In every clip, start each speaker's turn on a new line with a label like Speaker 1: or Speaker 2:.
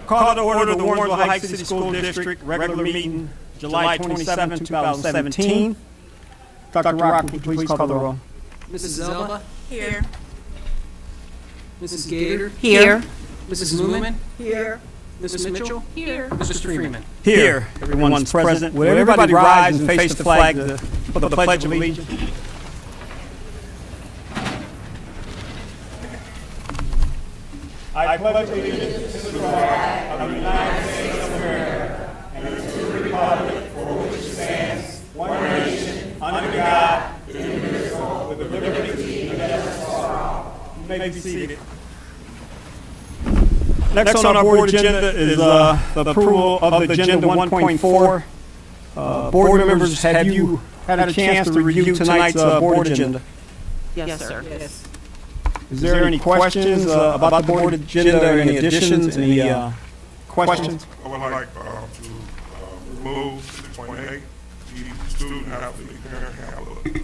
Speaker 1: Call to order the Warrensville Heights City School District regular meeting, July 27, 2017. Dr. Rock, would you please call the roll?
Speaker 2: Mrs. Zelba?
Speaker 3: Here.
Speaker 2: Mrs. Gator?
Speaker 3: Here.
Speaker 2: Mrs. Moomin?
Speaker 3: Here.
Speaker 2: Mrs. Mitchell?
Speaker 3: Here.
Speaker 2: Mr. Freeman?
Speaker 1: Here. Everyone's present. Would everybody rise and face the flag for the Pledge of Allegiance? I pledge allegiance to the flag of the United States of America and to the republic for which it stands, one nation, under God, indivisible, with liberty and justice for all. You may be seated. Next on our board agenda is the approval of the Agenda 1.4. Board members, have you had a chance to review tonight's board agenda?
Speaker 3: Yes, sir. Yes.
Speaker 1: Is there any questions about the board agenda or any additions, any questions?
Speaker 4: I would like to remove 6.8, the student athlete parent handbook.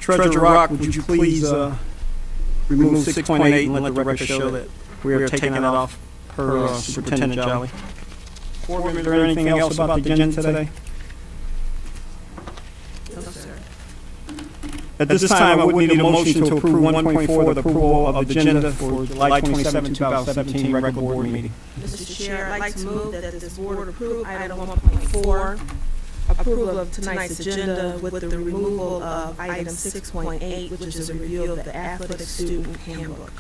Speaker 1: Treasurer Rock, would you please remove 6.8 and let the record show that we are taking that off per Superintendent Jolly? Board members, is there anything else about the agenda today?
Speaker 3: No, sir.
Speaker 1: At this time, I would need a motion to approve 1.4, the approval of the agenda for July 27, 2017 regular board meeting.
Speaker 3: Mr. Chair, I'd like to move that this board approve item 1.4, approval of tonight's agenda with the removal of item 6.8, which is a review of the athletic student handbook.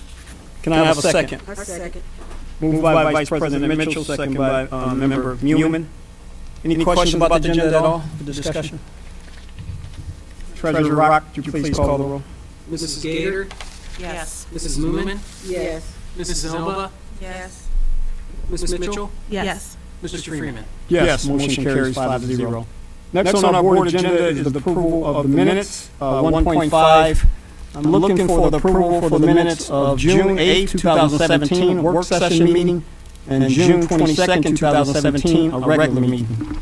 Speaker 1: Can I have a second?
Speaker 3: A second.
Speaker 1: Moved by Vice President Mitchell, second by Member Newman. Any questions about the agenda at all for discussion? Treasurer Rock, would you please call the roll?
Speaker 2: Mrs. Gator?
Speaker 3: Yes.
Speaker 2: Mrs. Moomin?
Speaker 3: Yes.
Speaker 2: Mrs. Zelba?
Speaker 3: Yes.
Speaker 2: Mrs. Mitchell?
Speaker 3: Yes.
Speaker 2: Mr. Freeman?
Speaker 1: Yes, motion carries 5-0. Next on our board agenda is the approval of the minutes, 1.5. I'm looking for the approval for the minutes of June 8, 2017, work session meeting, and June 22nd, 2017, a regular meeting.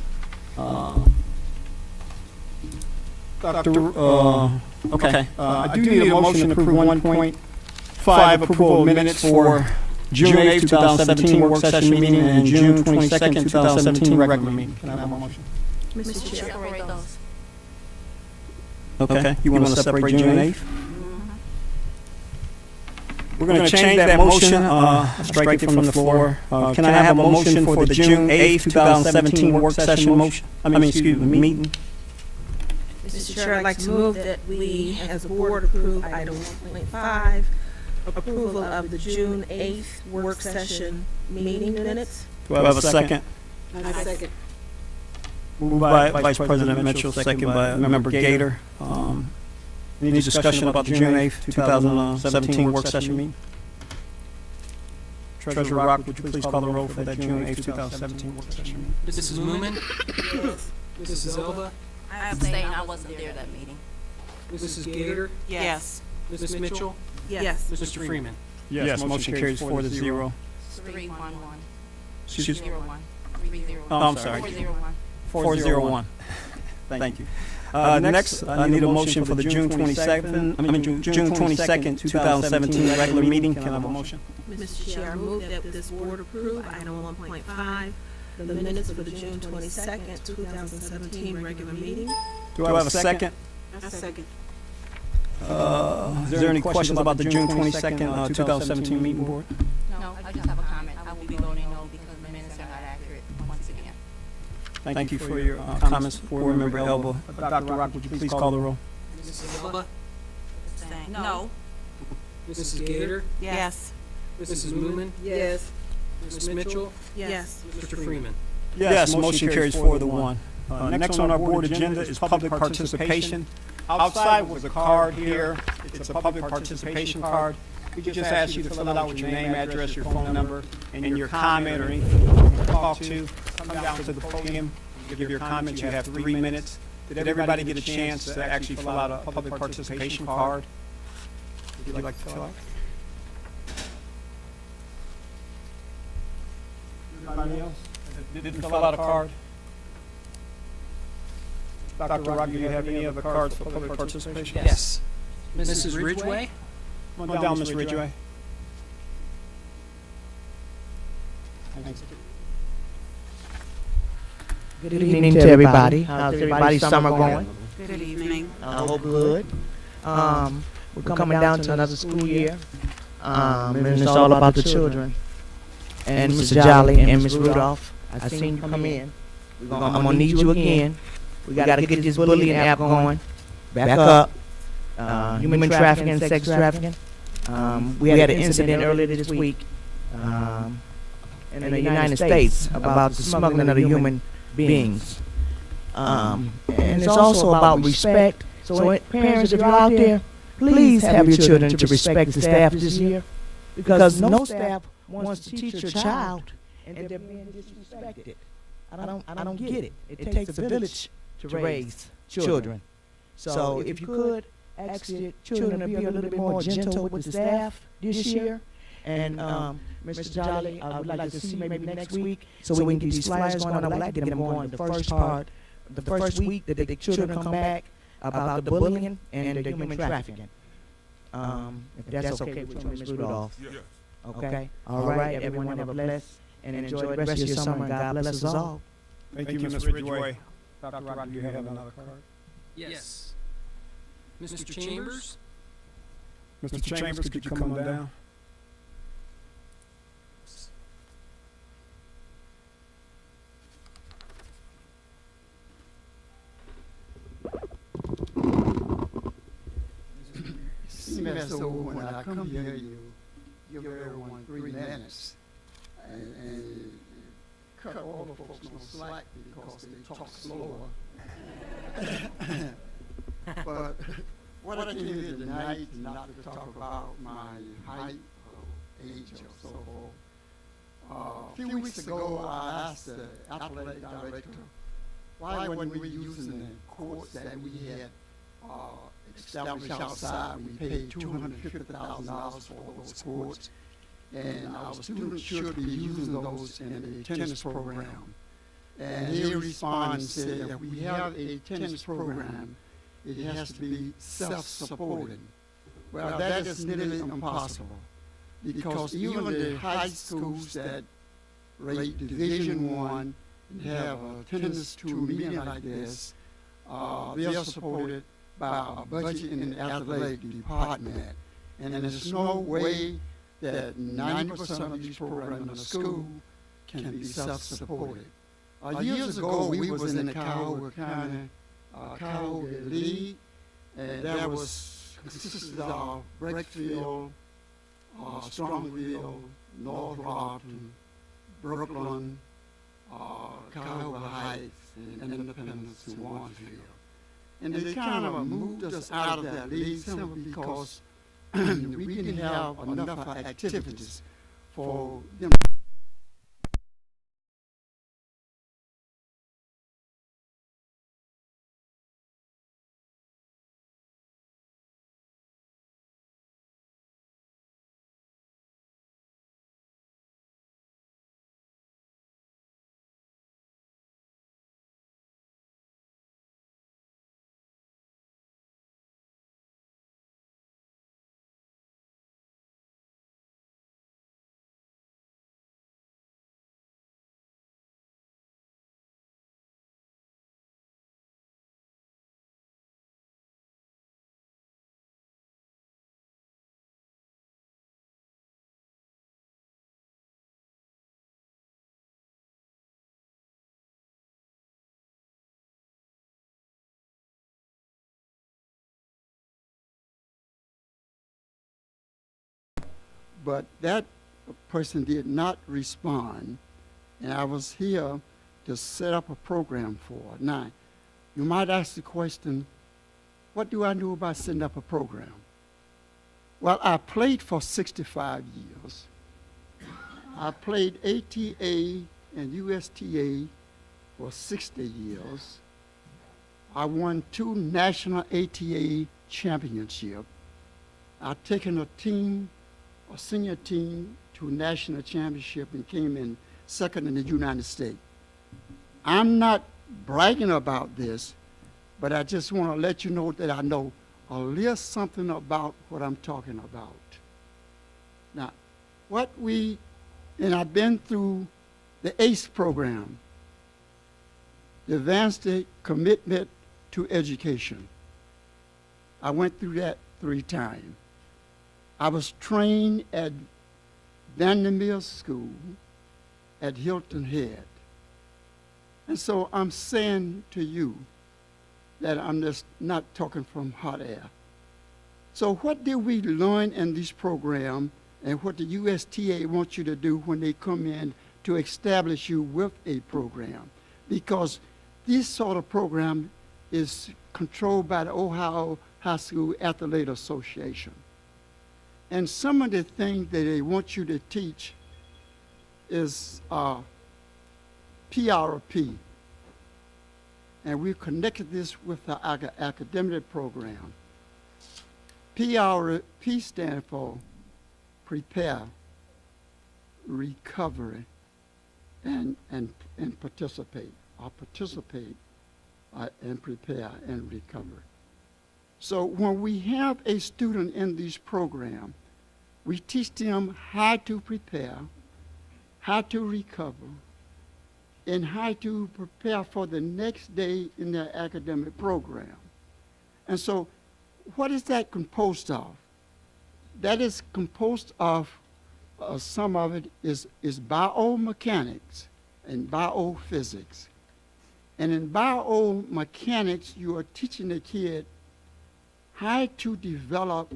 Speaker 1: Okay. I do need a motion to approve 1.5 approval of minutes for June 8, 2017 work session meeting and June 22nd, 2017 regular meeting. Can I have a motion?
Speaker 3: Mr. Chair, separate those.
Speaker 1: Okay. You want to separate June 8th? We're going to change that motion, strike it from the floor. Can I have a motion for the June 8th, 2017 work session motion? Meeting.
Speaker 3: Mr. Chair, I'd like to move that we, as a board, approve item 1.5, approval of the June 8th work session meeting minutes.
Speaker 1: Do I have a second?
Speaker 3: I second.
Speaker 1: Moved by Vice President Mitchell, second by Member Gator. Any discussion about the June 8th, 2017 work session meeting? Treasurer Rock, would you please call the roll for that June 8th, 2017 work session meeting?
Speaker 2: Mrs. Moomin? Mrs. Zelba?
Speaker 5: I abstain. I wasn't there that meeting.
Speaker 2: Mrs. Gator?
Speaker 5: Yes.
Speaker 2: Mrs. Mitchell?
Speaker 3: Yes.
Speaker 2: Mr. Freeman?
Speaker 1: Yes, motion carries 4-0.
Speaker 5: 311.
Speaker 1: Excuse me.
Speaker 5: 301. 301.
Speaker 1: Oh, I'm sorry.
Speaker 5: 401.
Speaker 1: 401. Thank you. Next, I need a motion for the June 22nd, 2017 regular meeting. Can I have a motion?
Speaker 3: Mr. Chair, I move that this board approve item 1.5, the minutes for the June 22nd, 2017 regular meeting.
Speaker 1: Do I have a second?
Speaker 3: A second.
Speaker 1: Is there any questions about the June 22nd, 2017 meeting board?
Speaker 5: No, I just have a comment. I will be voting no because the minutes are not accurate once again.
Speaker 1: Thank you for your comments. Board Member Elba. Dr. Rock, would you please call the roll?
Speaker 2: Mrs. Zelba?
Speaker 5: Abstain. No.
Speaker 2: Mrs. Gator?
Speaker 5: Yes.
Speaker 2: Mrs. Moomin?
Speaker 3: Yes.
Speaker 2: Mrs. Mitchell?
Speaker 3: Yes.
Speaker 2: Mr. Freeman?
Speaker 1: Yes, motion carries 4-1. Next on our board agenda is public participation. Outside was a card here. It's a public participation card. We just ask you to fill it out with your name, address, your phone number, and your comment or anything you want to talk to. Come down to the podium, give your comment. You have 3 minutes. Did everybody get a chance to actually fill out a public participation card? Would you like to fill out? Anybody else didn't fill out a card? Dr. Rock, do you have any other cards for public participation?
Speaker 2: Yes. Mrs. Ridgway?
Speaker 1: Come on down, Ms. Ridgway.
Speaker 6: Good evening to everybody. How's everybody's summer going?
Speaker 5: Good evening.
Speaker 6: I hope good. We're coming down to another school year. And it's all about the children. And Mr. Jolly and Ms. Rudolph, I seen you come in. I'm gonna need you again. We gotta get this bullying app going. Back up. Human trafficking, sex trafficking. We had an incident earlier this week in the United States about the smuggling of the human beings. And it's also about respect. So parents, if you're out there, please have your children to respect the staff this year, because no staff wants to teach your child and they're being disrespected. I don't get it. It takes a village to raise children. So if you could ask your children to be a little bit more gentle with the staff this year. And Mr. Jolly, I would like to see maybe next week so we can get these flyers going. I would like to get them going the first week that the children come back about the bullying and the human trafficking. If that's okay with you, Ms. Rudolph.
Speaker 4: Yes.
Speaker 6: Okay? All right, everyone have a blessed and enjoy the rest of your summer, and God bless us all.
Speaker 1: Thank you, Ms. Ridgway. Dr. Rock, do you have another card?
Speaker 2: Yes. Mr. Chambers?
Speaker 1: Mr. Chambers, could you come on down?
Speaker 7: Seems so when I come here, you give everyone 3 minutes and cut all the folks no slack because they talk slower. But what I came here tonight is not to talk about my height or age or so forth. A few weeks ago, I asked the athletic director why when we were using the courts that we had established outside, we paid $250,000 for those courts, and our students should be using those in the tennis program. And he responded and said, if we have a tennis program, it has to be self-supporting. Well, that is nearly impossible, because even the high schools that rate Division I and have a tennis tour meeting like this, they are supported by a budget in the athletic department. And there's no way that 90% of these programs in the school can be self-supported. Years ago, we was in the Cuyahoga County Cuyahoga League, and that was consisted of Breckville, Strongville, North Lawton, Brooklyn, Cuyahoga Heights, and Independence and Warrensville. And they kind of moved us out of that league simply because we didn't have enough activities for them. But that person did not respond, and I was here to set up a program for it. Now, you might ask the question, what do I know about setting up a program? Well, I played for 65 years. I played ATA and USTA for 60 years. I won 2 national ATA championships. I've taken a senior team to national championship and came in second in the United States. I'm not bragging about this, but I just want to let you know that I know a little something about what I'm talking about. Now, and I've been through the ACE program, the Advanced Commitment to Education. I went through that 3 times. I was trained at Vanderbilt School at Hilton Head. And so I'm saying to you that I'm just not talking from hot air. So what did we learn in this program, and what the USTA wants you to do when they come in to establish you with a program? Because this sort of program is controlled by the Ohio High School Athlete Association. And some of the things that they want you to teach is PRP. And we connected this with the academic program. PRP stands for Prepare, Recovery, and Participate, or Participate and Prepare and Recover. So when we have a student in this program, we teach them how to prepare, how to recover, and how to prepare for the next day in their academic program. And so what is that composed of? That is composed of, some of it is biomechanics and biophysics. And in biomechanics, you are teaching the kid how to develop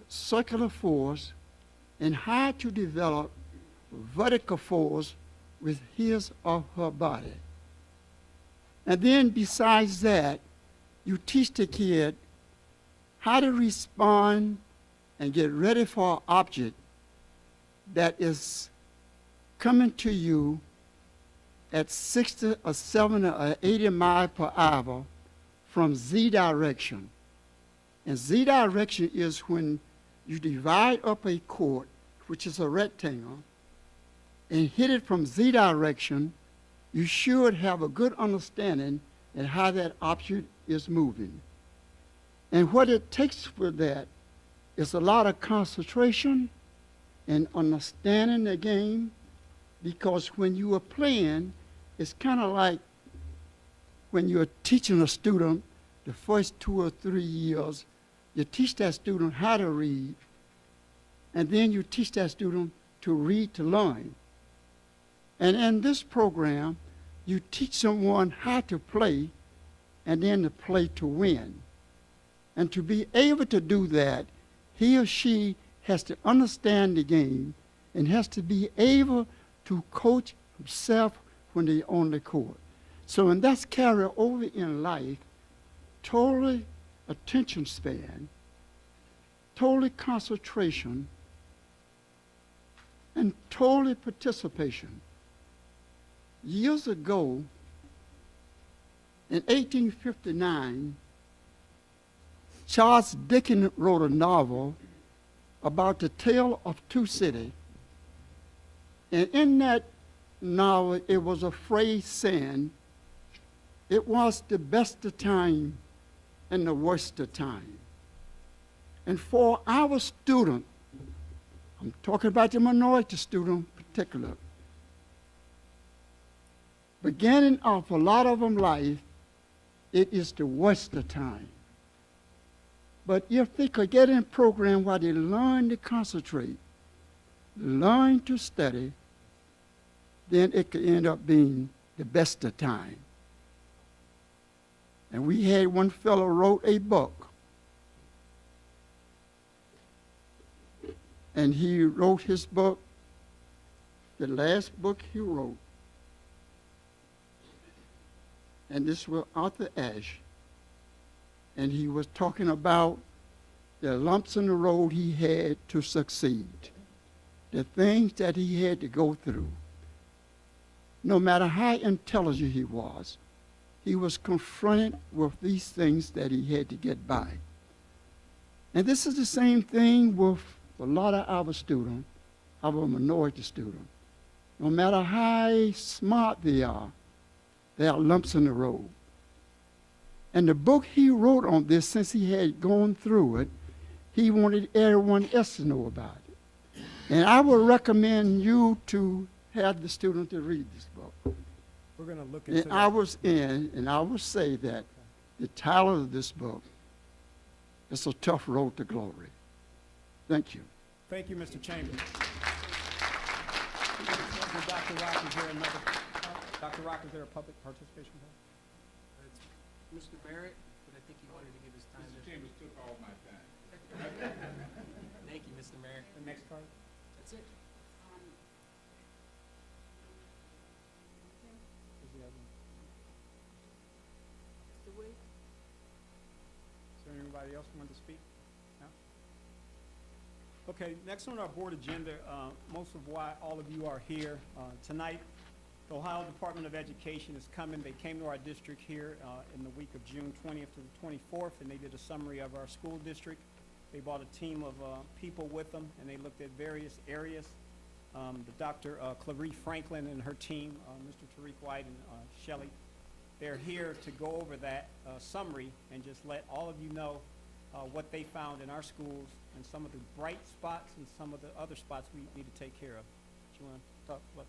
Speaker 7: circular force and how to develop vertical force with his or her body. And then besides that, you teach the kid how to respond and get ready for an object that is coming to you at 60 or 70 or 80 miles per hour from Z direction. And Z direction is when you divide up a court, which is a rectangle, and hit it from Z direction, you should have a good understanding of how that object is moving. And what it takes for that is a lot of concentration and understanding the game, because when you are playing, it's kind of like when you're teaching a student the first 2 or 3 years, you teach that student how to read, and then you teach that student to read to learn. And in this program, you teach someone how to play, and then to play to win. And to be able to do that, he or she has to understand the game and has to be able to coach himself when they're on the court. So, and that's carried over in life, totally attention span, totally concentration, and totally participation. Years ago, in 1859, Charles Dickens wrote a novel about the tale of 2 cities. And in that novel, it was a phrase saying, it was the best of time and the worst of time. And for our student, I'm talking about the minority student in particular, beginning of a lot of them life, it is the worst of time. But if they could get in a program where they learn to concentrate, learn to study, then it could end up being the best of time. And we had one fellow wrote a book. And he wrote his book, the last book he wrote. And this was Arthur Ashe. And he was talking about the lumps in the road he had to succeed, the things that he had to go through. No matter how intelligent he was confronted with these things that he had to get by. And this is the same thing with a lot of our students, our minority students. No matter how smart they are lumps in the road. And the book he wrote on this, since he had gone through it, he wanted everyone else to know about it. And I would recommend you to have the student to read this book.
Speaker 1: We're going to look into
Speaker 7: And
Speaker 1: that.
Speaker 7: and I would say that the title of this book is A Tough Road to Glory. Thank you.
Speaker 1: Thank you, Mr. Chambers. Dr. Rock, is there another? Dr. Rock, is there a public participation?
Speaker 2: Mr. Barrett, but I think he wanted to give his time.
Speaker 8: Mr. Chambers took all my time.
Speaker 2: Thank you, Mr. Mayor.
Speaker 1: The next card?
Speaker 2: That's it.
Speaker 1: Is the other one? Is there anybody else who wanted to speak? No? Okay, next on our board agenda, most of why all of you are here tonight. The Ohio Department of Education is coming. They came to our district here in the week of June 20th to the 24th, and they did a summary of our school district. They brought a team of people with them, and they looked at various areas. The Dr. Clarice Franklin and her team, Mr. Tariq White and Shelley, they're here to go over that summary and just let all of you know what they found in our schools and some of the bright spots and some of the other spots we need to take care of. Do you want to talk about?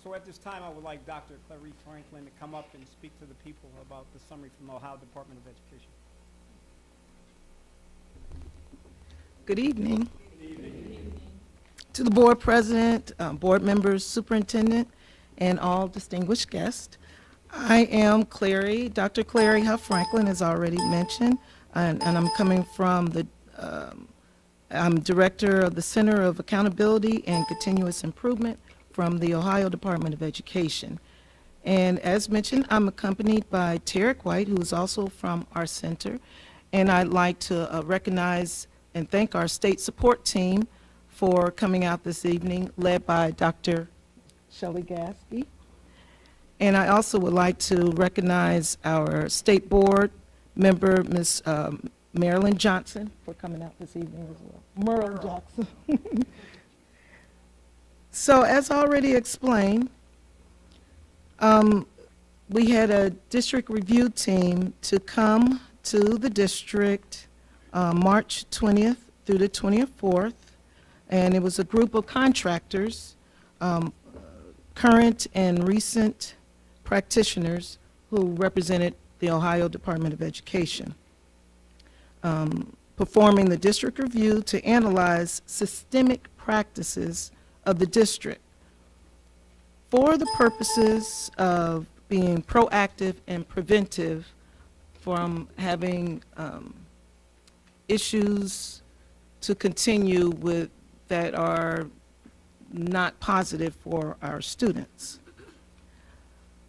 Speaker 1: So at this time, I would like Dr. Clarice Franklin to come up and speak to the people about the summary from the Ohio Department of Education.
Speaker 9: Good evening. Good evening. To the board president, board members, superintendent, and all distinguished guests. I am Clary, Dr. Clary Huff Franklin, as already mentioned, and I'm coming from the, I'm director of the Center of Accountability and Continuous Improvement from the Ohio Department of Education. And as mentioned, I'm accompanied by Tariq White, who is also from our center, and I'd like to recognize and thank our state support team for coming out this evening, led by Dr. Shelley Gaskey. And I also would like to recognize our state board member, Ms. Marilyn Johnson, for coming out this evening as well. Merle Jackson. So as already explained, we had a district review team to come to the district March 20th through the 24th, and it was a group of contractors, current and recent practitioners who represented the Ohio Department of Education, performing the district review to analyze systemic practices of the district for the purposes of being proactive and preventive from having issues to continue with that are not positive for our students.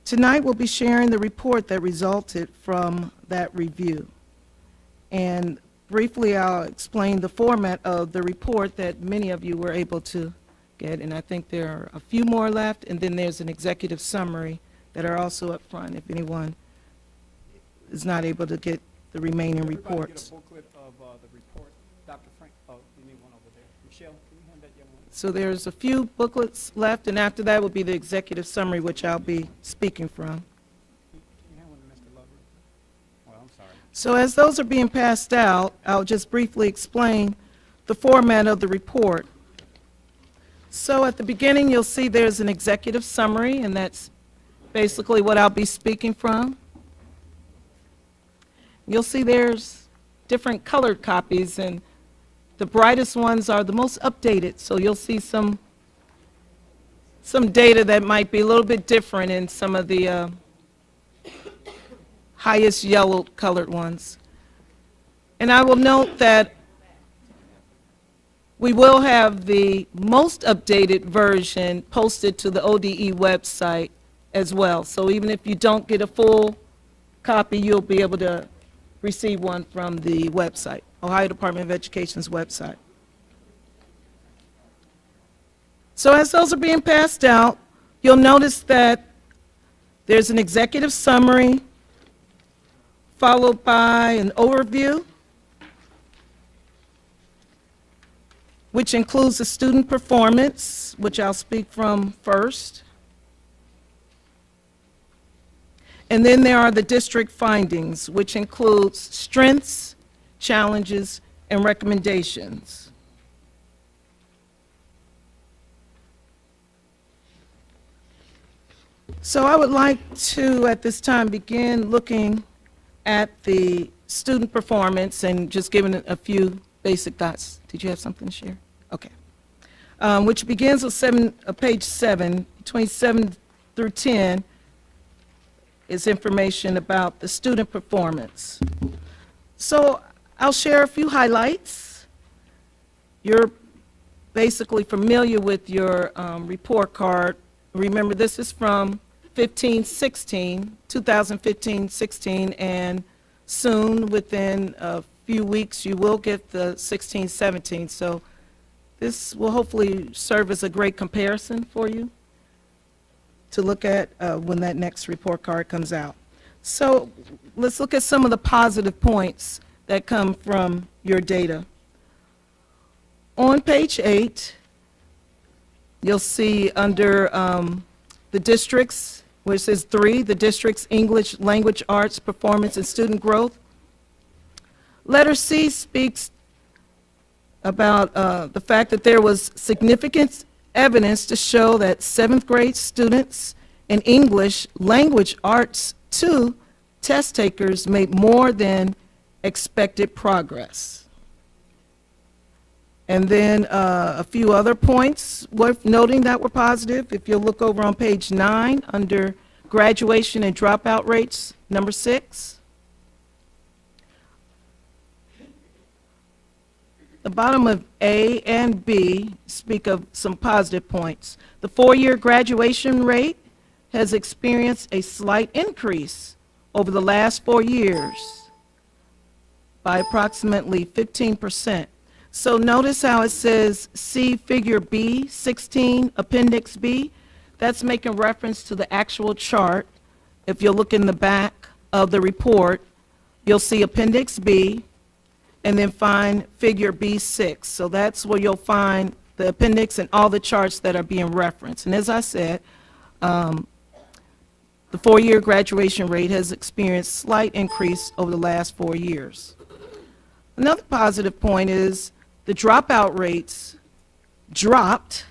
Speaker 9: Tonight we'll be sharing the report that resulted from that review. And briefly I'll explain the format of the report that many of you were able to get, and I think there are a few more left, and then there's an executive summary that are also up front if anyone is not able to get the remaining reports.
Speaker 1: Get a booklet of the report. Dr. Frank, oh, you need one over there. Michelle, can you hand that young one?
Speaker 9: So there's a few booklets left, and after that will be the executive summary, which I'll be speaking from.
Speaker 1: Can you hand one to Mr. Lover? Well, I'm sorry.
Speaker 9: So as those are being passed out, I'll just briefly explain the format of the report. So at the beginning, you'll see there's an executive summary, and that's basically what I'll be speaking from. You'll see there's different colored copies, and the brightest ones are the most updated, so you'll see some data that might be a little bit different in some of the highest yellow colored ones. And I will note that we will have the most updated version posted to the ODE website as well. So even if you don't get a full copy, you'll be able to receive one from the website, Ohio Department of Education's website. So as those are being passed out, you'll notice that there's an executive summary followed by an overview, which includes the student performance, which I'll speak from first. And then there are the district findings, which includes strengths, challenges, and recommendations. So I would like to, at this time, begin looking at the student performance and just giving a few basic thoughts. Did you have something to share? Okay. Which begins on page 7, between 7 through 10, is information about the student performance. So I'll share a few highlights. You're basically familiar with your report card. Remember, this is from 2015-16, and soon, within a few weeks, you will get the 16-17. So this will hopefully serve as a great comparison for you to look at when that next report card comes out. So let's look at some of the positive points that come from your data. On page 8, you'll see under the districts, where it says 3, the district's English language arts performance and student growth. Letter C speaks about the fact that there was significant evidence to show that 7th grade students in English language arts 2 test takers made more than expected progress. And then a few other points worth noting that were positive. If you'll look over on page 9 under graduation and dropout rates, number 6. The bottom of A and B speak of some positive points. The 4-year graduation rate has experienced a slight increase over the last 4 years by approximately 15%. So notice how it says see figure B, 16, appendix B. That's making reference to the actual chart. If you look in the back of the report, you'll see appendix B, and then find figure B6. So that's where you'll find the appendix and all the charts that are being referenced. And as I said, the 4-year graduation rate has experienced slight increase over the last 4 years. Another positive point is the dropout rates dropped,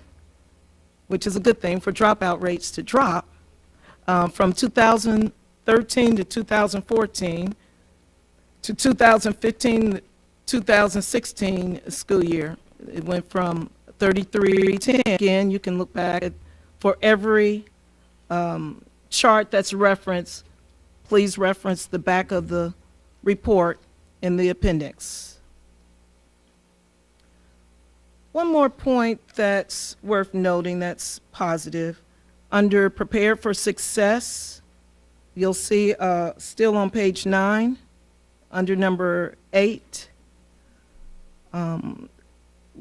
Speaker 9: which is a good thing for dropout rates to drop, from 2013 to 2014 to 2015 2016 school year. It went from 33 to 10. Again, you can look back at, for every chart that's referenced, please reference the back of the report in the appendix. One more point that's worth noting that's positive. Under Prepared for Success, you'll see still on page 9, under number 8,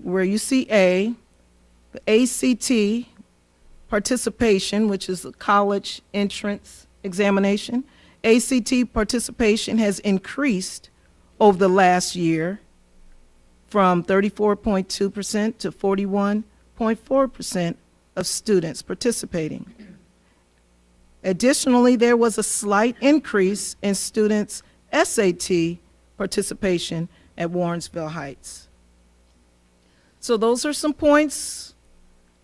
Speaker 9: where you see A, the ACT participation, which is the college entrance examination. ACT participation has increased over the last year from 34.2% to 41.4% of students participating. Additionally, there was a slight increase in students' SAT participation at Warrensville Heights. So those are some points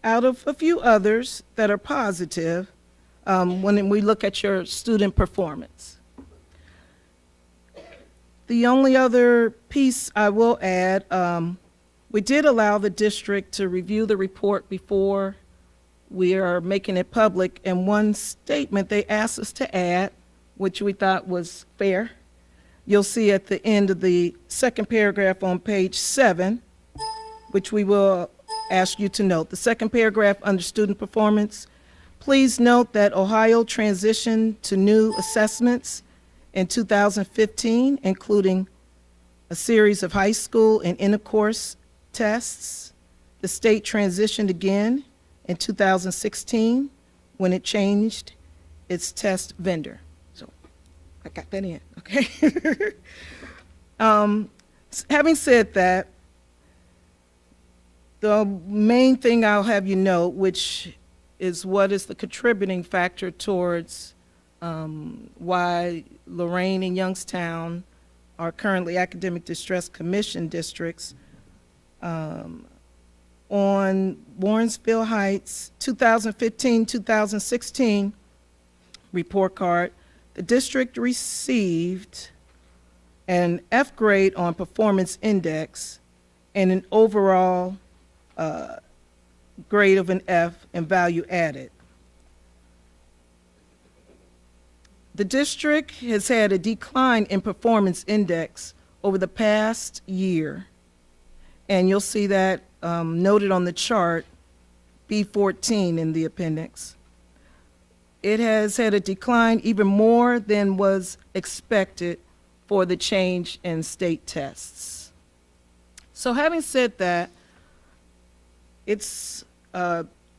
Speaker 9: out of a few others that are positive when we look at your student performance. The only other piece I will add, we did allow the district to review the report before we are making it public, and one statement they asked us to add, which we thought was fair, you'll see at the end of the second paragraph on page 7, which we will ask you to note. The second paragraph under student performance, please note that Ohio transitioned to new assessments in 2015, including a series of high school and intercourse tests. The state transitioned again in 2016 when it changed its test vendor. So I got that in, okay? Having said that, the main thing I'll have you note, which is what is the contributing factor towards why Lorraine and Youngstown are currently academic distress commission districts. On Warrensville Heights 2015-2016 report card, the district received an F grade on performance index and an overall grade of an F and value added. The district has had a decline in performance index over the past year, and you'll see that noted on the chart B14 in the appendix. It has had a decline even more than was expected for the change in state tests. So having said that, it's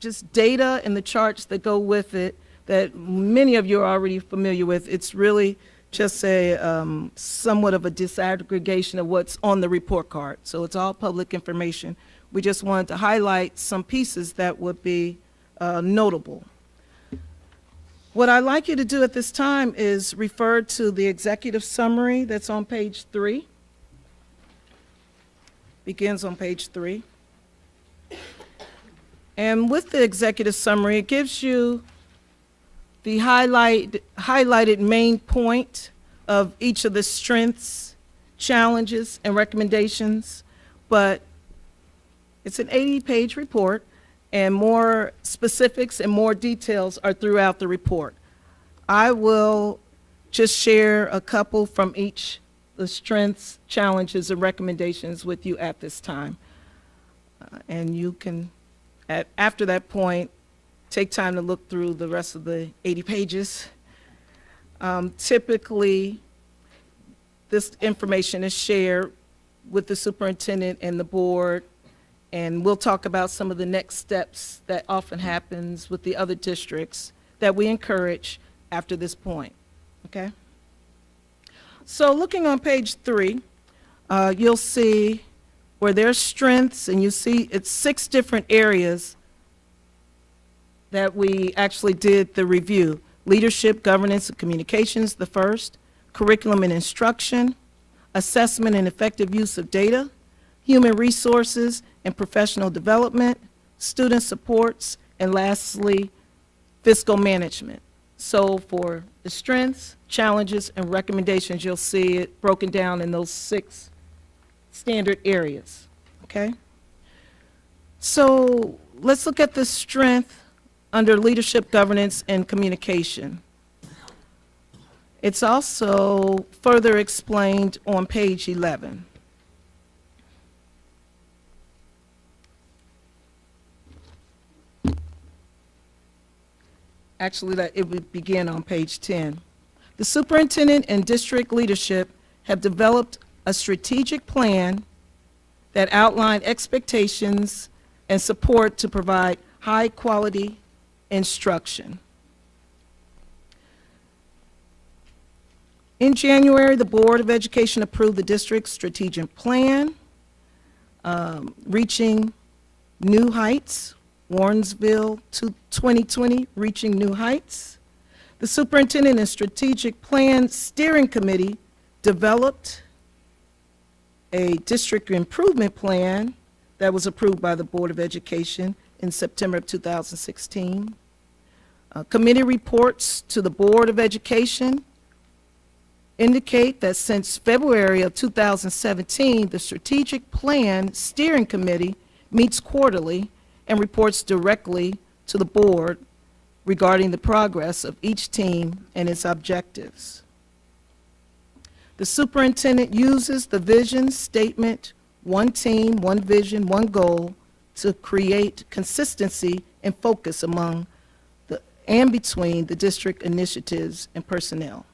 Speaker 9: just data and the charts that go with it that many of you are already familiar with. It's really just a somewhat of a disaggregation of what's on the report card. So it's all public information. We just wanted to highlight some pieces that would be notable. What I'd like you to do at this time is refer to the executive summary that's on page 3. Begins on page 3. And with the executive summary, it gives you the highlighted main point of each of the strengths, challenges, and recommendations, but it's an 80-page report, and more specifics and more details are throughout the report. I will just share a couple from each the strengths, challenges, and recommendations with you at this time. And you can, after that point, take time to look through the rest of the 80 pages. Typically, this information is shared with the superintendent and the board, and we'll talk about some of the next steps that often happens with the other districts that we encourage after this point, okay? So looking on page 3, you'll see where there's strengths, and you see it's 6 different areas that we actually did the review. Leadership, governance, and communications, the first. Curriculum and instruction. Assessment and effective use of data. Human resources and professional development. Student supports. And lastly, fiscal management. So for the strengths, challenges, and recommendations, you'll see it broken down in those 6 standard areas, okay? So let's look at the strength under leadership, governance, and communication. It's also further explained on page 11. Actually, it would begin on page 10. The superintendent and district leadership have developed a strategic plan that outlined expectations and support to provide high-quality instruction. In January, the Board of Education approved the district's strategic plan, Reaching New Heights, Warrensville 2020, Reaching New Heights. The Superintendent and Strategic Plan Steering Committee developed a district improvement plan that was approved by the Board of Education in September of 2016. Committee reports to the Board of Education indicate that since February of 2017, the Strategic Plan Steering Committee meets quarterly and reports directly to the board regarding the progress of each team and its objectives. The superintendent uses the vision statement, one team, one vision, one goal, to create consistency and focus among and between the district initiatives and personnel.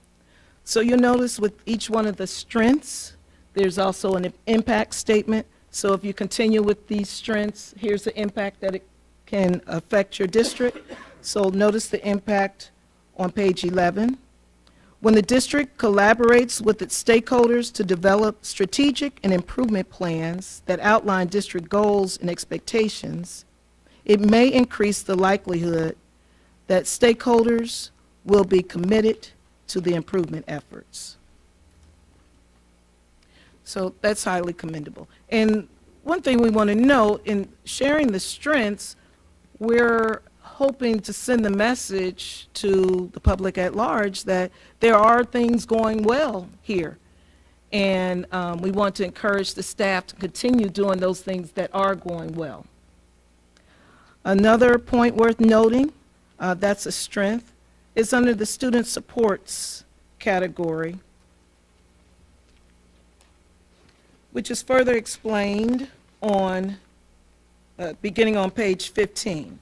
Speaker 9: So you'll notice with each one of the strengths, there's also an impact statement. So if you continue with these strengths, here's the impact that it can affect your district. So notice the impact on page 11. When the district collaborates with its stakeholders to develop strategic and improvement plans that outline district goals and expectations, it may increase the likelihood that stakeholders will be committed to the improvement efforts. So that's highly commendable. And one thing we want to know, in sharing the strengths, we're hoping to send the message to the public at large that there are things going well here. And we want to encourage the staff to continue doing those things that are going well. Another point worth noting, that's a strength, is under the student supports category, which is further explained on, beginning on page 15.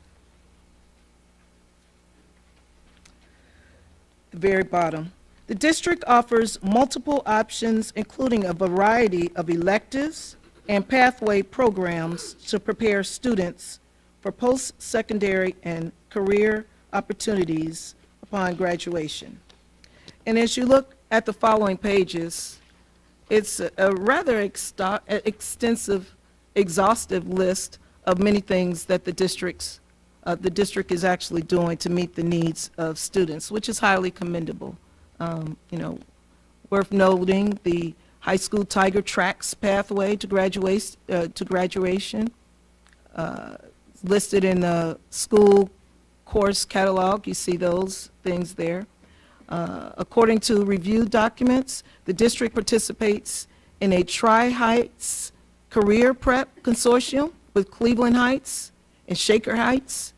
Speaker 9: The very bottom. The district offers multiple options, including a variety of electives and pathway programs to prepare students for post-secondary and career opportunities upon graduation. And as you look at the following pages, it's a rather extensive, exhaustive list of many things that the district is actually doing to meet the needs of students, which is highly commendable. You know, worth noting the high school Tiger Tracks pathway to graduation, listed in the school course catalog. You see those things there. According to review documents, the district participates in a Tri-Heights Career Prep Consortium with Cleveland Heights and Shaker Heights,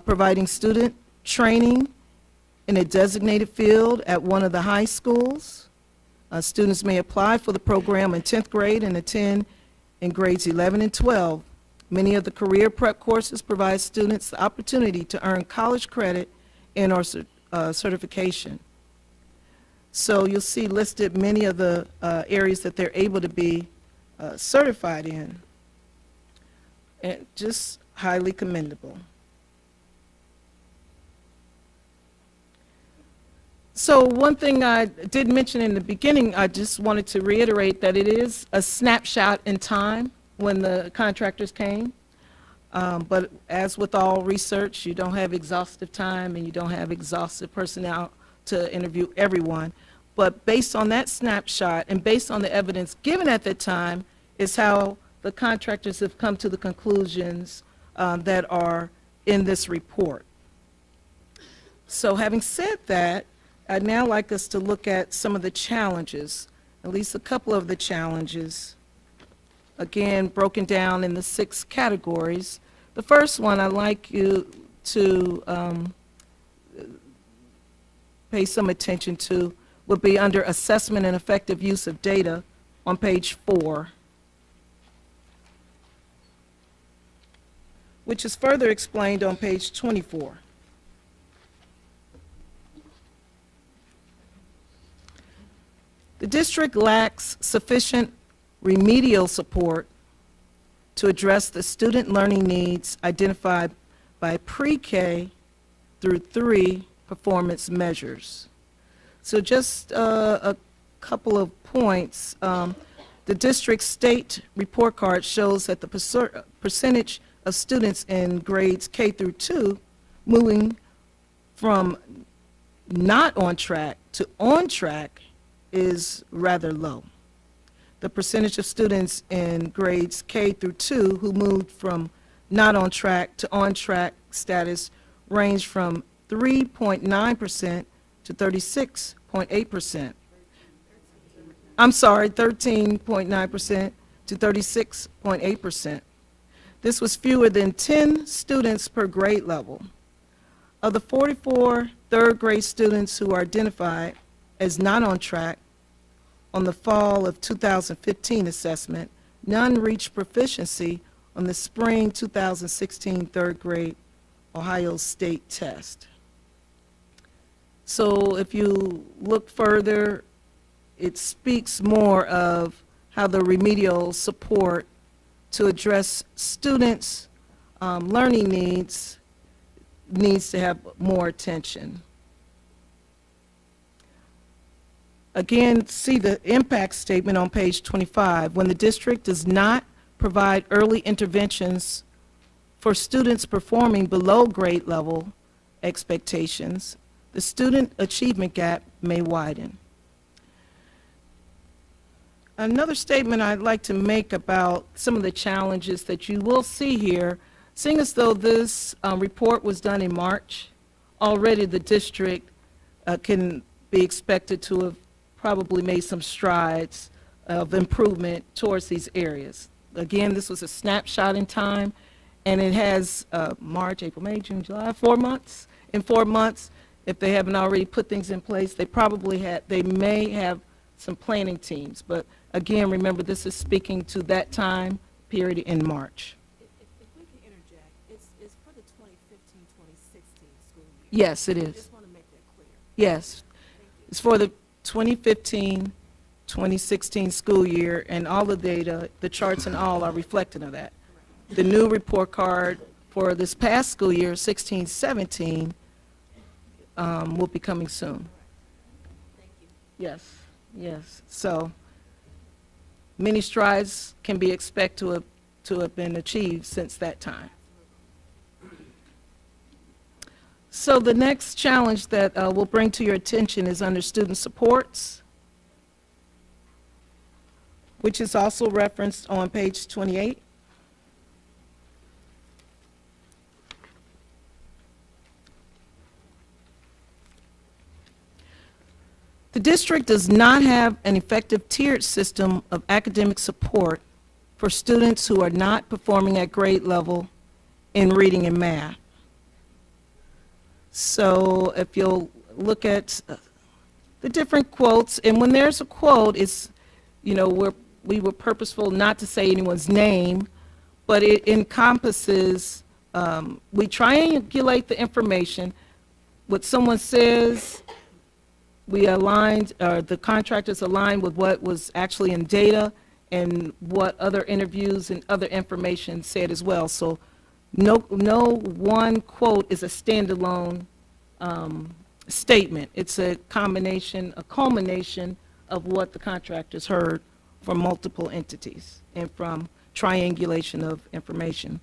Speaker 9: providing student training in a designated field at one of the high schools. Students may apply for the program in 10th grade and attend in grades 11 and 12. Many of the career prep courses provide students the opportunity to earn college credit and or certification. So you'll see listed many of the areas that they're able to be certified in, and just highly commendable. So one thing I did mention in the beginning, I just wanted to reiterate that it is a snapshot in time when the contractors came. But as with all research, you don't have exhaustive time and you don't have exhaustive personnel to interview everyone. But based on that snapshot and based on the evidence given at that time is how the contractors have come to the conclusions that are in this report. So having said that, I'd now like us to look at some of the challenges, at least a couple of the challenges, again, broken down in the 6 categories. The first one I'd like you to pay some attention to would be under assessment and effective use of data on page 4, which is further explained on page 24. The district lacks sufficient remedial support to address the student learning needs identified by pre-K through 3 performance measures. So just a couple of points. The district's state report card shows that the percentage of students in grades K through 2 moving from not on track to on track is rather low. The percentage of students in grades K through 2 who moved from not on track to on track status range from 3.9% to 36.8%. I'm sorry, 13.9% to 36.8%. This was fewer than 10 students per grade level. Of the 44 third grade students who are identified as not on track on the fall of 2015 assessment, none reached proficiency on the spring 2016 third grade Ohio State test. So if you look further, it speaks more of how the remedial support to address students' learning needs to have more attention. Again, see the impact statement on page 25. When the district does not provide early interventions for students performing below grade level expectations, the student achievement gap may widen. Another statement I'd like to make about some of the challenges that you will see here, seeing as though this report was done in March, already the district can be expected to have probably made some strides of improvement towards these areas. Again, this was a snapshot in time, and it has March, April, May, June, July, 4 months. In 4 months, if they haven't already put things in place, they may have some planning teams. But again, remember, this is speaking to that time period in March.
Speaker 3: If we can interject, it's for the 2015-2016 school year.
Speaker 9: Yes, it
Speaker 3: I
Speaker 9: is.
Speaker 3: just want to make that clear.
Speaker 9: Yes. It's for the 2015-2016 school year, and all the data, the charts and all are reflecting of that. The new report card for this past school year, 16-17, will be coming soon.
Speaker 3: Thank you.
Speaker 9: Yes, yes. So many strides can be expected to have been achieved since that time. So the next challenge that we'll bring to your attention is under student supports, which is also referenced on page 28. The district does not have an effective tiered system of academic support for students who are not performing at grade level in reading and math. So if you'll look at the different quotes, and when there's a quote, it's, you know, we were purposeful not to say anyone's name, but it encompasses, we triangulate the information. What someone says, we aligned, or the contractors aligned with what was actually in data and what other interviews and other information said as well. So no one quote is a standalone statement. It's a combination, a culmination of what the contractors heard from multiple entities and from triangulation of information.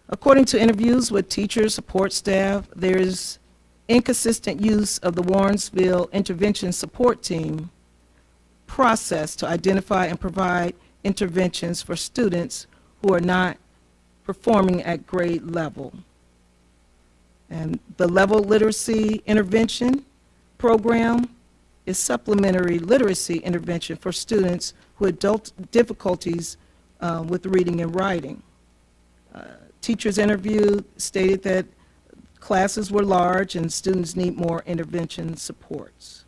Speaker 9: According to interviews with teachers, support staff, there is inconsistent use of the Warrensville Intervention Support Team process to identify and provide interventions for students who are not performing at grade level. And the level literacy intervention program is supplementary literacy intervention for students who have difficulties with reading and writing. Teachers interviewed stated that classes were large and students need more intervention supports.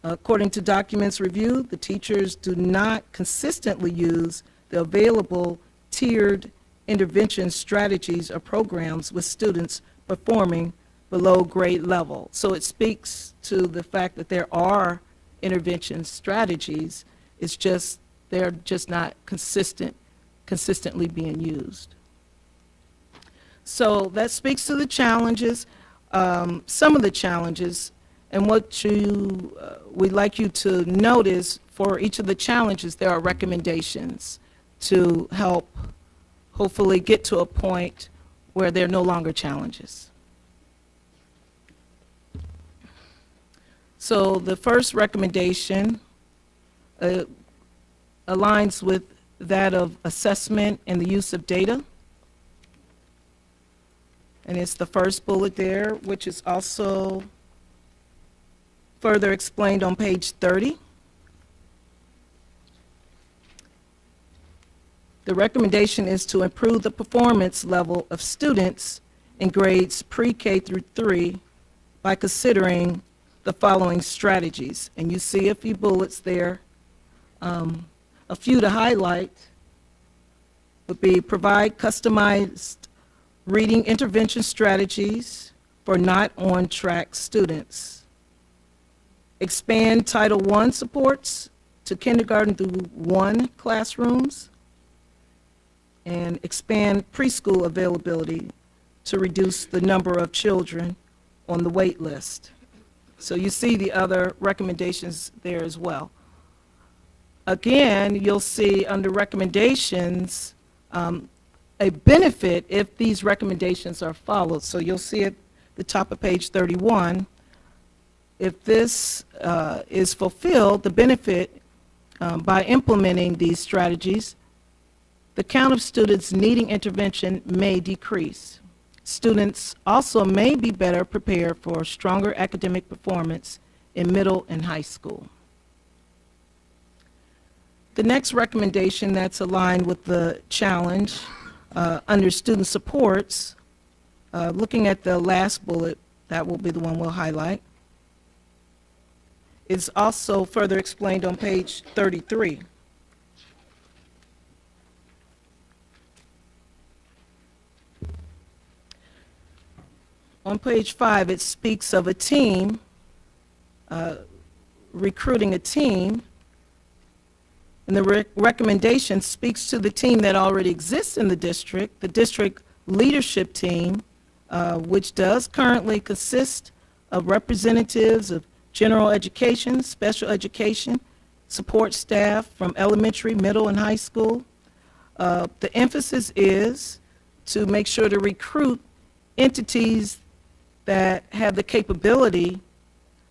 Speaker 9: According to documents reviewed, the teachers do not consistently use the available tiered intervention strategies or programs with students performing below grade level. So it speaks to the fact that there are intervention strategies, it's just, they're just not consistently being used. So that speaks to the challenges, some of the challenges, and what we'd like you to notice for each of the challenges, there are recommendations to help hopefully get to a point where they're no longer challenges. So the first recommendation aligns with that of assessment and the use of data. And it's the first bullet there, which is also further explained on page 30. The recommendation is to improve the performance level of students in grades pre-K through 3 by considering the following strategies. And you see a few bullets there. A few to highlight would be provide customized reading intervention strategies for not on-track students. Expand Title I supports to kindergarten through 1 classrooms. And expand preschool availability to reduce the number of children on the wait list. So you see the other recommendations there as well. Again, you'll see under recommendations a benefit if these recommendations are followed. So you'll see it the top of page 31. If this is fulfilled, the benefit by implementing these strategies, the count of students needing intervention may decrease. Students also may be better prepared for stronger academic performance in middle and high school. The next recommendation that's aligned with the challenge under student supports, looking at the last bullet, that will be the one we'll highlight, is also further explained on page 33. On page 5, it speaks of a team, recruiting a team, and the recommendation speaks to the team that already exists in the district leadership team, which does currently consist of representatives of general education, special education, support staff from elementary, middle, and high school. The emphasis is to make sure to recruit entities that have the capability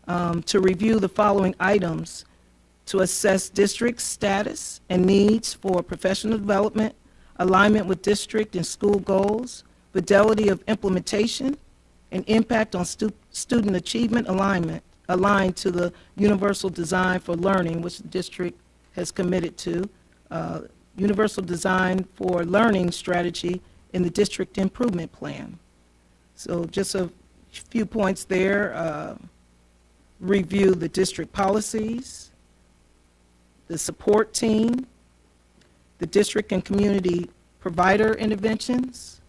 Speaker 9: to review the following items: to assess district status and needs for professional development, alignment with district and school goals, fidelity of implementation, and impact on student achievement aligned to the universal design for learning, which the district has committed to, universal design for learning strategy in the district improvement plan. So just a few points there. Review the district policies, the support team, the district and community provider interventions,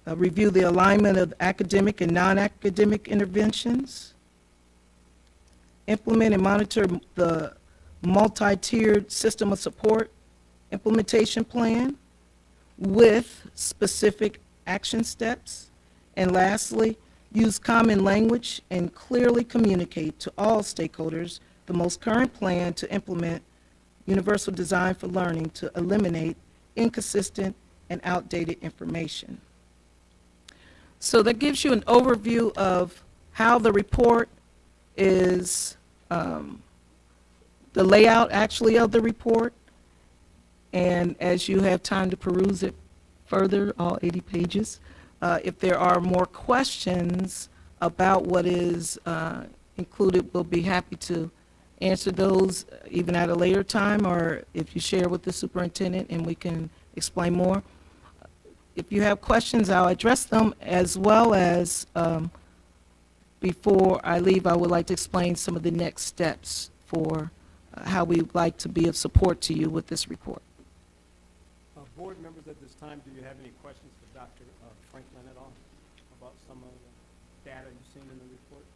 Speaker 9: review the alignment of academic and non-academic interventions, implement and monitor the multi-tiered system of support implementation plan with specific action steps, and lastly, use common language and clearly communicate to all stakeholders the most current plan to implement universal design for learning to eliminate inconsistent and outdated information. So that gives you an overview of how the report is, the layout actually of the report. And as you have time to peruse it further, all 80 pages, if there are more questions about what is included, we'll be happy to answer those even at a later time, or if you share with the superintendent and we can explain more. If you have questions, I'll address them, as well as before I leave, I would like to explain some of the next steps for how we would like to be of support to you with this report.
Speaker 1: Board members at this time, do you have any questions for Dr. Franklin at all about some of the data you've seen in the report?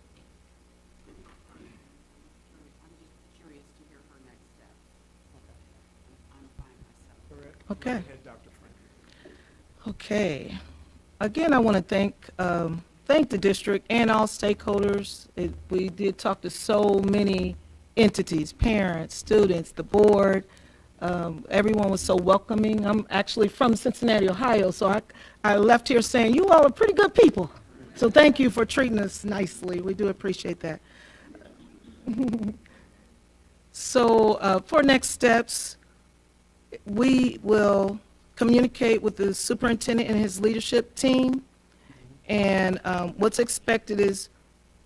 Speaker 10: I'm just curious to hear her next steps. I'm fine myself.
Speaker 1: Correct.
Speaker 9: Okay.
Speaker 1: Go ahead, Dr. Franklin.
Speaker 9: Okay. Again, I want to thank the district and all stakeholders. We did talk to so many entities, parents, students, the board. Everyone was so welcoming. I'm actually from Cincinnati, Ohio, so I left here saying, you all are pretty good people. So thank you for treating us nicely. We do appreciate that. So for next steps, we will communicate with the superintendent and his leadership team. And what's expected is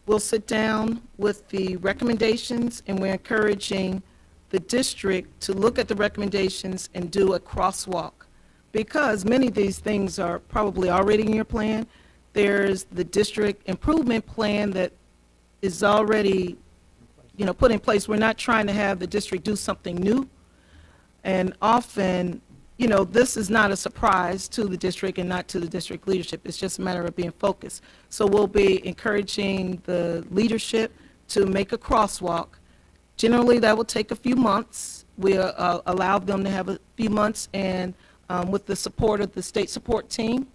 Speaker 9: we'll sit down with the recommendations, and we're encouraging the district to look at the recommendations and do a crosswalk, because many of these things are probably already in your plan. There's the district improvement plan that is already, put in place. We're not trying to have the district do something new. And often, this is not a surprise to the district and not to the district leadership. It's just a matter of being focused. So we'll be encouraging the leadership to make a crosswalk. Generally, that will take a few months. We'll allow them to have a few months, and with the support of the state support team,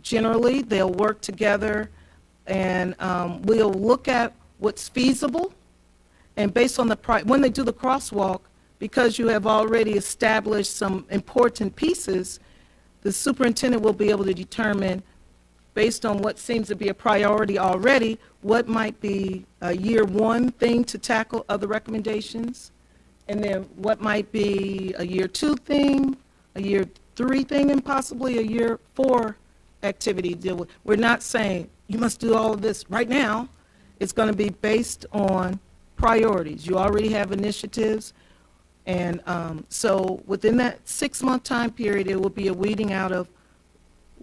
Speaker 9: generally, they'll work together, and we'll look at what's feasible. And based on when they do the crosswalk, because you have already established some important pieces, the superintendent will be able to determine based on what seems to be a priority already, what might be a year one thing to tackle other recommendations, and then what might be a year two thing, a year three thing, and possibly a year four activity to deal with. We're not saying you must do all of this right now. It's going to be based on priorities. You already have initiatives, and so within that 6-month time period, it will be a weeding out of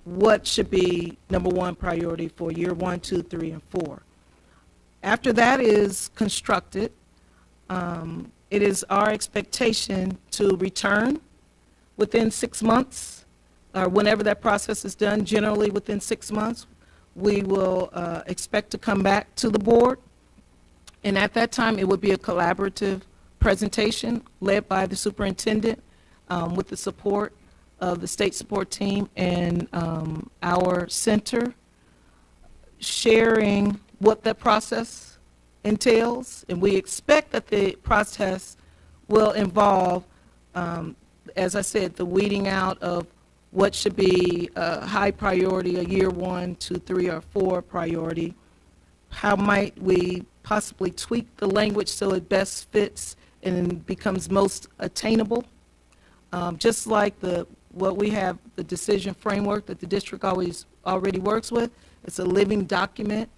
Speaker 9: what should be number one priority for year 1, 2, 3, and 4. After that is constructed, it is our expectation to return within 6 months, or whenever that process is done, generally within 6 months. We will expect to come back to the board, and at that time, it would be a collaborative presentation led by the superintendent with the support of the state support team and our center, sharing what that process entails. And we expect that the process will involve, as I said, the weeding out of what should be a high priority, a year 1, 2, 3, or 4 priority. How might we possibly tweak the language so it best fits and becomes most attainable? Just like what we have, the decision framework that the district already works with. It's a living document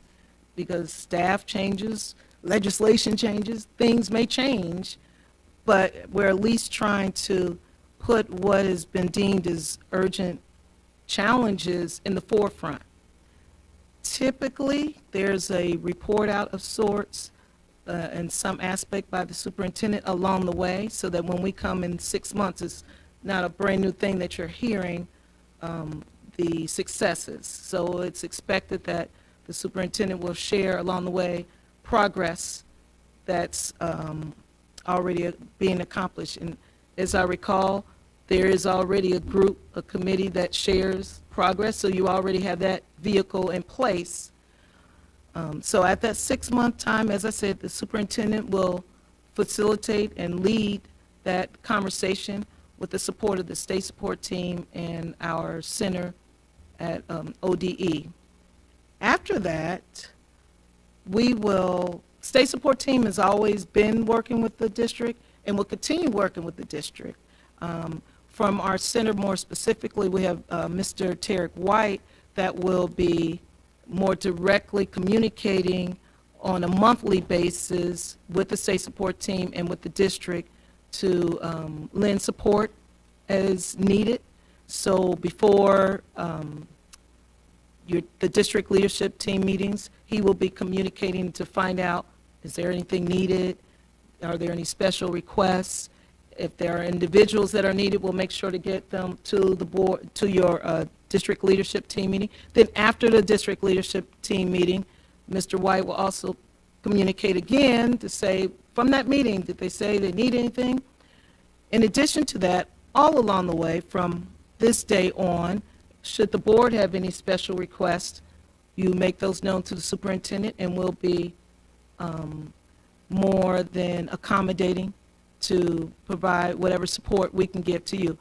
Speaker 9: because staff changes, legislation changes, things may change, but we're at least trying to put what has been deemed as urgent challenges in the forefront. Typically, there's a report out of sorts in some aspect by the superintendent along the way, so that when we come in 6 months, it's not a brand new thing that you're hearing the successes. So it's expected that the superintendent will share along the way progress that's already being accomplished. And as I recall, there is already a committee that shares progress, so you already have that vehicle in place. So at that 6-month time, as I said, the superintendent will facilitate and lead that conversation with the support of the state support team and our center at ODE. After that, state support team has always been working with the district and will continue working with the district. From our center more specifically, we have Mr. Tarek White that will be more directly communicating on a monthly basis with the state support team and with the district to lend support as needed. So before the district leadership team meetings, he will be communicating to find out, is there anything needed? Are there any special requests? If there are individuals that are needed, we'll make sure to get them to the board, to your district leadership team meeting. Then after the district leadership team meeting, Mr. White will also communicate again to say, from that meeting, did they say they need anything? In addition to that, all along the way from this day on, should the board have any special requests, you make those known to the superintendent, and we'll be more than accommodating to provide whatever support we can give to you.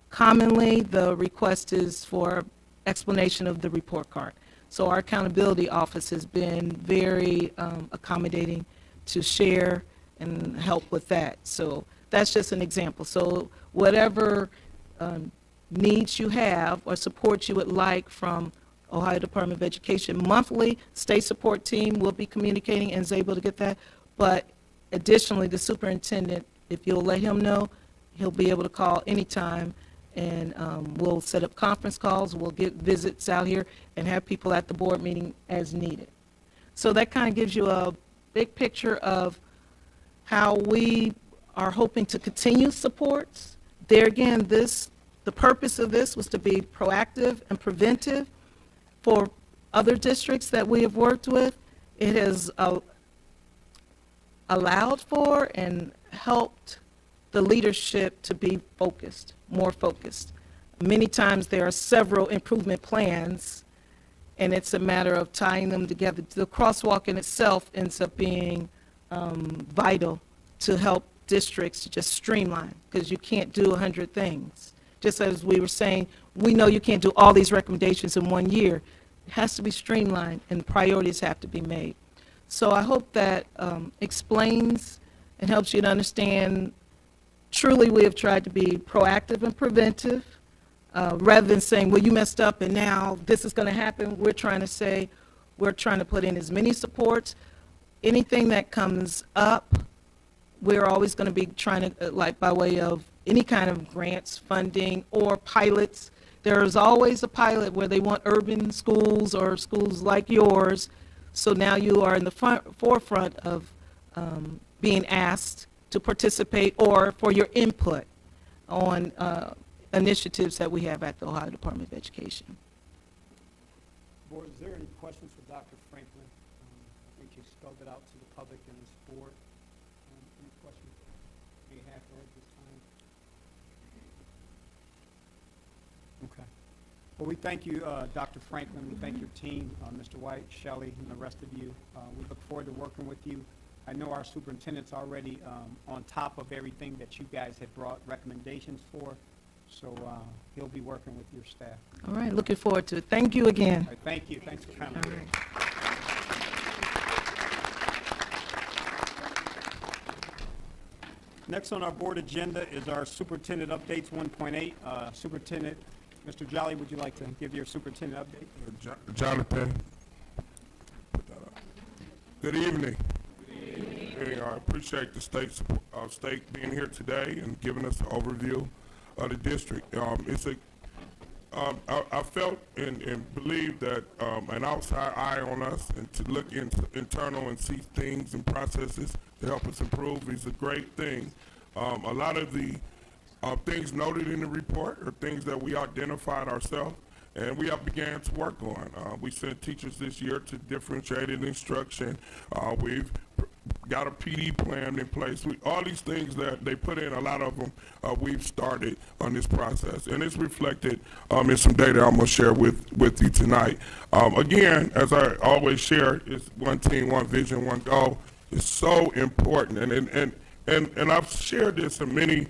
Speaker 9: Commonly, the request is for explanation of the report card. So our accountability office has been very accommodating to share and help with that. So that's just an example. So whatever needs you have or support you would like from Ohio Department of Education monthly, state support team will be communicating and is able to get that. But additionally, the superintendent, if you'll let him know, he'll be able to call anytime, and we'll set up conference calls, we'll get visits out here, and have people at the board meeting as needed. So that kind of gives you a big picture of how we are hoping to continue supports. There again, the purpose of this was to be proactive and preventive for other districts that we have worked with. It has allowed for and helped the leadership to be focused, more focused. Many times there are several improvement plans, and it's a matter of tying them together. The crosswalk in itself ends up being vital to help districts to just streamline, because you can't do 100 things. Just as we were saying, we know you can't do all these recommendations in 1 year. has to be streamlined and priorities have to be made. So I hope that explains and helps you to understand truly we have tried to be proactive and preventive rather than saying, well, you messed up and now this is going to happen. We're trying to say, we're trying to put in as many supports. Anything that comes up, we're always going to be trying to, like by way of any kind of grants, funding, or pilots. There is always a pilot where they want urban schools or schools like yours. So now you are in the forefront of being asked to participate or for your input on initiatives that we have at the Ohio Department of Education.
Speaker 1: Board, is there any questions for Dr. Franklin? I think you spelled it out to the public and this board. Any questions you may have for her at this time? Okay. Well, we thank you, Dr. Franklin. We thank your team, Mr. White, Shelley, and the rest of you. We look forward to working with you. I know our superintendent's already on top of everything that you guys have brought recommendations for, so he'll be working with your staff.
Speaker 9: All right, looking forward to it. Thank you again.
Speaker 1: All right, thank you. Thanks for coming.
Speaker 9: All right.
Speaker 1: Next on our board agenda is our superintendent updates 1.8. Superintendent, Mr. Jolly, would you like to give your superintendent update?
Speaker 4: Jonathan. Good evening. Hey, I appreciate the state being here today and giving us an overview of the district. I felt and believe that an outside eye on us and to look internal and see things and processes to help us improve is a great thing. A lot of the things noted in the report are things that we identified ourselves and we have began to work on. We sent teachers this year to differentiated instruction. We've got a PD plan in place. All these things that they put in, a lot of them we've started on this process, and it's reflected in some data I'm going to share with you tonight. Again, as I always share, it's one team, one vision, one goal. It's so important, and I've shared this in many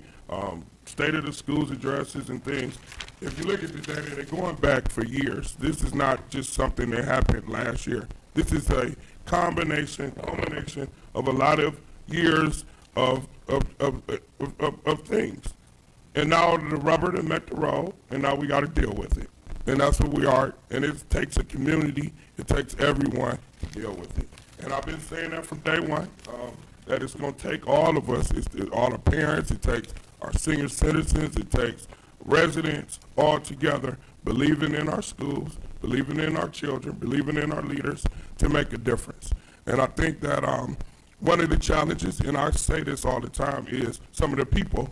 Speaker 4: state of the schools addresses and things. If you look at the data, they're going back for years. This is not just something that happened last year. This is a culmination of a lot of years of things. And now the rubber done met the road, and now we got to deal with it. And that's what we are. And it takes a community. It takes everyone to deal with it. And I've been saying that from day one, that it's going to take all of us. It's all the parents. It takes our senior citizens. It takes residents all together believing in our schools, believing in our children, believing in our leaders to make a difference. And I think that one of the challenges, and I say this all the time, is some of the people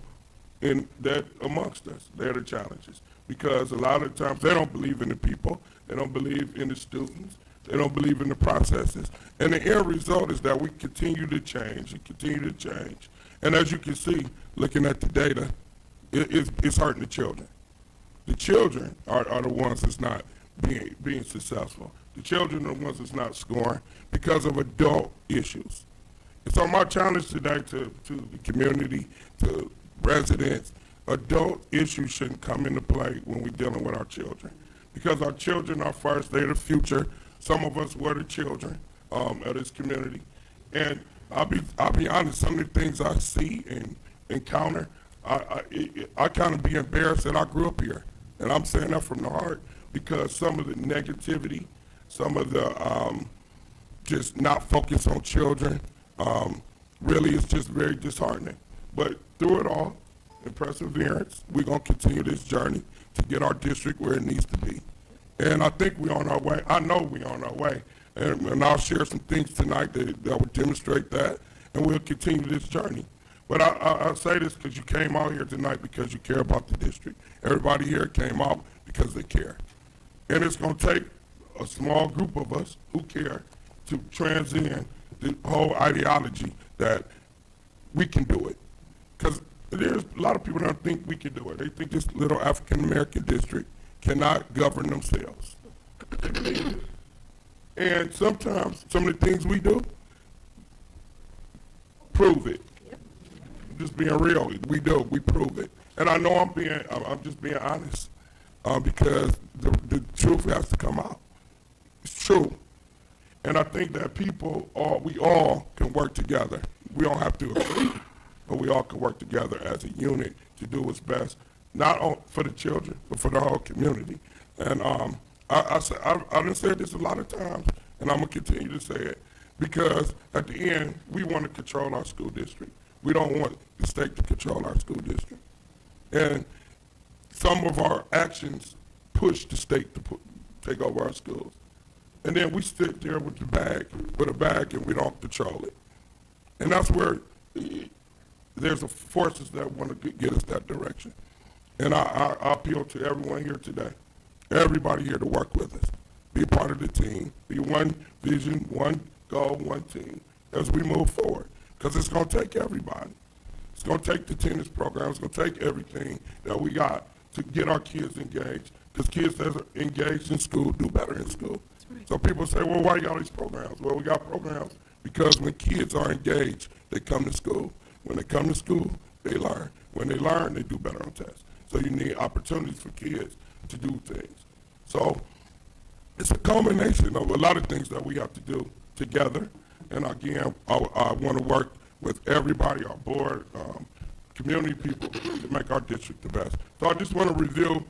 Speaker 4: that amongst us. They're the challenges. Because a lot of times they don't believe in the people, they don't believe in the students, they don't believe in the processes. And the end result is that we continue to change and continue to change. And as you can see, looking at the data, it's hurting the children. The children are the ones that's not being successful. The children are the ones that's not scoring because of adult issues. And so my challenge today to the community, to residents, adult issues shouldn't come into play when we're dealing with our children. Because our children are first, they're the future. Some of us were the children of this community. And I'll be honest, some of the things I see and encounter, I kind of be embarrassed that I grew up here. And I'm saying that from the heart because some of the negativity, some of the just not focus on children, really is just very disheartening. But through it all, in perseverance, we're going to continue this journey to get our district where it needs to be. And I think we're on our way. I know we're on our way. And I'll share some things tonight that will demonstrate that, and we'll continue this journey. But I say this because you came out here tonight because you care about the district. Everybody here came out because they care. And it's going to take a small group of us who care to transcend the whole ideology that we can do it. Because there's a lot of people that don't think we can do it. They think this little African-American district cannot govern themselves. And sometimes some of the things we do prove it. Just being real, we prove it. And I know I'm just being honest because the truth has to come out. It's true. And I think that we all can work together. We don't have to agree, but we all can work together as a unit to do what's best, not for the children, but for the whole community. And I've said this a lot of times, and I'm going to continue to say it, because at the end, we want to control our school district. We don't want the state to control our school district. And some of our actions push the state to take over our schools. And then we sit there with a bag, and we don't control it. And that's where there's forces that want to get us that direction. And I appeal to everyone here today, everybody here to work with us, be a part of the team, be one vision, one goal, one team as we move forward. Because it's going to take everybody. It's going to take the tennis program. It's going to take everything that we got to get our kids engaged. Because kids that are engaged in school do better in school. Right. So people say, well, why you got all these programs? Well, we got programs because when kids are engaged, they come to school. When they come to school, they learn. When they learn, they do better on tests. So you need opportunities for kids to do things. So it's a culmination of a lot of things that we have to do together. And again, I want to work with everybody, our board, community people, to make our district the best. So I just want to review,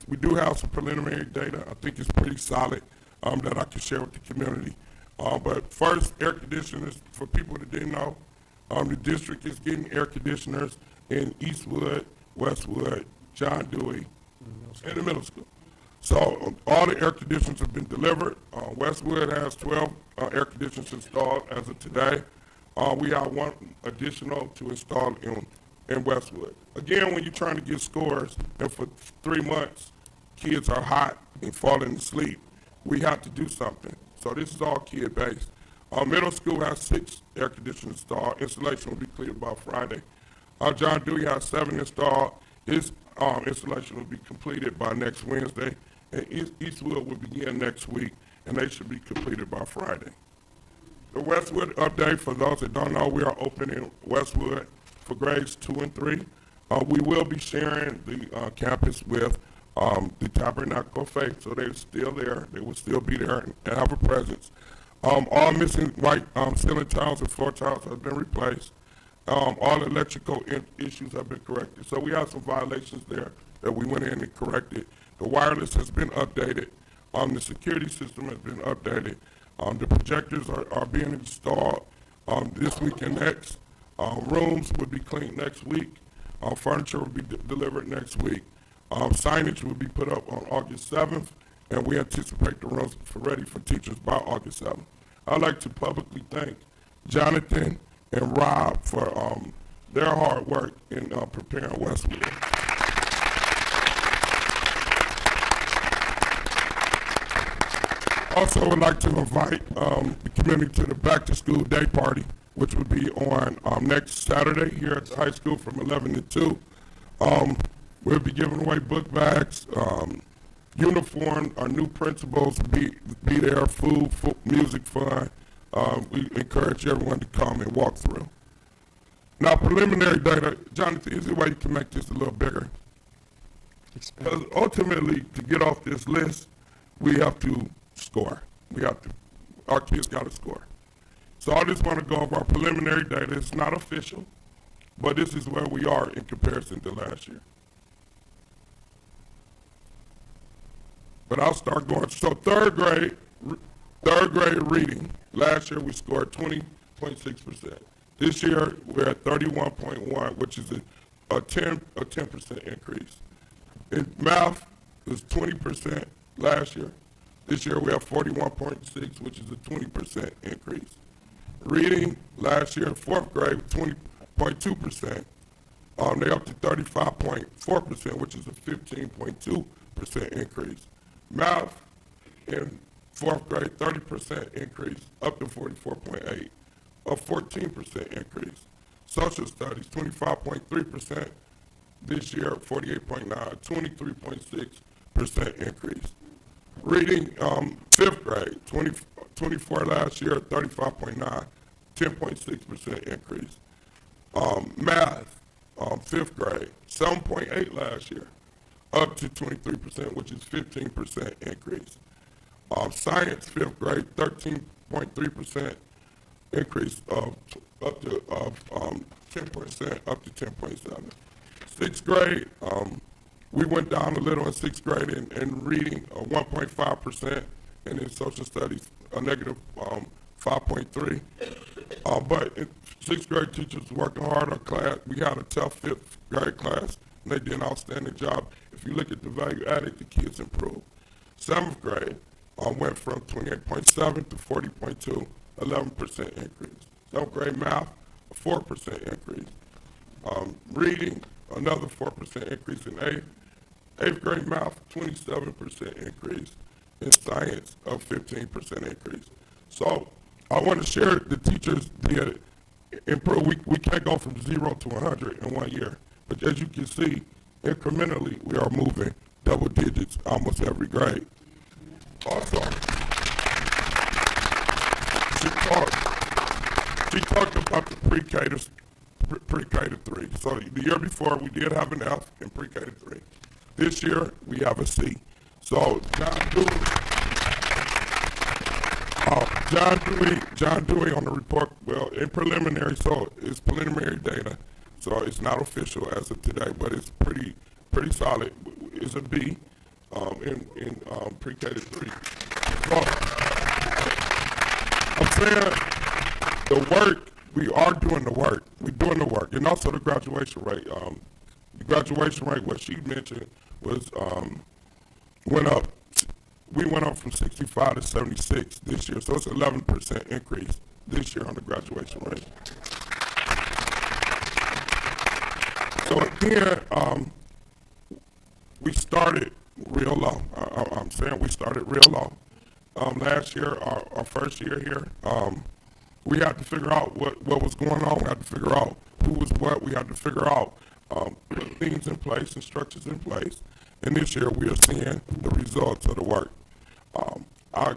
Speaker 4: we do have some preliminary data. I think it's pretty solid that I can share with the community. But first, air conditioners, for people that didn't know, the district is getting air conditioners in Eastwood, Westwood, John Dewey, and the middle school. So all the air conditioners have been delivered. Westwood has 12 air conditioners installed as of today. We have one additional to install in Westwood. Again, when you're trying to get scores, and for 3 months, kids are hot and falling asleep, we have to do something. So this is all kid-based. Middle school has 6 air conditioners installed. Installation will be cleared by Friday. John Dewey has 7 installed. His installation will be completed by next Wednesday. And Eastwood will begin next week, and they should be completed by Friday. The Westwood update, for those that don't know, we are opening Westwood for grades 2 and 3. We will be sharing the campus with the Tabernacle of Faith, so they're still there. They will still be there and have a presence. All missing white ceiling tiles and floor tiles have been replaced. All electrical issues have been corrected. So we have some violations there that we went in and corrected. The wireless has been updated. The security system has been updated. The projectors are being installed this week and next. Rooms will be cleaned next week. Furniture will be delivered next week. Signage will be put up on August 7th, and we anticipate the rooms ready for teachers by August 7th. I'd like to publicly thank Jonathan and Rob for their hard work in preparing Westwood. Also would like to invite the community to the back to school day party, which will be on next Saturday here at the high school from 11 to 2. We'll be giving away book bags, uniform, our new principals will be there, food, music, fun. We encourage everyone to come and walk through. Now, preliminary data, Jonathan, is there a way you can make this a little bigger? Because ultimately, to get off this list, we have to score. Our kids got to score. So I just want to go over our preliminary data. It's not official, but this is where we are in comparison to last year. But I'll start going. So third grade reading, last year we scored 20.6%. This year we're at 31.1, which is a 10% increase. In math, it was 20% last year. This year we have 41.6, which is a 20% increase. Reading, last year in fourth grade, 20.2%. They're up to 35.4%, which is a 15.2% increase. Math, in fourth grade, 30% increase, up to 44.8, a 14% increase. Social studies, 25.3%. This year, 48.9, 23.6% increase. Reading, fifth grade, 24 last year, 35.9, 10.6% increase. Math, fifth grade, 7.8 last year, up to 23%, which is 15% increase. Science, 5th grade, 13.3% increase up to 10% up to 10.7. 6th grade, we went down a little in 6th grade in reading, 1.5%, and in social studies, a negative 5.3. But in 6th grade teachers working hard on class. We had a tough 5th grade class, and they did an outstanding job. If you look at the value added, the kids improved. 7th grade went from 28.7 to 40.2, 11% increase. 7th grade math, a 4% increase. Reading, another 4% increase in 8th. 8th grade math, 27% increase. In science, a 15% increase. So I want to share the teachers did improve. We can't go from 0 to 100 in 1 year. But as you can see, incrementally, we are moving double digits almost every grade. Also, she talked about the pre-K to 3. So the year before, we did have an F in pre-K to 3. This year, we have a C. So John Dewey on the report, well, in preliminary, so it's preliminary data. So it's not official as of today, but it's pretty solid. It's a B in pre-K to 3. So I'm saying the work, we are doing the work. We're doing the work. And also the graduation rate. The graduation rate, what she mentioned, was went up. We went up from 65 to 76 this year, so it's 11% increase this year on the graduation rate. So again, we started real low. I'm saying we started real low. Last year, our first year here, we had to figure out what was going on. We had to figure out who was what. We had to figure out put things in place and structures in place. And this year, we are seeing the results of the work. I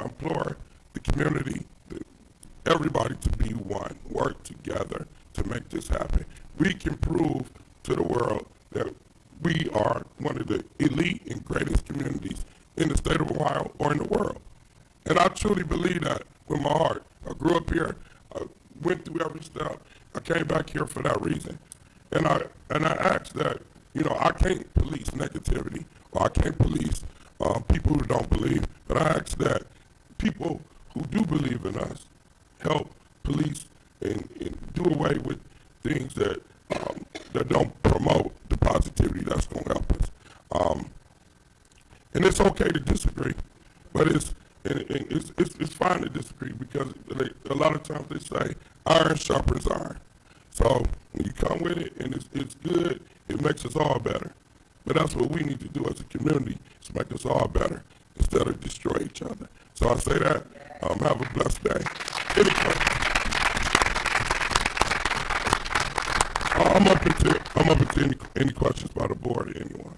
Speaker 4: implore the community, everybody to be one, work together to make this happen. We can prove to the world that we are one of the elite and greatest communities in the state of Ohio or in the world. And I truly believe that with my heart. I grew up here, I went through every step. I came back here for that reason. And I asked that, I can't police negativity, or I can't police people who don't believe, but I ask that people who do believe in us help police and do away with things that don't promote the positivity that's going to help us. And it's okay to disagree, but it's fine to disagree because a lot of times they say iron sharpens iron. So when you come with it and it's good, it makes us all better. But that's what we need to do as a community, is make us all better instead of destroy each other. So I say that. Have a blessed day. Any questions? I'm open to any questions by the board or anyone.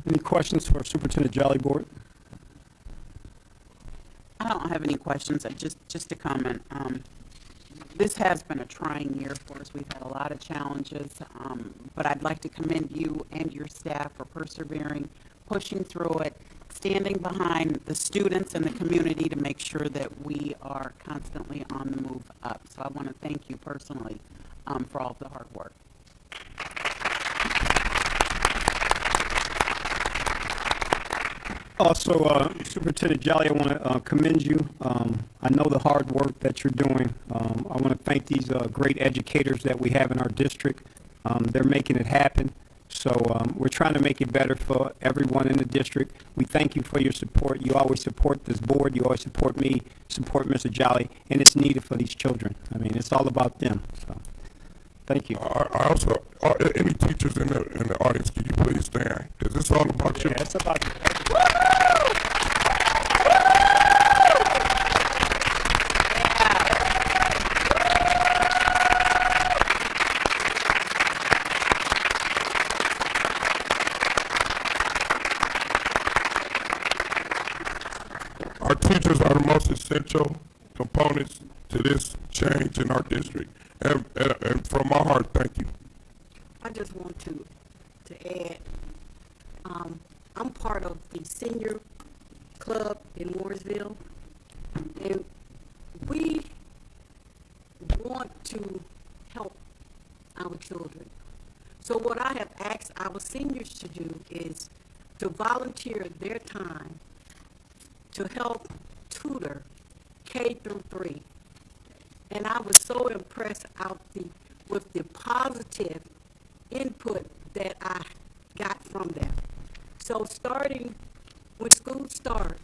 Speaker 1: Any questions for Superintendent Jolly Board?
Speaker 10: I don't have any questions. Just a comment. This has been a trying year for us. We've had a lot of challenges, but I'd like to commend you and your staff for persevering, pushing through it, standing behind the students and the community to make sure that we are constantly on the move up. So I want to thank you personally for all of the hard work.
Speaker 1: Also, Superintendent Jolly, I want to commend you. I know the hard work that you're doing. I want to thank these great educators that we have in our district. They're making it happen. So we're trying to make it better for everyone in the district. We thank you for your support. You always support this board. You always support me, support Mr. Jolly, and it's needed for these children. I mean, it's all about them. So thank you.
Speaker 4: I also, any teachers in the audience, can you please stand? Because it's all about you.
Speaker 1: Yeah, it's about you.
Speaker 4: Our teachers are the most essential components to this change in our district. And from my heart, thank you.
Speaker 11: I just want to add, I'm part of the senior club in Warrensville, and we want to help our children. So what I have asked our seniors to do is to volunteer their time to help tutor K through 3. And I was so impressed with the positive input that I got from them. So starting when school starts,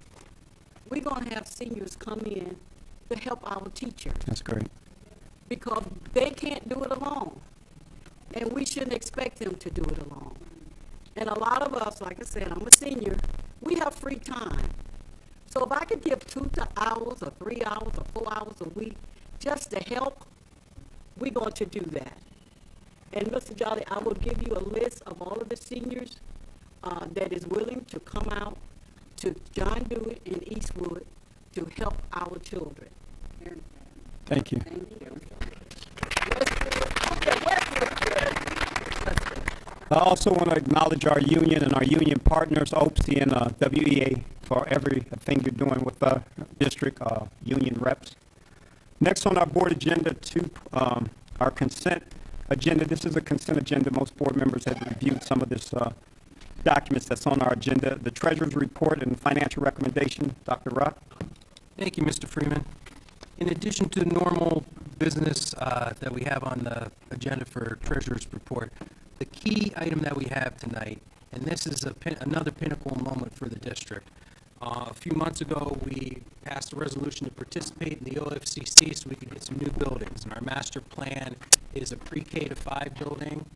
Speaker 11: we're going to have seniors come in to help our teachers.
Speaker 1: That's great.
Speaker 11: Because they can't do it alone. And we shouldn't expect them to do it alone. And a lot of us, like I said, I'm a senior, we have free time. So if I could give 2 hours or 3 hours or 4 hours a week just to help, we're going to do that. And Mr. Jolly, I will give you a list of all of the seniors that is willing to come out to John Dewey and Eastwood to help our children.
Speaker 1: Thank you.
Speaker 11: Thank you.
Speaker 1: I also want to acknowledge our union and our union partners, OPSI and WEA, for everything you're doing with the district union reps. Next on our board agenda, our consent agenda. This is a consent agenda. Most board members have reviewed some of this documents that's on our agenda. The treasurer's report and financial recommendation. Dr. Rock.
Speaker 2: Thank you, Mr. Freeman. In addition to the normal business that we have on the agenda for treasurer's report, the key item that we have tonight, and this is another pinnacle moment for the district. A few months ago, we passed a resolution to participate in the OFCC so we could get some new buildings. And our master plan is a pre-K to 5 building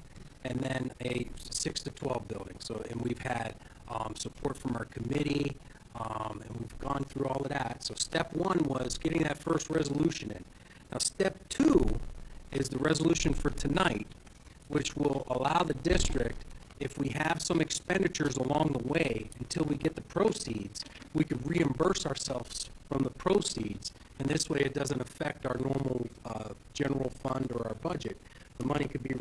Speaker 2: and then a 6 to 12 building. And we've had support from our committee, and we've gone through all of that. So step 1 was getting that first resolution in. Now step 2 is the resolution for tonight, which will allow the district, if we have some expenditures along the way until we get the proceeds, we could reimburse ourselves from the proceeds, and this way it doesn't affect our normal general fund or our budget. The money could be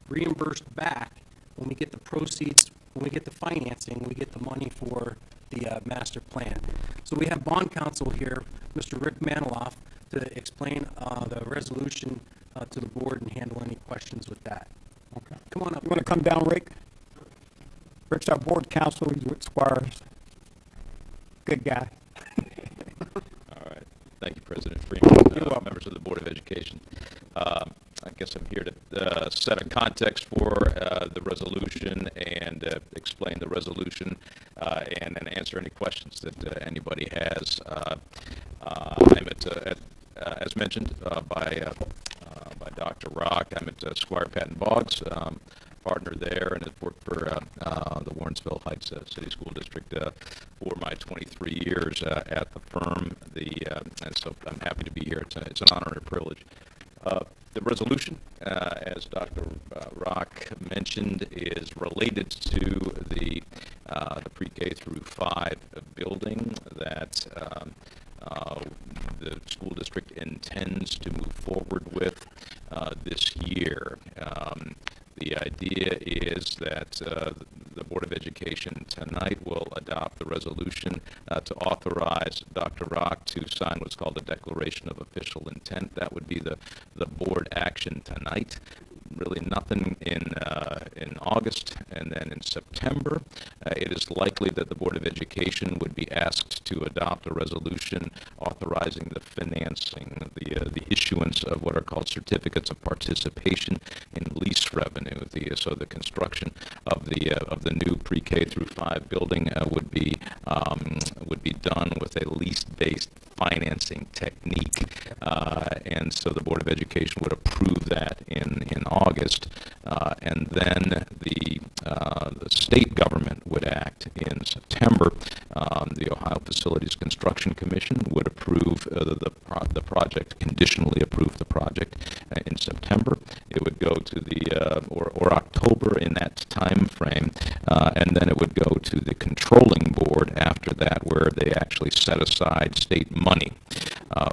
Speaker 2: reimbursed back when we get the proceeds, when we get the financing, we get the money for the master plan. So we have bond counsel here, Mr. Rick Maniloff, to explain the resolution to the board and handle any questions with that.
Speaker 1: Okay.
Speaker 2: Come on up.
Speaker 1: You want to come down, Rick? Rick's our board counsel. He's with Squires. Good guy.
Speaker 12: All right. Thank you, President Freeman, members of the Board of Education. I guess I'm here to set a context for the resolution and explain the resolution and then answer any questions that anybody has. I'm as mentioned by Dr. Rock, I'm at Squire Patton Boggs, partner there, and have worked for the Warrensville Heights City School District for my 23 years at the firm. And so I'm happy to be here. It's an honor and a privilege. The resolution, as Dr. Rock mentioned, is related to the pre-K through 5 building that the school district intends to move forward with this year. The idea is that the Board of Education tonight will adopt the resolution to authorize Dr. Rock to sign what's called a Declaration of Official Intent. That would be the board action tonight. Really nothing in August, and then in September, it is likely that the Board of Education would be asked to adopt a resolution authorizing the financing, the issuance of what are called certificates of participation in lease revenue. So the construction of the new pre-K through 5 building would be done with a lease-based financing technique, and so the Board of Education would approve that in August, and then the state government would act in September. The Ohio Facilities Construction Commission would approve the project, conditionally approve the project in September. It would go to or October in that time frame, and then it would go to the controlling board after that, where they actually set aside state money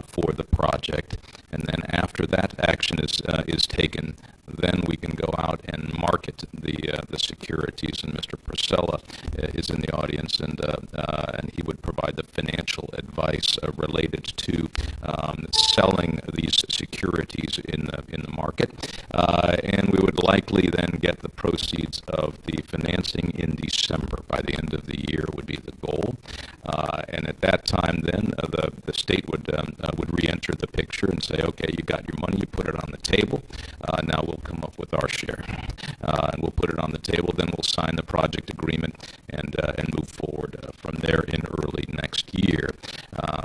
Speaker 12: for the project. And then after that action is taken, then we can go out and market the securities. And Mr. Priscilla is in the audience, and he would provide the financial advice related to selling these securities in the market, and we would likely then get the proceeds of the financing in December. By the end of the year would be the goal, and at that time, then the state would re-enter the picture and say, okay, you got your money, you put it on the table. Now we'll come up with our share, and we'll put it on the table. Then we'll sign the project agreement and move forward from there in early next year.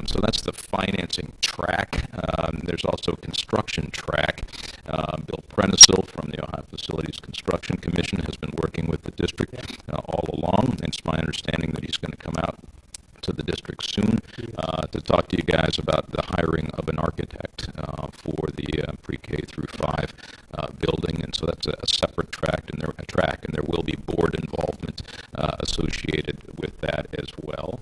Speaker 12: So that's the financing track. There's also a construction track. Bill Prentisil from the Ohio Facilities Construction Commission has been working with the district all along. It's my understanding that he's going to come out to the district soon to talk to you guys about the hiring of an architect for the pre-K through 5 building, and so that's a separate track, and there will be board involvement associated with that as well,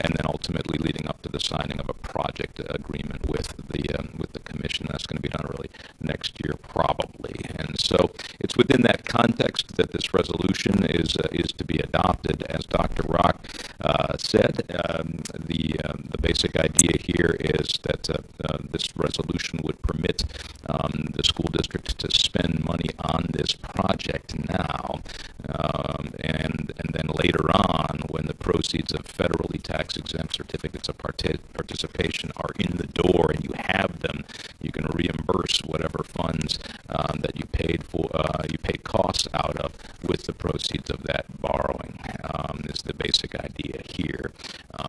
Speaker 12: and then ultimately leading up to the signing of a project agreement with the commission. That's going to be done early next year, probably, and so it's within that context that this resolution is to be adopted. As Dr. Rock said, the basic idea here is that this resolution would permit the school district to spend money on this project now, and then later on, when the proceeds of federally tax-exempt certificates of participation are in the door and you have them, you can reimburse whatever funds that you paid costs out of with the proceeds of that borrowing. Is the basic idea here.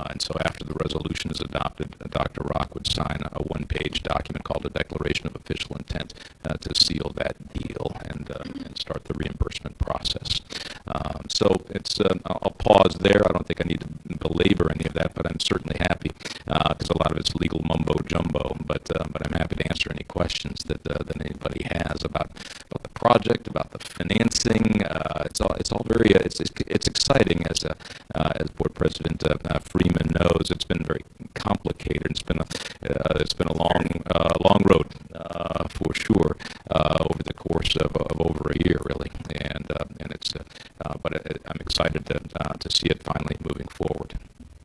Speaker 12: And so after the resolution is adopted, Dr. Rock would sign a one-page document called a Declaration of Official Intent to seal that deal and start the reimbursement process. So it's I'll pause there. I don't think I need to belabor any of that, but I'm certainly happy because a lot of it's legal mumbo-jumbo, but I'm happy to answer any questions that anybody has about the project, about the financing. It's all very it's exciting. As Board President Freeman knows, it's been very complicated. It's been a long road for sure over the course of over a year, really, and it's but I'm excited to see it finally moving forward.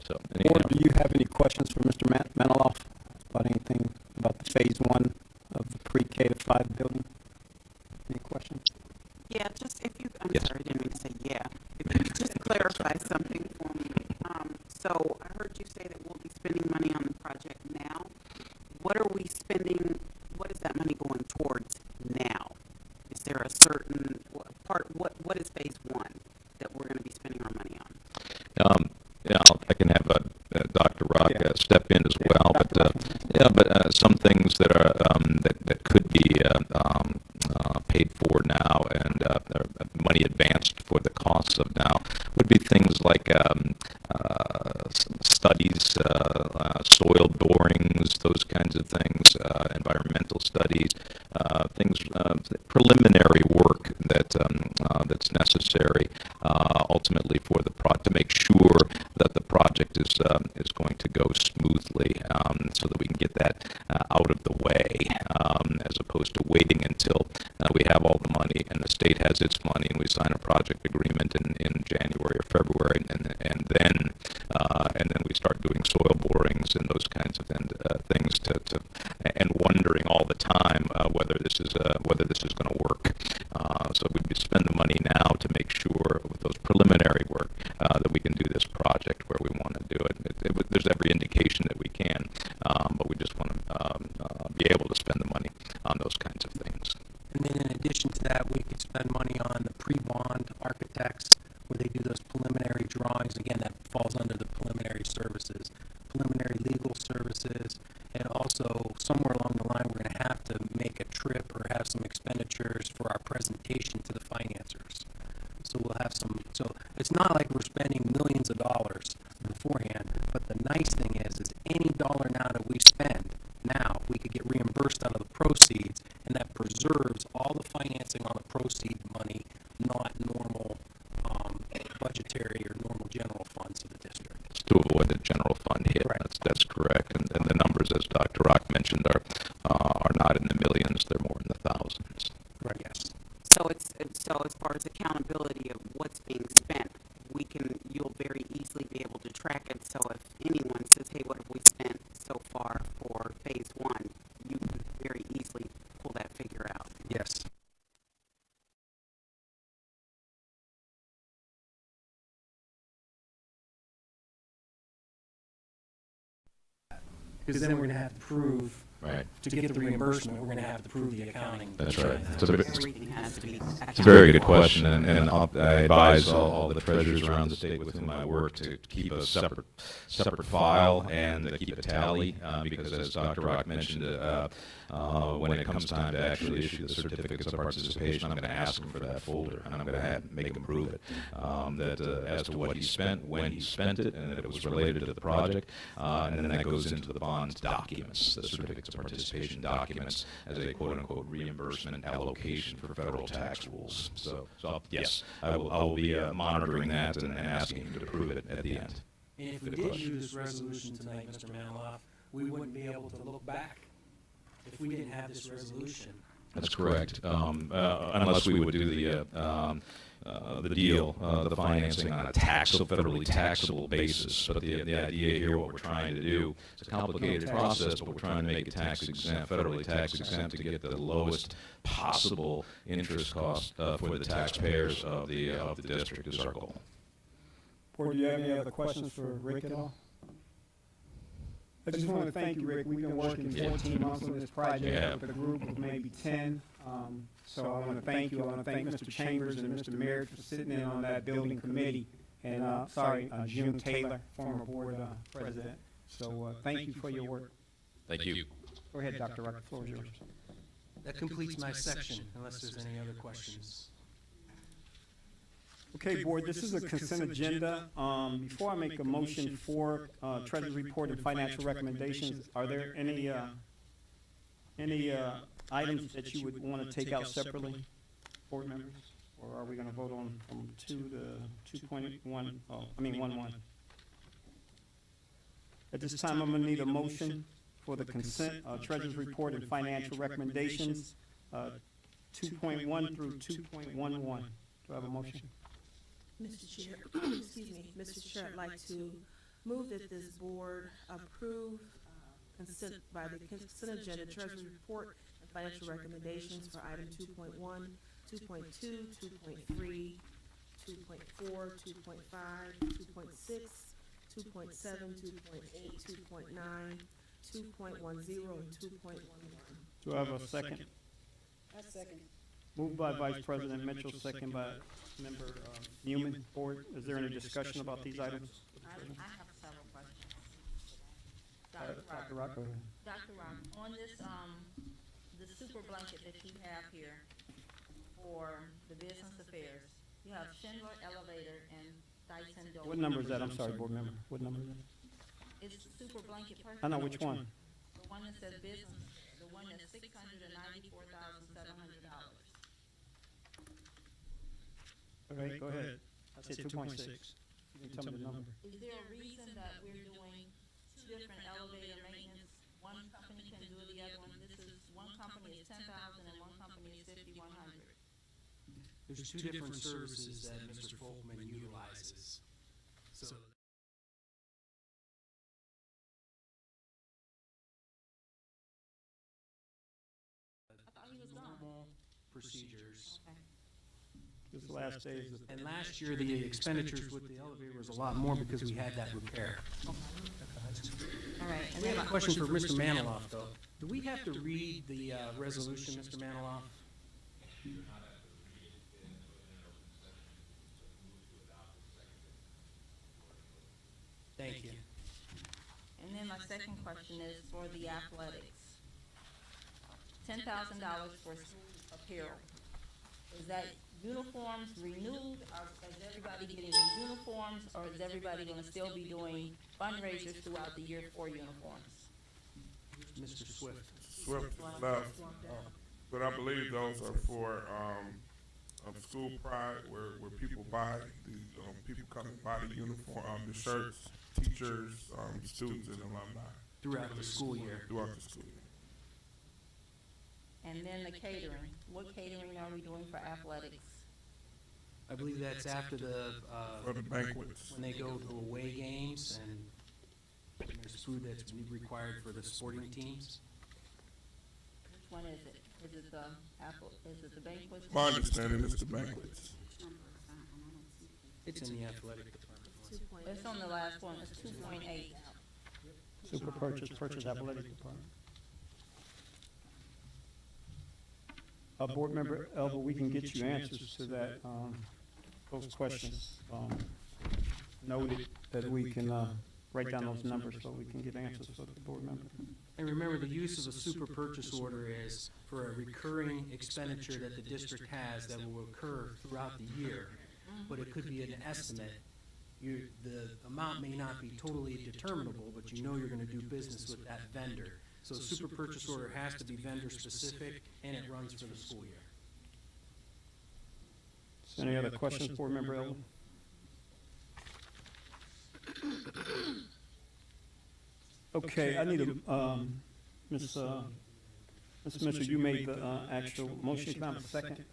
Speaker 12: So,
Speaker 1: Board, do you have any questions for Mr. Maniloff about anything about the phase 1 of the pre-K to 5 building? Any questions?
Speaker 10: Yeah, just if you, I'm
Speaker 12: Yes.
Speaker 10: sorry, I didn't mean to say yeah. If you could just clarify something for me. So I heard you say that we'll be spending money on the project now. What are we spending, what is that money going towards now? Is there a certain part, what is phase 1 that we're going to be spending our money on?
Speaker 12: Yeah, I can have Dr. Rock step in as well, but some things that are that could be paid for now and money advanced for the costs of now would be things like studies, soil borings, those kinds of things, environmental studies, things, preliminary work that's necessary ultimately for the to make sure that the project is going to go smoothly, so that we can get that out of the way, as opposed to waiting until we have all the money and the state has its money and we sign a project agreement in January or February, and then we start doing soil borings and those kinds of things and wondering all the time whether this is going to work. So we spend the money now to make sure with those preliminary work that we can do this project where we want to do it. There's every indication that we can, but we just want to be able to spend the money on those kinds of things.
Speaker 2: And then in addition to that, we could spend money on the pre-bond architects where they do those preliminary drawings. Again, that falls under the preliminary services, preliminary legal services, and also somewhere along the line we're going to have to make a trip or have some expenditures for our presentation to the financiers. So we'll have some, so it's not like we're spending millions of dollars beforehand, but the nice thing is any dollar now that we spend now, we could get reimbursed out of the proceeds, and that preserves all the financing on the proceed money, not normal budgetary or normal general funds of the district.
Speaker 12: It's to avoid the general fund hit. Right. That's correct. And the numbers, as Dr. Rock mentioned, are not in the millions; they're more in the thousands.
Speaker 2: Right. Yes.
Speaker 10: So so as far as accountability of what's being spent,
Speaker 2: Because then we're gonna have to prove,
Speaker 12: Right.
Speaker 2: to get the reimbursement, we're gonna have to prove the accounting.
Speaker 12: That's right.
Speaker 10: Everything has to be.
Speaker 12: It's a very good question, and I advise all the treasurers around the state with whom I work to keep a separate file and to keep a tally, because as Dr. Rock mentioned, when it comes time to actually issue the certificates of participation, I'm going to ask him for that folder, and I'm going to make him prove it, as to what he spent, when he spent it, and that it was related to the project, and then that goes into the bond documents, the certificates of participation documents, as a quote-unquote reimbursement allocation for federal tax rules. So yes, I will be monitoring that and asking him to prove it at the end.
Speaker 2: And if we did use this resolution tonight, Mr. Maniloff, we wouldn't be able to look back if we didn't have this resolution.
Speaker 12: That's correct, unless we would do the deal, the financing on a federally taxable basis. But the idea here, what we're trying to do, it's a complicated process, but we're trying to make it tax exempt, federally tax exempt, to get the lowest possible interest cost for the taxpayers of the district is our goal.
Speaker 1: Board, do you have any other questions for Rick at all? I just want to thank you, Rick. We've been working 14 months on this project with a group of maybe 10. So I want to thank you. I want to thank Mr. Chambers and Mr. Merritt for sitting in on that building committee. And Jim Taylor, former board president. So thank you for your work.
Speaker 12: Thank you.
Speaker 1: Go ahead, Dr. Rock. The floor is yours.
Speaker 2: That completes my section, unless there's any other questions.
Speaker 1: Okay, Board, this is a consent agenda. Before I make a motion for Treasury Report and financial recommendations, are there any items that you would want to take out separately, board members? Or are we going to vote on from 2 to 2.1? Oh, I mean 1.1. At this time, I'm going to need a motion for the consent, Treasury Report and financial recommendations, 2.1 through 2.11. Do I have a motion?
Speaker 3: Mr. Chair, excuse me, Mr. Chair, I'd like to move that this board approve consent by the consent agenda treasury report and financial recommendations for item 2.1, 2.2, 2.3, 2.4, 2.5, 2.6, 2.7, 2.8, 2.9, 2.10, and 2.11.
Speaker 1: Do I have a second?
Speaker 11: I second.
Speaker 1: Moved by Vice President Mitchell, second by Member Newman. Board, is there any discussion about these items?
Speaker 5: I have several questions.
Speaker 1: Dr. Rock, go ahead.
Speaker 5: Dr. Rock, on this, the super blanket that you have here for the business affairs, you have Schindler Elevator and Dyson Door.
Speaker 1: What number is that? I'm sorry, board member. What number is that?
Speaker 5: It's super blanket.
Speaker 1: I know, which one?
Speaker 5: The one that says business, the one that's $694,700.
Speaker 1: Okay, go ahead. I said 2.6. You can tell me the number.
Speaker 5: Is there a reason that we're doing two different elevator maintenance? One company can do the other one. This is, one company is 10,000 and one company is 5,100.
Speaker 2: There's two different services that Mr. Folkman utilizes. So
Speaker 5: I thought he was gone.
Speaker 2: normal procedures.
Speaker 5: Okay.
Speaker 1: This last day is the
Speaker 2: And last year, the expenditures with the elevator was a lot more because we had that repair.
Speaker 5: All right. And
Speaker 2: We
Speaker 5: then
Speaker 2: have a question for Mr. Maniloff, though. Do we have to read the resolution, Mr. Maniloff? Thank you.
Speaker 5: And then my second question is for the athletics. $10,000 for school apparel. Is that uniforms renewed? Is everybody getting new uniforms, or is everybody going to still be doing fundraisers throughout the year for uniforms?
Speaker 2: Mr. Swift.
Speaker 4: Swift left, but I believe those are for school pride, where people buy people come and buy the uniform, the shirts, teachers, students, and alumni
Speaker 2: Throughout the school year.
Speaker 4: throughout the school year.
Speaker 5: And then the catering. What catering are we doing for athletics?
Speaker 2: I believe that's after the,
Speaker 4: For the banquets.
Speaker 2: when they go to away games and there's food that's required for the sporting teams.
Speaker 5: Which one is it? Is it the is it the banquets?
Speaker 4: My understanding is the banquets.
Speaker 2: It's in the athletic department.
Speaker 5: It's on the last one. It's 2.8.
Speaker 1: Super purchase athletic department. Board Member Elba, we can get you answers to that, those questions. Noted that we can, write down those numbers so we can get answers for the board member.
Speaker 2: And remember, the use of a super purchase order is for a recurring expenditure that the district has that will occur throughout the year, but it could be an estimate. The amount may not be totally determinable, but you know you're gonna do business with that vendor. So a super purchase order has to be vendor-specific, and it runs for the school year.
Speaker 1: So any other questions, board member Elba? Okay, I need a, Ms. Mitchell, you made the, actual motion. Can I have a second?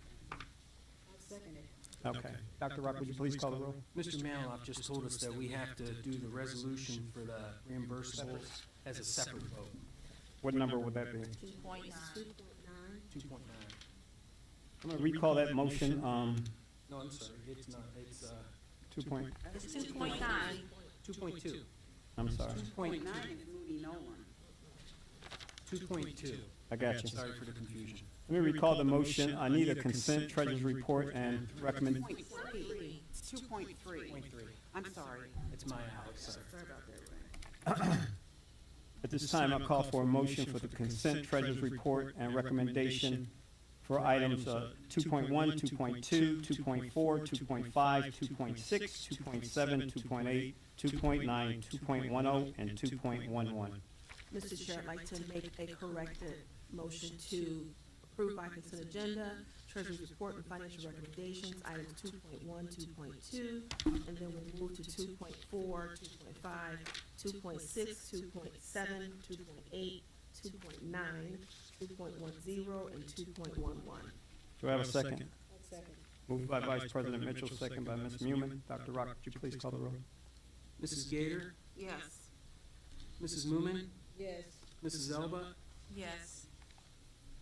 Speaker 1: Okay. Dr. Rock, would you please call the roll?
Speaker 2: Mr. Maniloff just told us that we have to do the resolution for the reimbursables as a separate vote.
Speaker 1: What number would that be?
Speaker 5: 2.9.
Speaker 2: 2.9.
Speaker 1: I'm gonna recall that motion,
Speaker 2: No, I'm sorry, it's not, it's,
Speaker 1: 2 point,
Speaker 5: It's 2.9.
Speaker 2: 2.2.
Speaker 1: I'm sorry.
Speaker 2: 2.2.
Speaker 10: is Moody Nolan.
Speaker 2: 2.2.
Speaker 1: I got you.
Speaker 2: Sorry for the confusion.
Speaker 1: Let me recall the motion. I need a consent treasurer's report and recommend,
Speaker 10: 2.3. It's 2.3.
Speaker 2: 2.3.
Speaker 10: I'm sorry.
Speaker 2: It's my Alex, sorry.
Speaker 10: Sorry about that, Ray.
Speaker 1: at this time, I call for a motion for the consent treasurer's report and recommendation for items 2.1, 2.2, 2.4, 2.5, 2.6, 2.7, 2.8, 2.9, 2.10, and 2.11.
Speaker 3: Mr. Chair, I'd like to make a corrected motion to approve by consent agenda, treasurer's report and financial recommendations, items 2.1, 2.2, and then we'll move to 2.4, 2.5, 2.6, 2.7, 2.8, 2.9, 2.10, and 2.11.
Speaker 1: Do I have a second? Moved by Vice President Mitchell, second by Ms. Newman. Dr. Rock, would you please call the roll?
Speaker 2: Mrs. Gator,
Speaker 10: Yes.
Speaker 2: Mrs. Moomin,
Speaker 11: Yes.
Speaker 2: Mrs. Elba,
Speaker 5: Yes.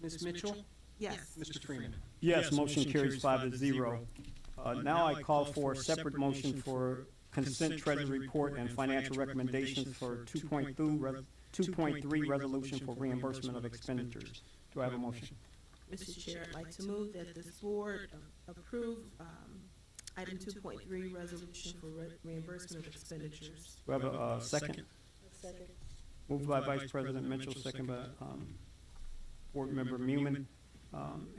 Speaker 2: Ms. Mitchell,
Speaker 3: Yes.
Speaker 2: Mr. Freeman.
Speaker 1: Yes, motion carries 5-0. Now I call for a separate motion for consent treasury report and financial recommendations for 2.3 resolution for reimbursement of expenditures. Do I have a motion?
Speaker 3: Mr. Chair, I'd like to move that this board approve item 2.3, resolution for reimbursement of expenditures.
Speaker 1: Do I have a second? Moved by Vice President Mitchell, second by Board Member Newman.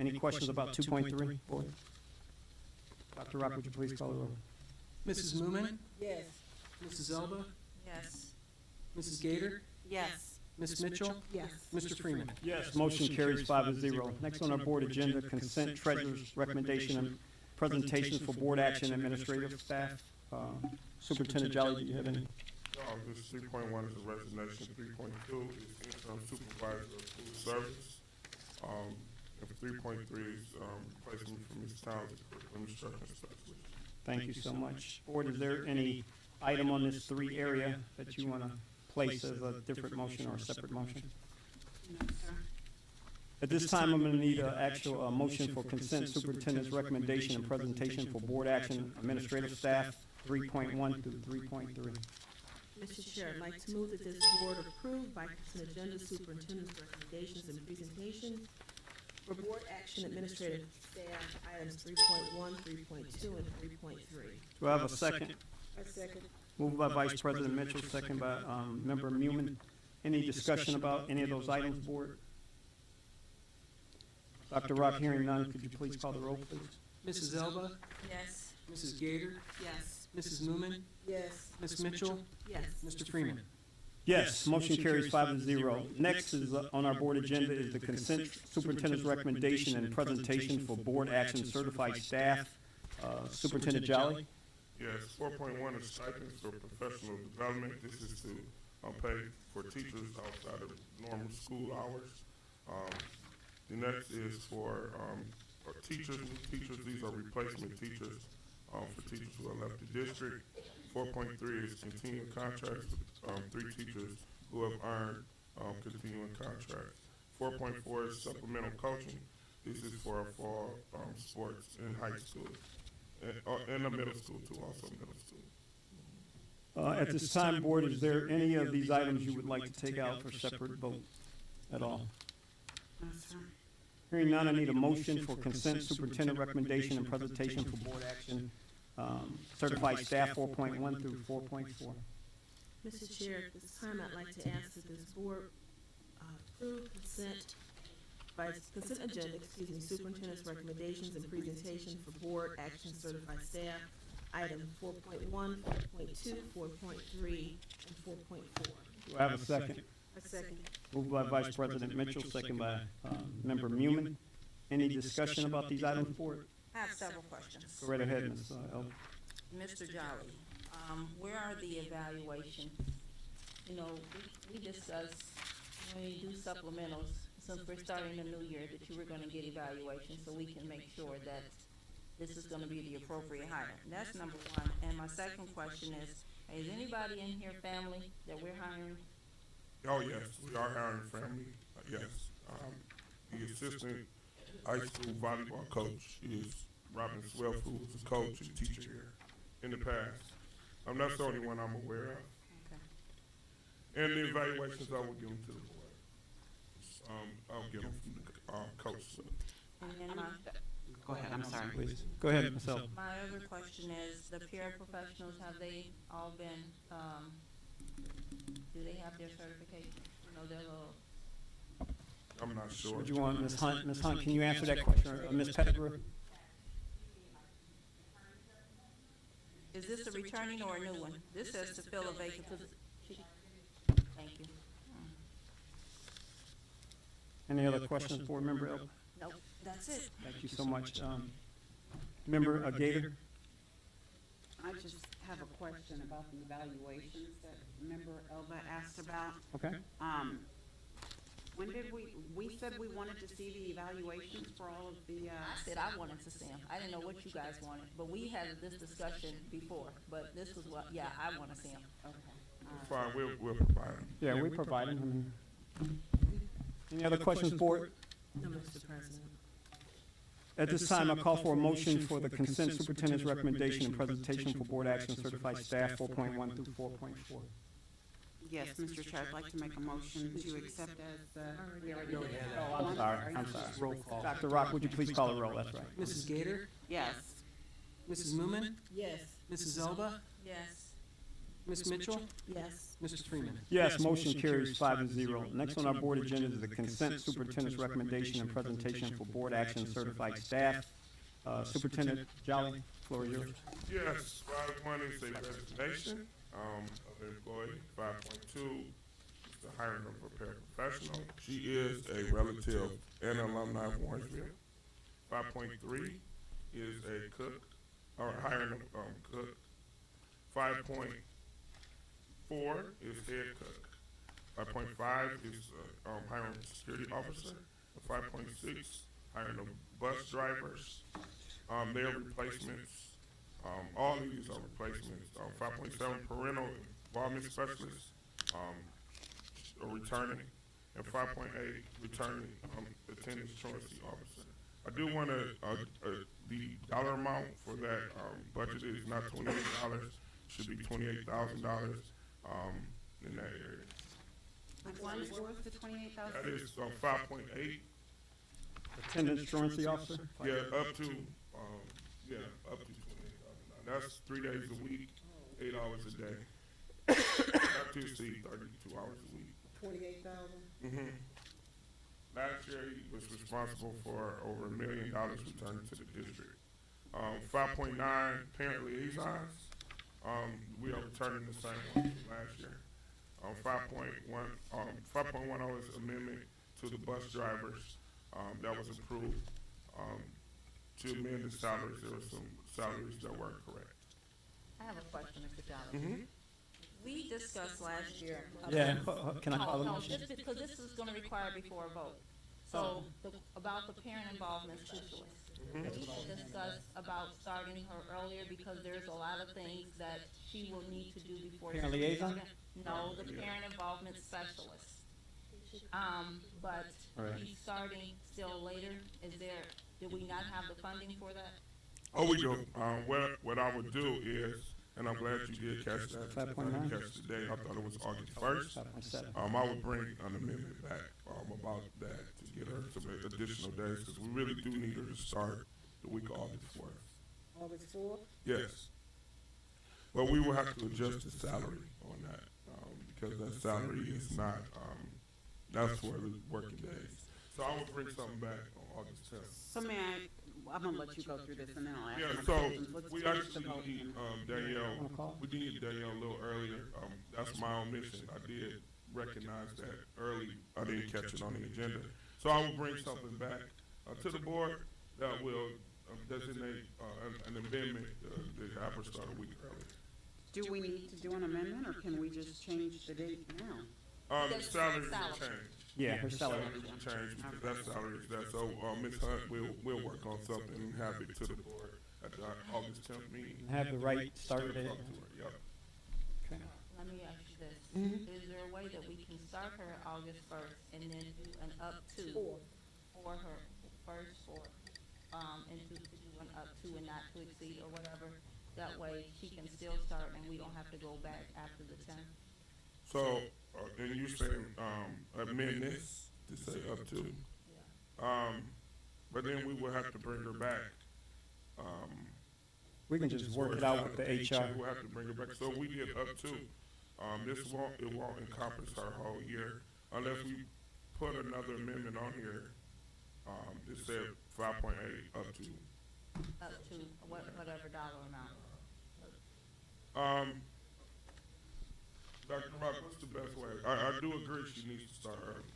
Speaker 1: Any questions about 2.3? Board? Dr. Rock, would you please call the roll?
Speaker 2: Mrs. Moomin,
Speaker 11: Yes.
Speaker 2: Mrs. Elba,
Speaker 5: Yes.
Speaker 2: Mrs. Gator,
Speaker 10: Yes.
Speaker 2: Ms. Mitchell,
Speaker 3: Yes.
Speaker 2: Mr. Freeman.
Speaker 1: Yes, motion carries 5-0. Next on our board agenda, consent treasurer's recommendation and presentations for board action administrative staff. Superintendent Jolly, do you have any?
Speaker 4: This 3.1 is a resignation, 3.2 is interim supervisor of food service. And 3.3 is replacement for Ms. Towns, curriculum instruction specialist.
Speaker 1: Thank you so much. Board, is there any item on this 3 area that you want to place as a different motion or a separate motion?
Speaker 10: No, sir.
Speaker 1: At this time, I'm going to need an actual motion for consent superintendent's recommendation and presentation for board action administrative staff, 3.1 through 3.3.
Speaker 3: Mr. Chair, I'd like to move that this board approve by consent agenda superintendent's recommendations and presentations for board action administrative staff, items 3.1, 3.2, and 3.3.
Speaker 1: Do I have a second?
Speaker 11: A second.
Speaker 1: Moved by Vice President Mitchell, second by Member Newman. Any discussion about any of those items, board? Dr. Rock, hearing none, could you please call the roll, please?
Speaker 2: Mrs. Elba,
Speaker 5: Yes.
Speaker 2: Mrs. Gator,
Speaker 10: Yes.
Speaker 2: Mrs. Moomin,
Speaker 11: Yes.
Speaker 2: Ms. Mitchell,
Speaker 3: Yes.
Speaker 2: Mr. Freeman.
Speaker 1: Yes, motion carries 5-0. Next is on our board agenda is the consent superintendent's recommendation and presentation for board action certified staff. Superintendent Jolly?
Speaker 4: Yes, 4.1 is stipends for professional development. This is to pay for teachers outside of normal school hours. The next is for teachers, new teachers. These are replacement teachers for teachers who have left the district. 4.3 is continuing contracts with 3 teachers who have earned continuing contracts. 4.4 is supplemental coaching. This is for our fall sports in high school. And the middle school too, also middle school.
Speaker 1: At this time, Board, is there any of these items you would like to take out for separate vote at all?
Speaker 10: No, sir.
Speaker 1: Hearing none, I need a motion for consent superintendent recommendation and presentation for board action, certified staff 4.1 through 4.4.
Speaker 3: Mr. Chair, at this time, I'd like to ask that this board approve consent agenda, superintendent's recommendations and presentation for board action certified staff, item 4.1, 4.2, 4.3, and 4.4.
Speaker 1: Do I have a second?
Speaker 3: A second.
Speaker 1: Moved by Vice President Mitchell, second by Member Mumin. Any discussion about these items, Board?
Speaker 5: I have several questions.
Speaker 1: Go right ahead, Ms. Elba.
Speaker 5: Mr. Jolly, where are the evaluations? You know, we discussed when you do supplementals, since we're starting the new year, that you were gonna get evaluations so we can make sure that this is gonna be the appropriate hire. That's number one. And my second question is anybody in here family that we're hiring?
Speaker 4: Oh, yes, we are hiring family, yes. The assistant high school volleyball coach is Robin Swell, who was a coach and teacher here in the past. That's the only one I'm aware of.
Speaker 5: Okay.
Speaker 4: And the evaluations, I will give them to the board. I'll get them from the coach.
Speaker 5: And then
Speaker 10: Go ahead, I'm sorry.
Speaker 1: Please, go ahead, Ms. Elba.
Speaker 5: my other question is, the paraprofessionals, have they all been, do they have their certification? You know, their little,
Speaker 4: I'm not sure.
Speaker 1: What do you want, Ms. Hunt? Ms. Hunt, can you answer that question? Ms. Pettigrew?
Speaker 5: is this a returning or a new one? This says to fill a vacant position. Thank you.
Speaker 1: Any other questions, Board Member Elba?
Speaker 5: Nope, that's it.
Speaker 1: Thank you so much. Member Gator?
Speaker 10: I just have a question about the evaluations that Member Elba asked about.
Speaker 1: Okay.
Speaker 10: When did we said we wanted to see the evaluations for all of the,
Speaker 5: I said I wanted to see them. I didn't know what you guys wanted, but we had this discussion before, but this was what, yeah, I want to see them.
Speaker 10: okay.
Speaker 4: Fine, we'll provide them.
Speaker 1: Yeah, we provide them. Any other questions, Board?
Speaker 3: No, Mr. President.
Speaker 1: At this time, I call for a motion for the consent superintendent's recommendation and presentation for board action certified staff 4.1 through 4.4.
Speaker 10: Yes, Mr. Chair, I'd like to make a motion to accept as, we already did.
Speaker 1: Oh, I'm sorry, I'm sorry.
Speaker 2: Roll call.
Speaker 1: Dr. Rock, would you please call the roll? That's right.
Speaker 2: Mrs. Gator,
Speaker 10: Yes.
Speaker 2: Mrs. Moomin,
Speaker 3: Yes.
Speaker 2: Mrs. Elba,
Speaker 5: Yes.
Speaker 2: Ms. Mitchell,
Speaker 3: Yes.
Speaker 2: Mr. Freeman.
Speaker 1: Yes, motion carries 5-0. Next on our board agenda is the consent superintendent's recommendation and presentation for board action certified staff. Superintendent Jolly, floor is yours.
Speaker 4: Yes, 5.1 is a resignation of an employee. 5.2 is the hiring of a paraprofessional. She is a relative and alumni of Warrensville. 5.3 is a cook, or hiring of cook. 5.4 is head cook. 5.5 is hiring a security officer. 5.6, hiring of bus drivers. Their replacements. All of these are replacements. 5.7, parental involvement specialist, returning. And 5.8, returning attendance truancy officer. I do want to, the dollar amount for that budget is not $28, should be $28,000 in that area.
Speaker 10: What is worth the 28,000?
Speaker 4: That is 5.8.
Speaker 1: Attendance truancy officer?
Speaker 4: Yeah, up to 28,000. That's 3 days a week, 8 hours a day. Not to exceed 32 hours a week.
Speaker 11: 28,000?
Speaker 4: Last year, he was responsible for over $1 million returned to the district. 5.9, parent liaisons. We are returning the same one from last year. 5.10 is amendment to the bus drivers that was approved to amend the salaries. There were some salaries that weren't correct.
Speaker 5: I have a question, Mr. Jolly. We discussed last year.
Speaker 1: Yeah, can I call the
Speaker 5: No,
Speaker 1: motion?
Speaker 5: just because this is gonna require before a vote. So, about the parent involvement specialist. We discussed about starting her earlier because there's a lot of things that she will need to do before.
Speaker 1: Parent liaison?
Speaker 5: No, the parent involvement specialist. But
Speaker 1: Right.
Speaker 5: she's starting still later. Do we not have the funding for that?
Speaker 4: Oh, we do. What I would do is, and I'm glad you did catch that.
Speaker 1: 5.9.
Speaker 4: I didn't catch the date. I thought it was August 1st.
Speaker 1: 5.7.
Speaker 4: I would bring an amendment back about that to get her some additional days, because we really do need her to start the week of August 4th.
Speaker 11: August 4th?
Speaker 4: Yes. But we will have to adjust the salary on that, because that salary is not, that's for the working days. So I will bring something back on August 10th.
Speaker 10: So I'm gonna let you go through this and then I'll ask
Speaker 4: Yeah,
Speaker 10: my
Speaker 4: so
Speaker 10: questions. Let's
Speaker 4: we
Speaker 10: finish the
Speaker 4: actually
Speaker 10: vote
Speaker 4: need,
Speaker 10: then.
Speaker 4: Danielle, we need Danielle a little earlier. That's my own mission. I did recognize that early. I didn't catch it on the agenda. So I will bring something back, to the board that will designate, an amendment, to have her start a week earlier.
Speaker 10: Do we need to do an amendment or can we just change the date now?
Speaker 4: The salary will change.
Speaker 1: Yeah, her salary.
Speaker 4: Salary will change because that salary is that. So, Ms. Hunt, we'll work on something and have it to the board at the August 10th meeting.
Speaker 1: Have the right start date.
Speaker 4: Talk to her, yep.
Speaker 1: Okay.
Speaker 5: Let me ask you this. Is there a way that we can start her August 1st and then do an up to for her first and to do an up to and not to exceed or whatever? That way she can still start and we don't have to go back after the 10th.
Speaker 4: So, and you saying, amend this to say up to, but then we will have to bring her back.
Speaker 1: We can just work it out with the HR.
Speaker 4: We'll have to bring her back. So we get up to, it won't encompass her whole year unless we put another amendment on here, that said 5.8 up to.
Speaker 5: Up to whatever dollar amount.
Speaker 4: Dr. Rock, what's the best way? I do agree she needs to start early.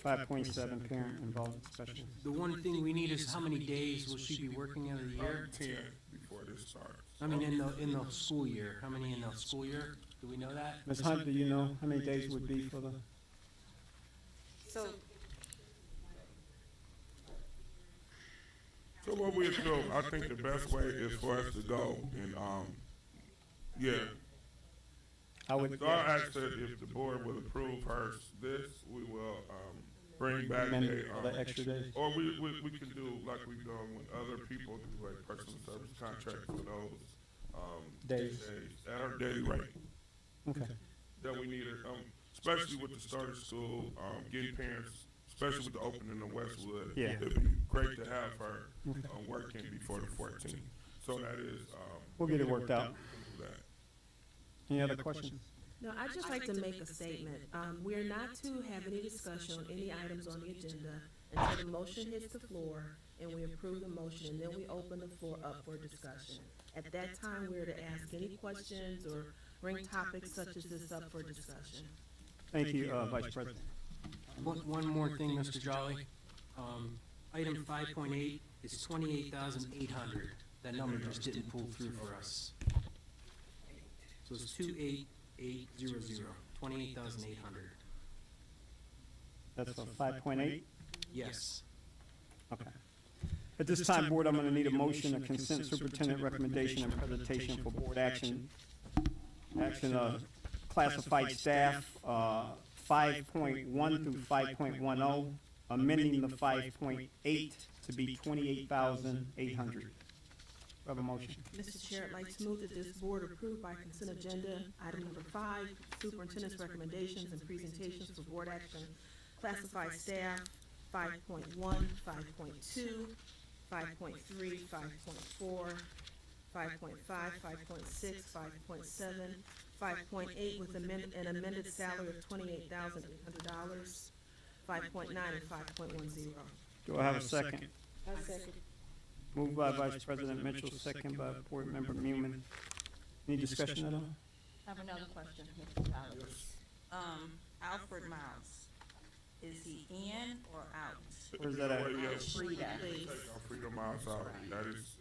Speaker 1: 5.7 parent involvement specialist.
Speaker 2: The one thing we need is how many days will she be working out of the year?
Speaker 4: 10 before this starts.
Speaker 2: I mean, in the school year. How many in the school year? Do we know that?
Speaker 1: Ms. Hunt, do you know how many days would be for the?
Speaker 10: So,
Speaker 4: So what we'll do, I think the best way is for us to go and, yeah.
Speaker 1: I would.
Speaker 4: So I'll ask that if the board will approve this, we will, bring back
Speaker 1: The extra days.
Speaker 4: or we can do like we've done with other people, do like personal service contracts for those,
Speaker 1: Days.
Speaker 4: at our daily rate.
Speaker 1: Okay.
Speaker 4: That we need her, especially with the start of school, getting parents, especially with the opening of Westwood.
Speaker 1: Yeah.
Speaker 4: It'd be great to have her, working before the 14th. So that is,
Speaker 1: We'll get it worked out.
Speaker 4: do that.
Speaker 1: Any other questions?
Speaker 3: No, I'd just like to make a statement. We're not to have any discussion on any items on the agenda until the motion hits the floor and we approve the motion, and then we open the floor up for discussion. At that time, we're to ask any questions or bring topics such as this up for discussion.
Speaker 1: Thank you, Vice President.
Speaker 2: One more thing, Mr. Jolly. Item 5.8 is 28,800. That number just didn't pull through for us. So it's 28800, 28,800.
Speaker 1: That's a 5.8?
Speaker 2: Yes.
Speaker 1: Okay. At this time, Board, I'm going to need a motion, a consent superintendent recommendation and presentation for board action. Classified staff, 5.1 through 5.10, amending the 5.8 to be 28,800. Have a motion.
Speaker 3: Mr. Chair, I'd like to move that this board approve by consent agenda item number 5, superintendent's recommendations and presentations for board action, classified staff, 5.1, 5.2, 5.3, 5.4, 5.5, 5.6, 5.7, 5.8 with an amended salary of $28,800, 5.9 and 5.10.
Speaker 1: Do I have a second?
Speaker 11: I second.
Speaker 1: Moved by Vice President Mitchell, second by Board Member Newman. Any discussion at all?
Speaker 5: I have another question, Mr. Fowler. Alfred Miles, is he in or out?
Speaker 1: Where's that at?
Speaker 4: Yes.
Speaker 10: Frida.
Speaker 4: Take our Freedom Miles out. That is,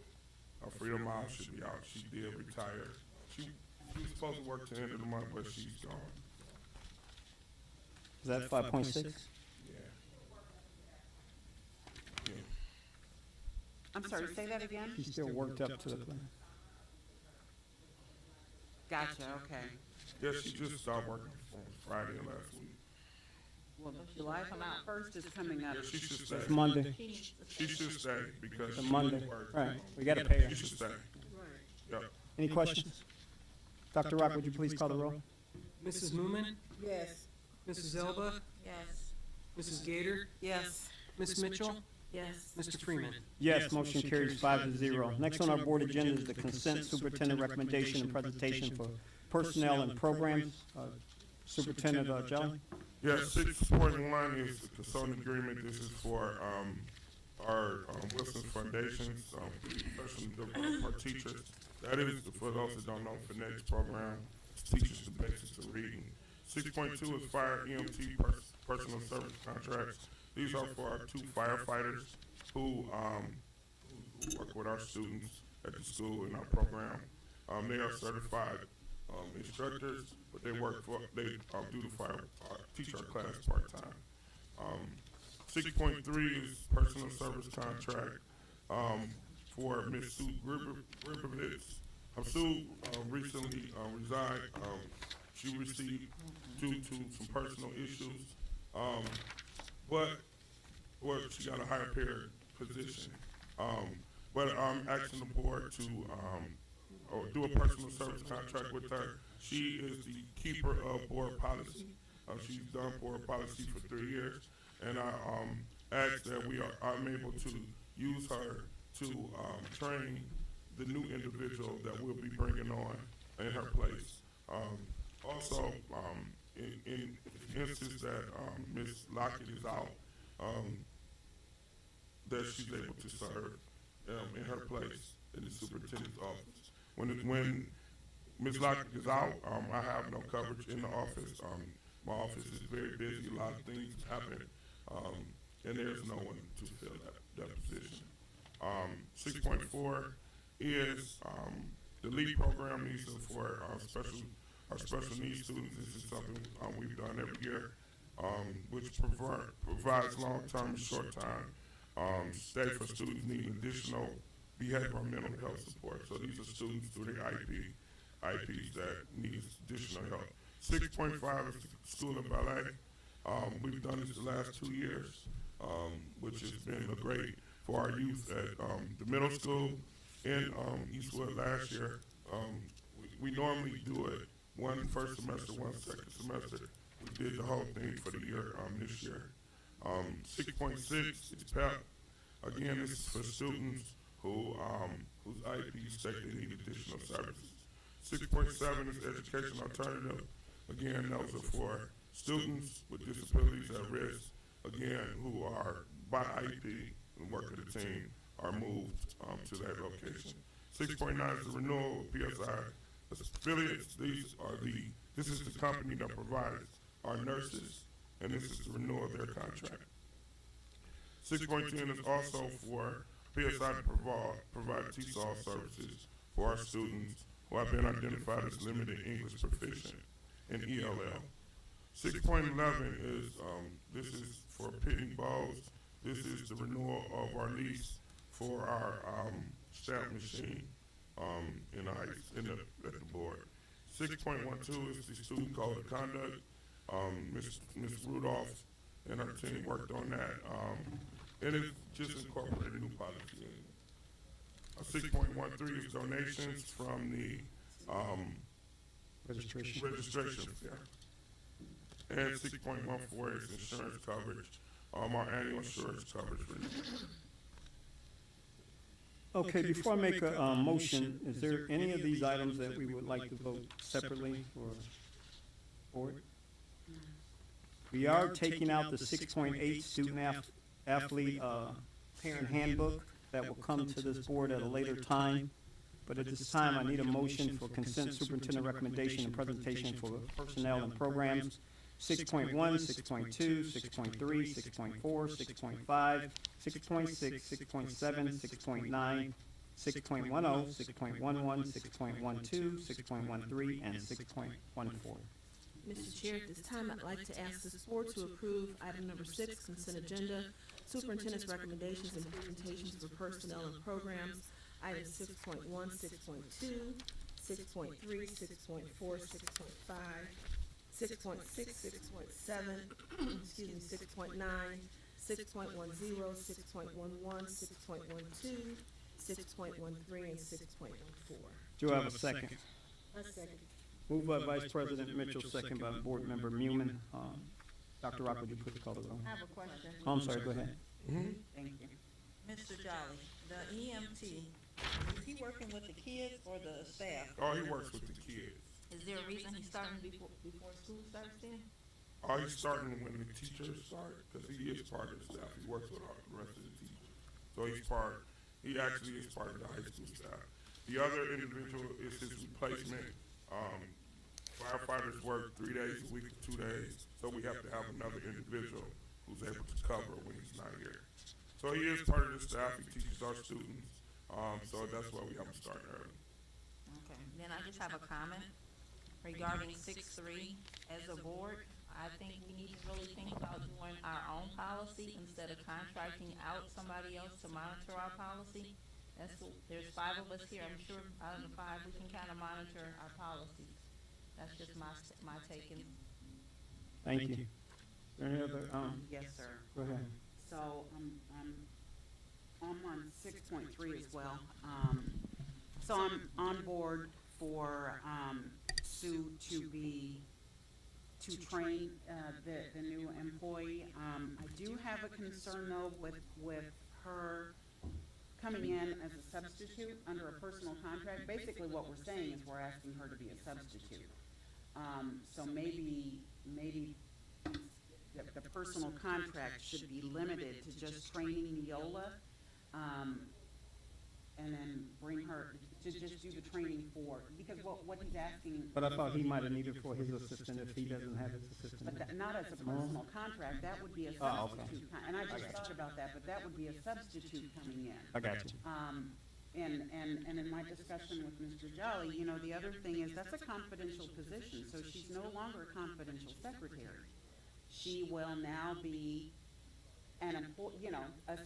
Speaker 4: our Freedom Miles should be out. She did retire. She was supposed to work to the end of the month, but she's gone.
Speaker 1: Is that 5.6?
Speaker 4: Yeah. Yeah.
Speaker 10: I'm sorry, say that again?
Speaker 1: She still worked up to the plan.
Speaker 10: Gotcha, okay.
Speaker 4: Yeah, she just started working on Friday of last week.
Speaker 10: Well, July 1st is coming up.
Speaker 4: Yeah, she should stay.
Speaker 1: It's Monday.
Speaker 4: She should stay because
Speaker 1: It's a
Speaker 4: she
Speaker 1: Monday.
Speaker 4: worked.
Speaker 1: Right. We got to pay her.
Speaker 4: She should stay. Yep.
Speaker 1: Any questions? Dr. Rock, would you please call the roll?
Speaker 2: Mrs. Moomin,
Speaker 11: Yes.
Speaker 2: Mrs. Elba,
Speaker 5: Yes.
Speaker 2: Mrs. Gator,
Speaker 11: Yes.
Speaker 2: Ms. Mitchell,
Speaker 3: Yes.
Speaker 2: Mr. Freeman.
Speaker 1: Yes, motion carries 5-0. Next on our board agenda is the consent superintendent recommendation and presentation for personnel and programs. Superintendent Jelly?
Speaker 4: Yes, 6.1 is the consulting agreement. This is for our Wilson Foundations, professional development for teachers. That is, for those that don't know, phonetics program, teaches the basics of reading. 6.2 is fire EMT personal service contracts. These are for our 2 firefighters who work with our students at the school in our program. They are certified instructors, but they work for, they do the fire, teach our class part-time. 6.3 is personal service contract for Ms. Sue Gribovitz. Sue recently resigned. She received due to some personal issues, but she got a higher paid position. But I'm asking the board to do a personal service contract with her. She is the keeper of board policy. She's done board policy for 3 years, and I ask that I'm able to use her to train the new individual that we'll be bringing on in her place. Also, in instance that Ms. Lockett is out, that she's able to serve in her place in the superintendent's office. When Ms. Lockett is out, I have no coverage in the office. My office is very busy, a lot of things happen, and there's no one to fill that position. 6.4 is the LEAD program. These are for our special needs students. This is something we've done every year, which provides long-term and short-time stay for students needing additional behavioral and mental health support. So these are students through their IPs that need additional help. 6.5 is the School of Ballet. We've done this the last 2 years, which has been great for our youth at the middle school in Eastwood last year. We normally do it one first semester, one second semester. We did the whole thing for the year this year. 6.6 is PEP. Again, this is for students whose IEPs state they need additional services. 6.7 is education alternative. Again, those are for students with disabilities at risk, again, who are by IEP and work of the team are moved to that location. 6.9 is the renewal of PSI affiliates. This is the company that provides our nurses, and this is the renewal of their contract. 6.10 is also for PSI to provide TESOL services for our students who have been identified as limited English proficient in ELL. 6.11 is, this is for Pitney Bowes. This is the renewal of our lease for our stamp machine at the board. 6.12 is the student code of conduct. Ms. Rudolph and her team worked on that, and it just incorporated a new policy in. 6.13 is donations from the registration fair. And 6.14 is insurance coverage, our annual insurance coverage renewal.
Speaker 1: Okay, before I make a motion, is there any of these items that we would like to vote separately for board? We are taking out the 6.8 student athlete parent handbook that will come to this board at a later time. But at this time, I need a motion for consent superintendent recommendation and presentation for personnel and programs. 6.1, 6.2, 6.3, 6.4, 6.5, 6.6, 6.7, 6.9, 6.10, 6.11, 6.12, 6.13, and 6.14.
Speaker 3: Mr. Chair, at this time, I'd like to ask this board to approve item number 6, consent agenda, superintendent's recommendations and presentations for personnel and programs, items 6.1, 6.2, 6.3, 6.4, 6.5, 6.6, 6.7, excuse me, 6.9, 6.10, 6.11, 6.12, 6.13, and 6.14.
Speaker 1: Do I have a second?
Speaker 11: A second.
Speaker 1: Moved by Vice President Mitchell, second by Board Member Mewman. Dr. Rock, would you please call the roll?
Speaker 5: I have a question.
Speaker 1: Oh, I'm sorry, go ahead.
Speaker 10: Thank you.
Speaker 5: Mr. Jolly, the EMT, is he working with the kids or the staff?
Speaker 4: Oh, he works with the kids.
Speaker 5: Is there a reason he's starting before school starts then?
Speaker 4: Oh, he's starting when the teachers start, because he is part of the staff. He works with all the rest of the teachers. So he actually is part of the high school staff. The other individual is his replacement. Firefighters work 3 days a week, 2 days, so we have to have another individual who's able to cover when he's not here. So he is part of the staff, he teaches our students, so that's why we have him start early.
Speaker 5: Okay, then I just have a comment regarding 6.3. As a board, I think we need to really think about doing our own policy instead of contracting out somebody else to monitor our policy. There's 5 of us here, I'm sure out of the 5, we can kind of monitor our policies. That's just my take in.
Speaker 1: Thank you. Is there any other,
Speaker 10: Yes, sir.
Speaker 1: go ahead.
Speaker 10: So I'm on 6.3 as well. So I'm on board for Sue to train the new employee. I do have a concern though with her coming in as a substitute under a personal contract. Basically what we're saying is we're asking her to be a substitute. So maybe the personal contract should be limited to just training Neola, and then bring her to just do the training for, because what he's asking.
Speaker 1: But I thought he might have needed for his assistant if he doesn't have his assistant.
Speaker 10: But not as a personal contract, that would be a substitute. And I just thought about that, but that would be a substitute coming in.
Speaker 1: I got you.
Speaker 10: And in my discussion with Mr. Jolly, you know, the other thing is that's a confidential position, so she's no longer a confidential secretary. She will now be a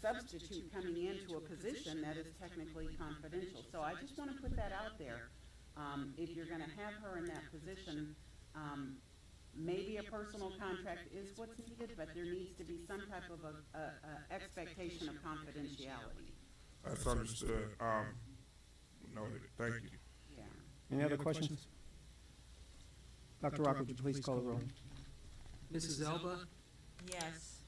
Speaker 10: substitute coming into a position that is technically confidential. So I just want to put that out there. If you're going to have her in that position, maybe a personal contract is what's needed, but there needs to be some type of a expectation of confidentiality.
Speaker 4: That's understood. Noted. Thank you.
Speaker 10: Yeah.
Speaker 1: Any other questions? Dr. Rock, would you please call the roll?
Speaker 2: Mrs. Elba,
Speaker 5: Yes.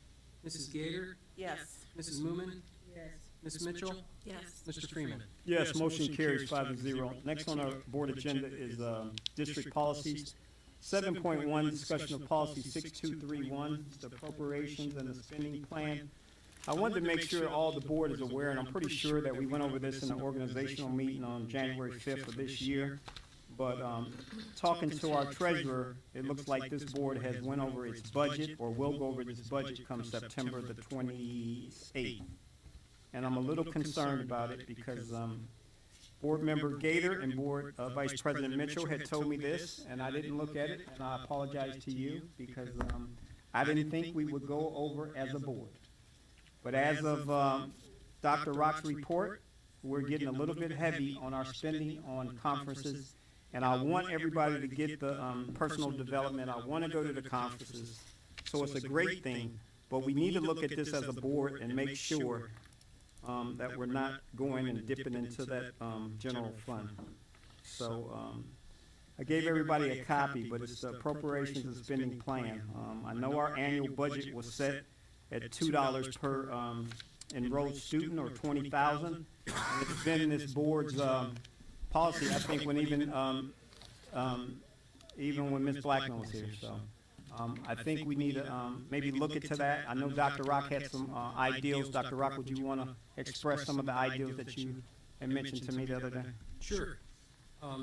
Speaker 2: Mrs. Gator,
Speaker 10: Yes.
Speaker 2: Mrs. Moomin,
Speaker 3: Yes.
Speaker 2: Ms. Mitchell,
Speaker 3: Yes.
Speaker 2: Mr. Freeman.
Speaker 1: Yes, motion carries 5-0. Next on our board agenda is district policies. 7.1, discussion of policy 6231, the appropriations and the spending plan. I wanted to make sure all the board is aware, and I'm pretty sure that we went over this in an organizational meeting on January 5th of this year. But talking to our treasurer, it looks like this board has went over its budget, or will go over this budget come September the 28th. And I'm a little concerned about it because Board Member Gator and Board Vice President Mitchell had told me this, and I didn't look at it, and I apologize to you because I didn't think we would go over as a board. But as of Dr. Rock's report, we're getting a little bit heavy on our spending on conferences, and I want everybody to get the personal development. I want to go to the conferences, so it's a great thing, but we need to look at this as a board and make sure that we're not going and dipping into that general fund. So I gave everybody a copy, but it's the appropriations and spending plan. I know our annual budget was set at $2 per enrolled student, or 20,000. It's been in this board's policy, I think, when even when Ms. Blackman was here. So I think we need to maybe look into that. I know Dr. Rock had some ideals. Dr. Rock, would you want to express some of the ideals that you had mentioned to me the other day?
Speaker 2: Sure.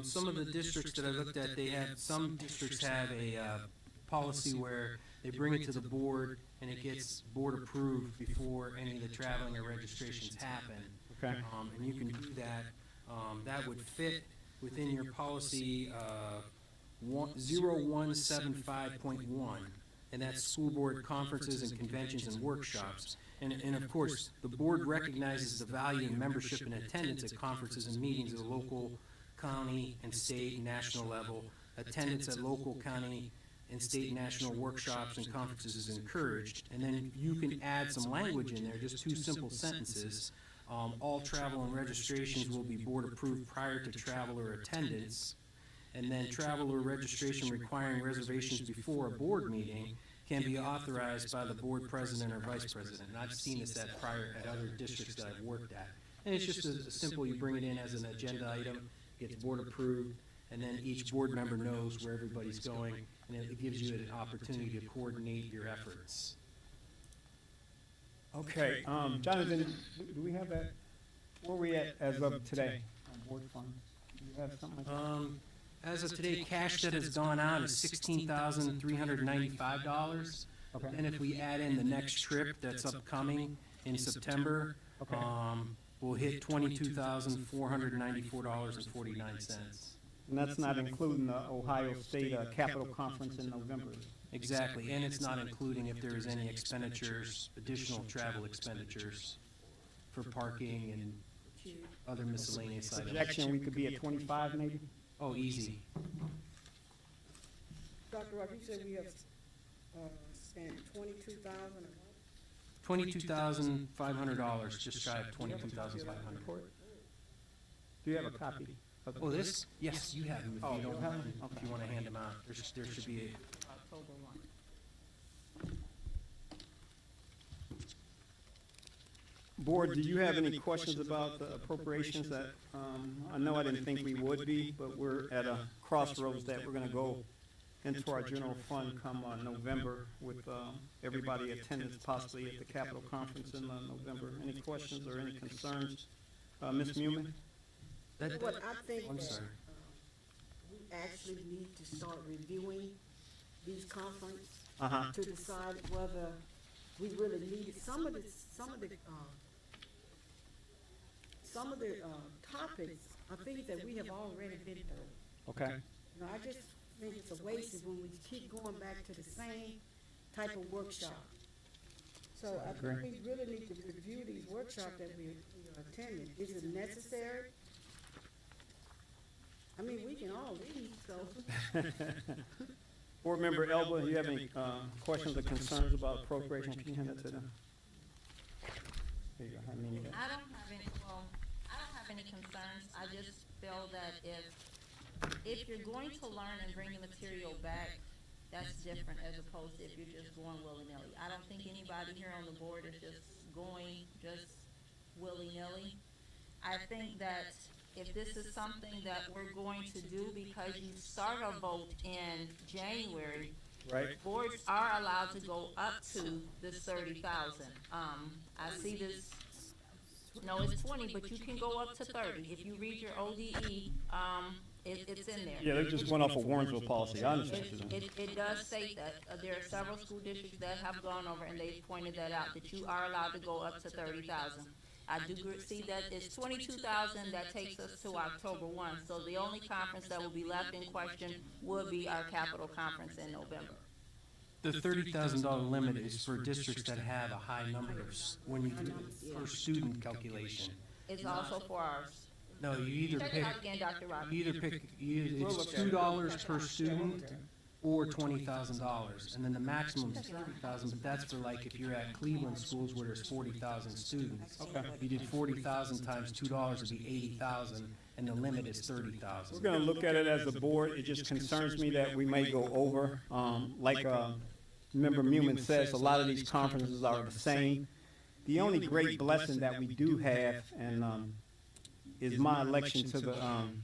Speaker 2: Some of the districts that I looked at, some districts have a policy where they bring it to the board and it gets board approved before any of the traveling or registrations happen.
Speaker 1: Okay.
Speaker 2: And you can do that. That would fit within your policy 0175.1, and that's school board conferences and conventions and workshops. And of course, the board recognizes the value in membership and attendance at conferences and meetings at the local, county, and state and national level. Attendance at local, county, and state and national workshops and conferences is encouraged. And then you can add some language in there, just 2 simple sentences. All travel and registrations will be board approved prior to travel or attendance. And then travel or registration requiring reservations before a board meeting can be authorized by the board president or vice president. And I've seen this at other districts that I've worked at. And it's just as simple, you bring it in as an agenda item, gets board approved, and then each board member knows where everybody's going, and it gives you an opportunity to coordinate your efforts.
Speaker 1: Okay, Jonathan, do we have that? Where are we at as of today on board funds? Do you have something like that?
Speaker 2: As of today, cash that has gone out is $16,395.
Speaker 1: Okay.
Speaker 2: And if we add in the next trip that's upcoming in September,
Speaker 1: Okay.
Speaker 2: we'll hit $22,494.49.
Speaker 1: And that's not including the Ohio State Capitol Conference in November.
Speaker 2: Exactly, and it's not including if there is any expenditures, additional travel expenditures for parking and other miscellaneous items.
Speaker 1: Projection, we could be at 25 maybe?
Speaker 2: Oh, easy.
Speaker 13: Dr. Rock, you said we have spent $22,000.
Speaker 2: $22,500, just shy of $22,500.
Speaker 1: Do you have a copy? of
Speaker 2: Oh, this? Yes, you have them. If
Speaker 1: Oh,
Speaker 2: you don't
Speaker 1: you
Speaker 2: have
Speaker 1: have
Speaker 2: them,
Speaker 1: them?
Speaker 2: if you want to hand them out, there should be a,
Speaker 5: October 1.
Speaker 1: Board, do you have any questions about the appropriations that, I know I didn't think we would be, but we're at a crossroads that we're gonna go into our general fund come November with everybody attendance possibly at the Capitol Conference in November. Any questions or any concerns? Ms. Newman?
Speaker 13: What I think
Speaker 2: I'm
Speaker 13: that
Speaker 2: sorry.
Speaker 13: we actually need to start reviewing these conferences
Speaker 1: Uh-huh.
Speaker 13: to decide whether we really need it. Some of the topics are things that we have already been through.
Speaker 1: Okay.
Speaker 13: You know, I just think it's a waste if when we keep going back to the same type of workshop. So I think we really need to review these workshops that we are attending. Is it necessary? I mean, we can all leave, so.
Speaker 1: Board Member Elba, do you have any questions or concerns about appropriation? Can you hand it to them? There you go. I mean,
Speaker 5: I don't have any concerns. I just feel that if you're going to learn and bring the material back, that's different as opposed to if you're just going willy-nilly. I don't think anybody here on the board is just going willy-nilly. I think that if this is something that we're going to do because you start a vote in January,
Speaker 1: right?
Speaker 5: boards are allowed to go up to this 30,000. I see this, no, it's 20, but you can go up to 30. If you read your ODE, it's in there.
Speaker 1: Yeah, they just went off a Warrensville policy. I understand.
Speaker 5: It does state that. There are several school districts that have gone over and they've pointed that out, that you are allowed to go up to 30,000. I do see that it's 22,000 that takes us to October 1. So the only conference that will be left in question would be our Capitol Conference in November.
Speaker 2: The $30,000 limit is for districts that have a high number of, when you do the per student calculation.
Speaker 5: It's also for ours.
Speaker 2: No, you either
Speaker 5: Check
Speaker 2: pick,
Speaker 5: it out again, Dr. Rock.
Speaker 2: it's $2 per student or $20,000. And then the maximum is $30,000, but that's for like if you're at Cleveland schools where there's 40,000 students.
Speaker 1: Okay.
Speaker 2: If you did 40,000 times $2 would be 80,000, and the limit is 30,000.
Speaker 1: We're gonna look at it as a board. It just concerns me that we may go over. Like Member Newman says, a lot of these conferences are the same. The only great blessing that we do have, and is my election to the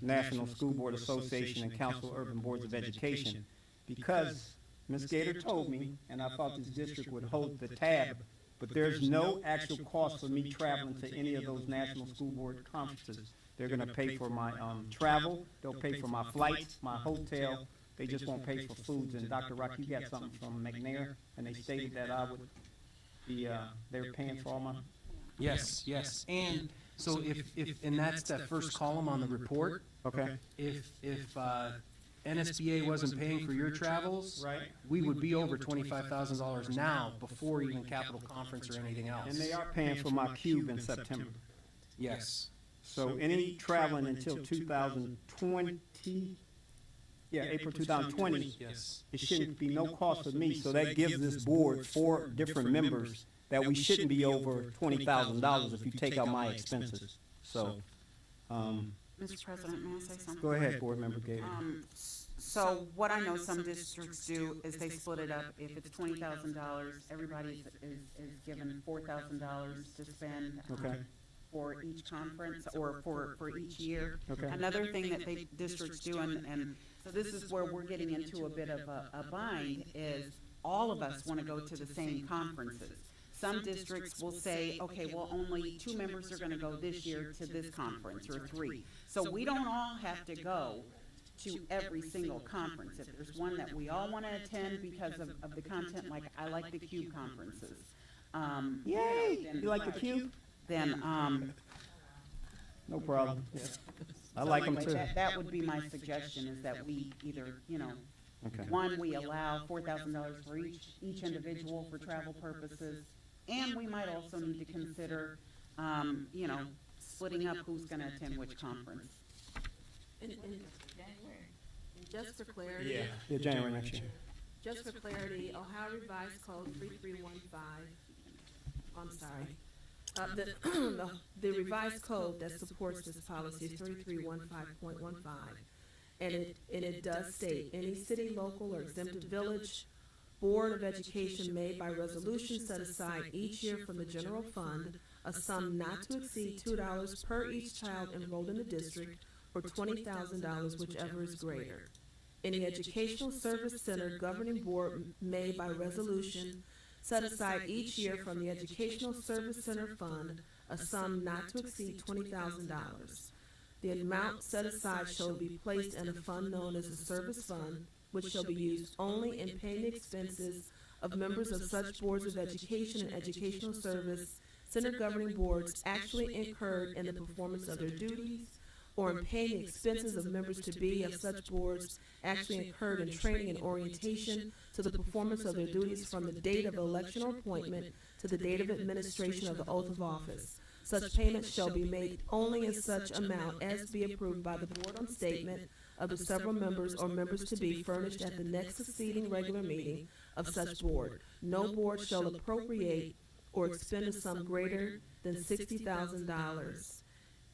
Speaker 1: National School Board Association and Council of Urban Boards of Education. Because Ms. Gator told me, and I thought this district would hold the tab, but there's no actual cost for me traveling to any of those National School Board conferences. They're gonna pay for my travel, they'll pay for my flights, my hotel, they just won't pay for foods. And Dr. Rock, you got something from McNair, and they stated that I would be, they're paying for all my.
Speaker 2: Yes, yes, and so and that's that first column on the report.
Speaker 1: Okay.
Speaker 2: If NSBA wasn't paying for your travels,
Speaker 1: Right.
Speaker 2: we would be over $25,000 now before even Capitol Conference or anything else.
Speaker 1: And they are paying for my cube in September.
Speaker 2: Yes.
Speaker 1: So any traveling until 2020, April 2020,
Speaker 2: Yes.
Speaker 1: it shouldn't be no cost for me. So that gives this board 4 different members that we shouldn't be over $20,000 if you take out my expenses. So,
Speaker 10: Mr. President, may I say something?
Speaker 1: Go ahead, Board Member Gator.
Speaker 10: So what I know some districts do is they split it up. If it's $20,000, everybody is given $4,000 to spend.
Speaker 1: Okay.
Speaker 10: For each conference or for each year.
Speaker 1: Okay.
Speaker 10: Another thing that districts do, and so this is where we're getting into a bit of a bind, is all of us want to go to the same conferences. Some districts will say, okay, well, only 2 members are going to go this year to this conference, or 3. So we don't all have to go to every single conference. If there's one that we all want to attend because of the content, like I like the CUBE conferences.
Speaker 1: Yay! You like the CUBE?
Speaker 10: Then,
Speaker 1: No problem. Yeah. I
Speaker 10: so
Speaker 1: like them too.
Speaker 10: That would be my suggestion, is that we either,
Speaker 1: Okay.
Speaker 10: one, we allow $4,000 for each individual for travel purposes, and we might also need to consider, splitting up who's gonna attend which conference.
Speaker 3: And just for clarity.
Speaker 1: Yeah, January next year.
Speaker 3: Just for clarity, Ohio Revised Code 3315, I'm sorry. The revised code that supports this policy is 3315.15. And it does state, any city, local, or exempted village Board of Education may by resolution set aside each year from the general fund a sum not to exceed $2 per each child enrolled in the district, or $20,000, whichever is greater. Any educational service center governing board may by resolution set aside each year from the Educational Service Center Fund a sum not to exceed $20,000. The amount set aside shall be placed in a fund known as a service fund, which shall be used only in paying the expenses of members of such boards of education and educational service center governing boards actually incurred in the performance of their duties, or in paying the expenses of members to be of such boards actually incurred in training and orientation to the performance of their duties from the date of election or appointment to the date of administration of the oath of office. Such payments shall be made only in such amount as be approved by the board on statement of the several members or members to be furnished at the next succeeding regular meeting of such board. No board shall appropriate or expend a sum greater than $60,000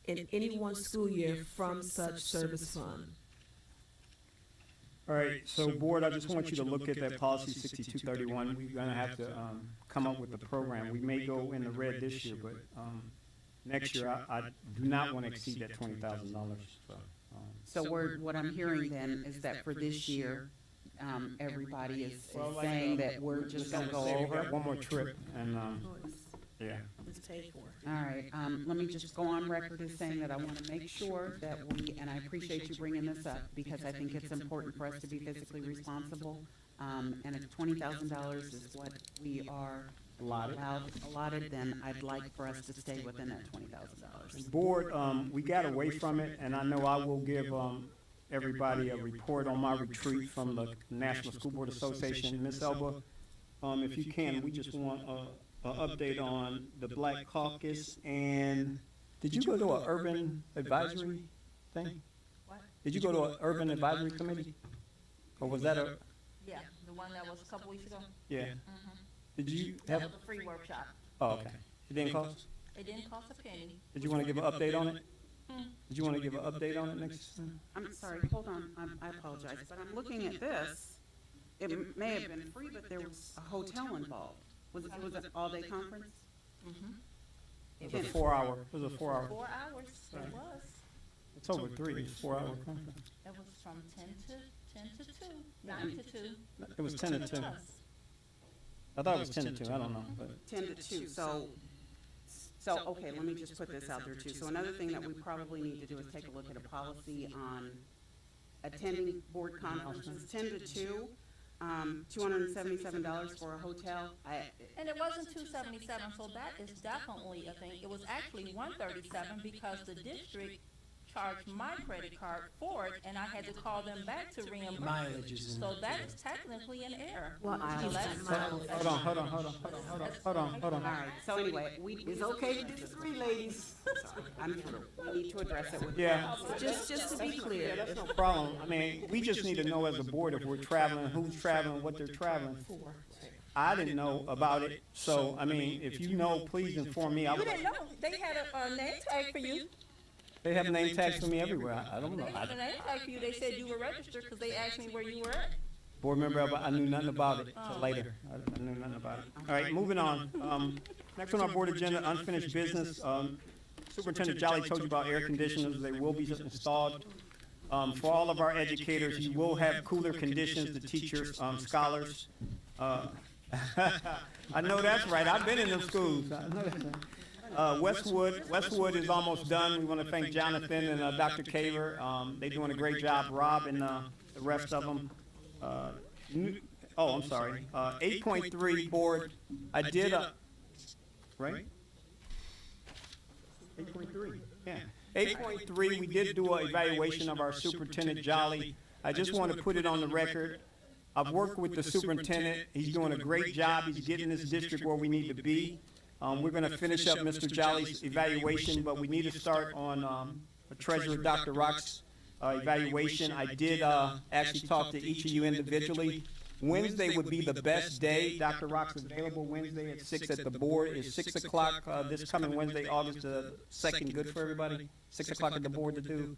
Speaker 3: in any one school year from such service fund.
Speaker 1: All right, so Board, I just want you to look at that policy 6231. We're gonna have to come up with a program. We may go in the red this year, but next year, I do not want to exceed that $20,000.
Speaker 10: So what I'm hearing then is that for this year, everybody is saying that we're just gonna go
Speaker 1: We
Speaker 10: over.
Speaker 1: got one more trip, and, yeah.
Speaker 3: It's paid for.
Speaker 10: All right, let me just go on record as saying that I want to make sure that we, and I appreciate you bringing this up, because I think it's important for us to be physically responsible. And if $20,000 is what we are allotted, then I'd like for us to stay within that $20,000.
Speaker 1: Board, we got away from it, and I know I will give everybody a report on my retreat from the National School Board Association. Ms. Elba, if you can, we just want an update on the Black Caucus, and did you go to an urban advisory thing?
Speaker 5: What?
Speaker 1: Did you go to an urban advisory committee? Or was that a,
Speaker 5: Yeah, the one that was a couple weeks ago.
Speaker 1: yeah? Did you
Speaker 5: That
Speaker 1: have,
Speaker 5: was a free workshop.
Speaker 1: oh, okay. It didn't cost?
Speaker 5: It didn't cost a penny.
Speaker 1: Did you want to give an update on it? Did you want to give an update on it next?
Speaker 10: I'm sorry, hold on, I apologize, but I'm looking at this. It may have been free, but there was a hotel involved. Was it an all-day conference?
Speaker 1: It was a 4 hour, it was a 4 hour.
Speaker 5: 4 hours, it was.
Speaker 1: It's over 3, it's 4 hour conference.
Speaker 5: It was from 10 to 2, 9 to 2.
Speaker 1: It was 10 to 2.
Speaker 5: It was.
Speaker 1: I thought it was 10 to 2, I don't know, but.
Speaker 10: 10 to 2, so, okay, let me just put this out there too. So another thing that we probably need to do is take a look at a policy on attending board conferences. 10 to 2, $277 for a hotel.
Speaker 5: And it wasn't $277, so that is definitely a thing. It was actually $137 because the district charged my credit card for it, and I had to call them back to reimburse
Speaker 2: Mileage
Speaker 5: it.
Speaker 2: is in
Speaker 5: So
Speaker 2: it,
Speaker 5: that
Speaker 2: yeah.
Speaker 5: is technically an error.
Speaker 3: Well,
Speaker 5: So that's-
Speaker 1: Hold on.
Speaker 10: All right, so anyway,
Speaker 11: It's okay to disagree, ladies.
Speaker 10: I'm through. We need to address it with.
Speaker 1: Yeah,
Speaker 3: Just to be clear,
Speaker 1: that's no problem. I mean, we just need to know as a board if we're traveling, who's traveling, what they're traveling for. I didn't know about it, so, I mean, if you know, please inform me.
Speaker 5: You didn't know, they had a name tag for you.
Speaker 1: They have name tags for me everywhere. I don't know.
Speaker 5: They had a name tag for you, they said you were registered, because they asked me where you were at.
Speaker 1: Board member, I knew nothing about it till later. I knew nothing about it. All right, moving on. Next on our board agenda, unfinished business. Superintendent Jolly told you about air conditioners. They will be installed. For all of our educators, you will have cooler conditions, the teachers, scholars. I know that's right. I've been in them schools. I know that's right. Westwood is almost done. We want to thank Jonathan and Dr. Caver. They're doing a great job. Rob and the rest of them. I'm sorry. 8.3 board. I did right? 8.3. Yeah. 8.3. We did do an evaluation of our superintendent Jolly. I just want to put it on the record. I've worked with the superintendent. He's doing a great job. He's getting this district where we need to be. We're going to finish up Mr. Jolly's evaluation, but we need to start on Treasurer Dr. Rock's evaluation. I did actually talk to each of you individually. Wednesday would be the best day. Dr. Rock's available Wednesday at 6 at the board. Is 6 o'clock this coming Wednesday, August the 2nd, good for everybody? 6 o'clock at the board to do?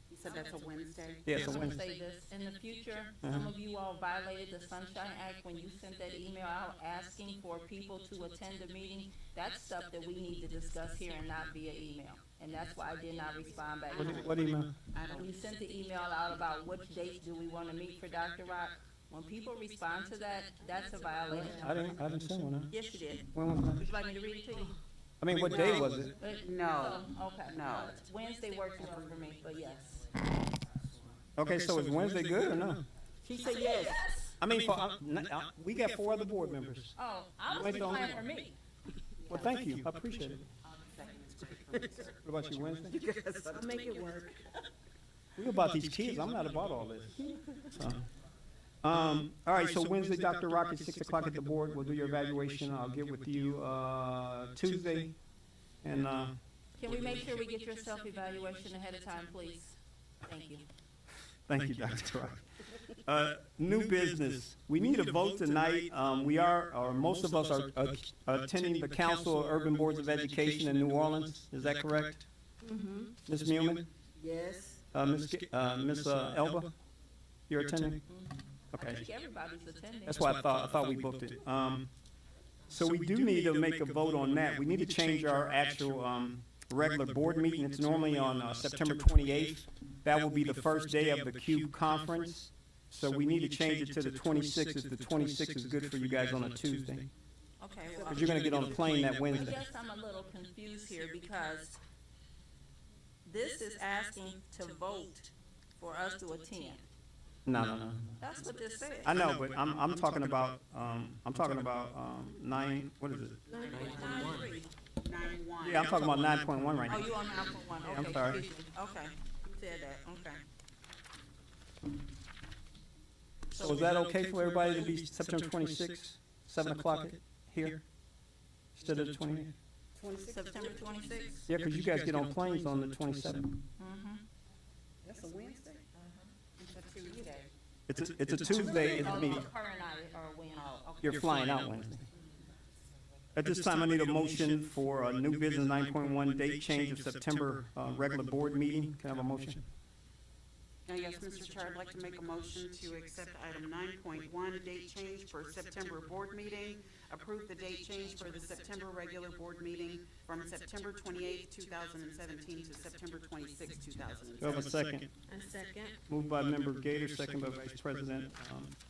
Speaker 10: You said that's a Wednesday?
Speaker 1: Yeah, it's a
Speaker 5: I want to
Speaker 1: Wednesday.
Speaker 5: say this, in the future, some of you all violated the Sunshine Act when you sent that email out asking for people to attend the meeting. That's stuff that we need to discuss here and not via email. And that's why I did not respond back.
Speaker 1: What email?
Speaker 5: When you sent the email out about which dates do we want to meet for Dr. Rock, when people respond to that, that's a violation.
Speaker 1: I didn't send one, huh?
Speaker 5: Yes, you did.
Speaker 1: When was that?
Speaker 5: Would you like me to read it to you?
Speaker 1: I mean, what day was it?
Speaker 10: No.
Speaker 5: Okay.
Speaker 10: No.
Speaker 5: Wednesday works well for me, but yes.
Speaker 1: Okay, so is Wednesday good or no?
Speaker 5: He said yes.
Speaker 1: I mean, we got 4 other board members.
Speaker 5: Oh, I was
Speaker 1: Wait, don't-
Speaker 5: replying for me.
Speaker 1: Well, thank you. I appreciate it. What about you, Wednesday?
Speaker 3: I'll make it work.
Speaker 1: We're about these kids. I'm not about all this. So, all right, so Wednesday, Dr. Rock at 6 o'clock at the board. We'll do your evaluation. I'll get with you Tuesday. And
Speaker 5: Can we make sure we get your self-evaluation ahead of time, please? Thank you.
Speaker 1: thank you, Dr. Rock. New business. We need a vote tonight. We are, or most of us are attending the Council of Urban Boards of Education in New Orleans. Is that correct? Ms. Muehlman?
Speaker 13: Yes.
Speaker 1: Ms. Elba? You're attending?
Speaker 5: I
Speaker 1: Okay.
Speaker 5: think everybody's attending.
Speaker 1: That's why I thought we booked it. So we do need to make a vote on that. We need to change our actual regular board meeting. It's normally on September 28th. That will be the first day of the CUBE conference. So we need to change it to the 26th. If the 26th is good for you guys on a Tuesday.
Speaker 5: Okay.
Speaker 1: Because you're going to get on a plane that
Speaker 5: I
Speaker 1: Wednesday.
Speaker 5: guess I'm a little confused here because this is asking to vote for us to attend.
Speaker 1: No.
Speaker 5: That's what this says.
Speaker 1: I know, but I'm talking about 9, what is it?
Speaker 5: 9.3.
Speaker 10: 9-1.
Speaker 1: Yeah, I'm talking about 9.1 right
Speaker 5: Oh,
Speaker 1: now.
Speaker 5: you on 9.1, okay.
Speaker 1: I'm sorry.
Speaker 5: Excuse me. Okay, you said that, okay.
Speaker 1: So is that okay for everybody to be September 26th, 7 o'clock here? Instead of the 28th?
Speaker 5: September 26th?
Speaker 1: Yeah, because you guys get on planes on the 27th.
Speaker 13: That's a Wednesday?
Speaker 5: It's a Tuesday.
Speaker 1: It's a Tuesday, it's
Speaker 5: Oh,
Speaker 1: me.
Speaker 5: her and I are Wednesday. Okay.
Speaker 1: You're flying out Wednesday. At this time, I need a motion for a new business 9.1 date change of September regular board meeting. Can I have a motion?
Speaker 10: Yes, Mr. Chair, I'd like to make a motion to accept item 9.1, date change for September board meeting. Approve the date change for the September regular board meeting from September 28th, 2017 to September 26th, 2017.
Speaker 1: Do I have a second?
Speaker 3: A second.
Speaker 1: Moved by Member Gator, second by Vice President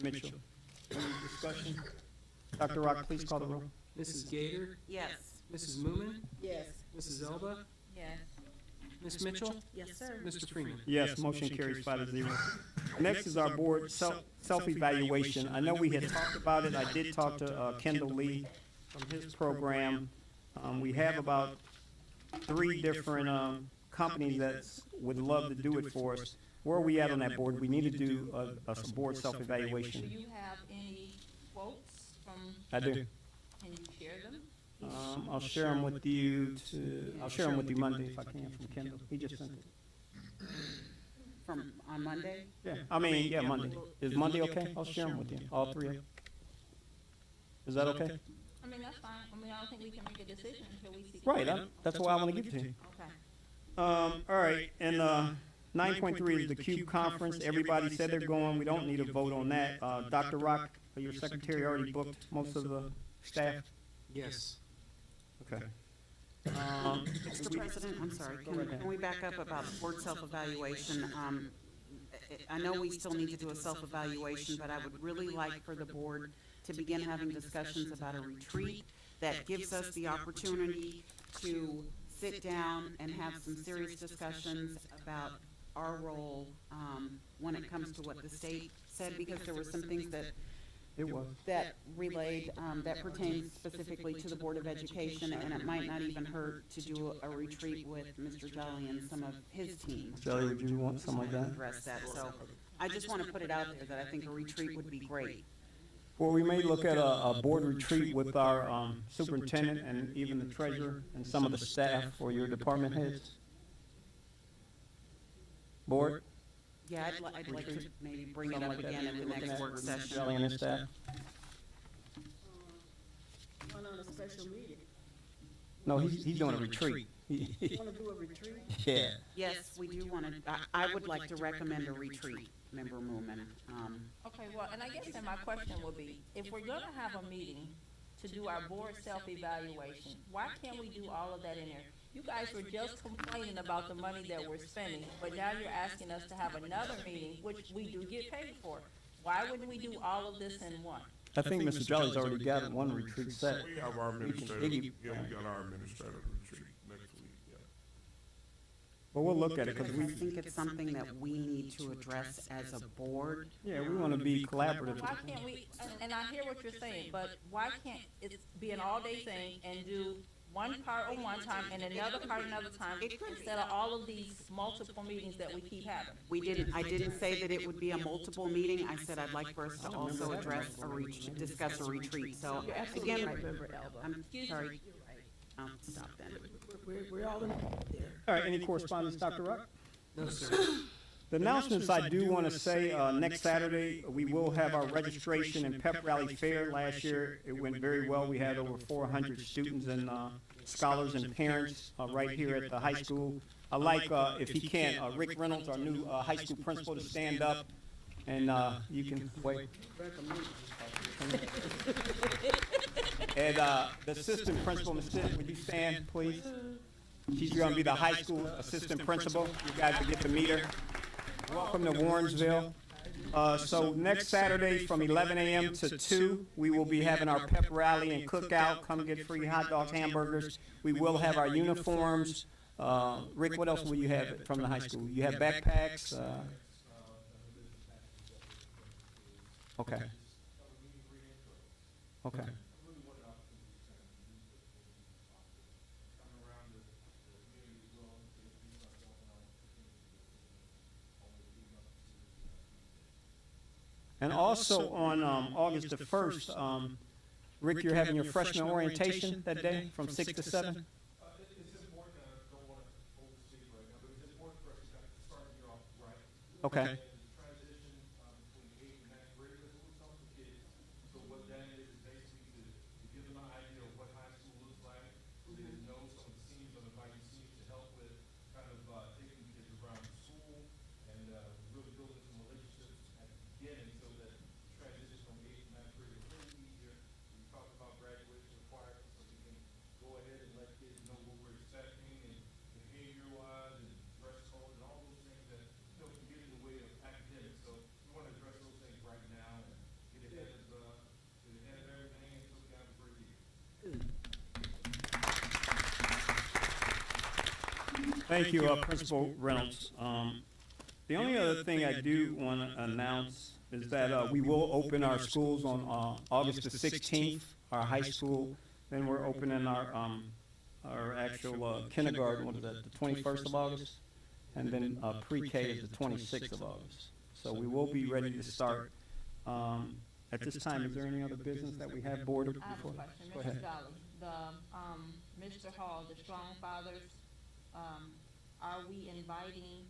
Speaker 1: Mitchell. Any discussion? Dr. Rock, please call the roll.
Speaker 2: Mrs. Gator,
Speaker 10: Yes.
Speaker 2: Mrs. Moomin,
Speaker 13: Yes.
Speaker 2: Mrs. Elba,
Speaker 5: Yes.
Speaker 2: Ms. Mitchell,
Speaker 3: Yes, sir.
Speaker 2: Mr. Freeman.
Speaker 1: Yes, motion carries 5-0. Next is our board self-evaluation. I know we had talked about it. I did talk to Kendall Lee from his program. We have about 3 different companies that would love to do it for us. Where are we at on that board? We need to do a board
Speaker 5: Do
Speaker 1: self-evaluation.
Speaker 5: you have any quotes from,
Speaker 1: I do.
Speaker 5: can you share them?
Speaker 1: I'll share them with you I'll share them with you Monday if I can from Kendall. He just sent it.
Speaker 10: From, on Monday?
Speaker 1: Yeah, yeah, Monday. Is Monday okay? I'll share them with you, all 3 of them. Is that okay?
Speaker 5: I mean, that's fine. I mean, I don't think we can make a decision until we see.
Speaker 1: Right, that's why I want to give it to you.
Speaker 5: Okay.
Speaker 1: All right, and 9.3 is the CUBE conference. Everybody said they're going. We don't need a vote on that. Dr. Rock, your secretary already booked most of the staff?
Speaker 2: Yes.
Speaker 1: Okay.
Speaker 10: Mr. President, I'm sorry, can we back up about board self-evaluation? I know we still need to do a self-evaluation, but I would really like for the board to begin having discussions about a retreat that gives us the opportunity to sit down and have some serious discussions about our role when it comes to what the state said, because there were some things that relayed, that pertains specifically to the Board of Education, and it might not even hurt to do a retreat with Mr. Jolly and some of his team.
Speaker 1: Jelly, would you want something like that?
Speaker 10: Address that, so I just want to put it out there that I think a retreat would be great.
Speaker 1: Well, we may look at a board retreat with our superintendent and even the treasurer and some of the staff or your department heads. Board?
Speaker 10: Yeah, I'd like to maybe bring it up again in the next work session.
Speaker 1: Jelly and his staff?
Speaker 13: One on a special meeting.
Speaker 1: No, he's doing a retreat.
Speaker 13: You wanna do a retreat?
Speaker 1: Yeah.
Speaker 10: Yes, we do want to, I would like to recommend a retreat, Member Moomin.
Speaker 5: Okay, well, and I guess then my question would be, if we're gonna have a meeting to do our board self-evaluation, why can't we do all of that in there? You guys were just complaining about the money that we're spending, but now you're asking us to have another meeting, which we do get paid for. Why wouldn't we do all of this in one?
Speaker 1: I think Mr. Jelly's already got one retreat set.
Speaker 4: We have our administrative,
Speaker 1: Iggy-
Speaker 4: yeah, we got our administrative retreat next week, yeah.
Speaker 1: Well, we'll look at it because
Speaker 10: Because I think it's something that we need to address as a board.
Speaker 1: yeah, we want to be collaborative.
Speaker 5: Why can't we, and I hear what you're saying, but why can't it be an all-day thing and do one part on one time and another part another time, instead of all of these multiple meetings that we keep having?
Speaker 10: I didn't say that it would be a multiple meeting. I said I'd like for us to also address discuss a retreat. So again, I'm sorry. I'll stop then.
Speaker 13: We're all in there.
Speaker 1: All right, any correspondence, Dr. Ruck?
Speaker 2: No, sir.
Speaker 1: The announcements I do want to say, next Saturday, we will have our registration and pep rally fair. Last year, it went very well. We had over 400 students and scholars and parents right here at the high school. I'd like, if he can, Rick Reynolds, our new high school principal, to stand up, and you can wait. And the assistant principal, Ms. Stitt, would you stand, please? She's going to be the high school assistant principal. You guys will get to meet her. Welcome to Warrensville. So next Saturday from 11 a.m. to 2, we will be having our pep rally and cookout. Come get free hot dogs, hamburgers. We will have our uniforms. Rick, what else will you have from the high school? You have backpacks? Okay. Okay. And also on August the 1st, Rick, you're having your freshman orientation that day from 6 to 7?
Speaker 14: It's important, I don't want to overstate right now, but it's important for us to start the year off right.
Speaker 1: Okay.
Speaker 14: And the transition between 8th and 9th grade is with some of the kids. So what that is basically to give them an idea of what high school looks like, so they know some of the scenes of inviting scenes to help with kind of taking the kids around the school and really building some relationships at the beginning so that the transition from 8th and 9th grade is a little easier. We talked about graduation requirements, so we can go ahead and let kids know what we're expecting and behavior-wise and dress code and all those things that, you know, can get in the way of academics. So we want to address those things right now and get ahead of everything, and so we can have a great year.
Speaker 1: Thank you, Principal Reynolds. The only other thing I do want to announce is that we will open our schools on August the 16th, our high school. Then we're opening our actual kindergarten, what is that, the 21st of August? And then pre-K is the 26th of August. So we will be ready to start. At this time, is there any other business that we have board
Speaker 5: I have a
Speaker 1: before?
Speaker 5: question,
Speaker 1: Go
Speaker 5: Mr.
Speaker 1: ahead.
Speaker 5: Jolly, Mr. Hall, the Strong Fathers, are we inviting,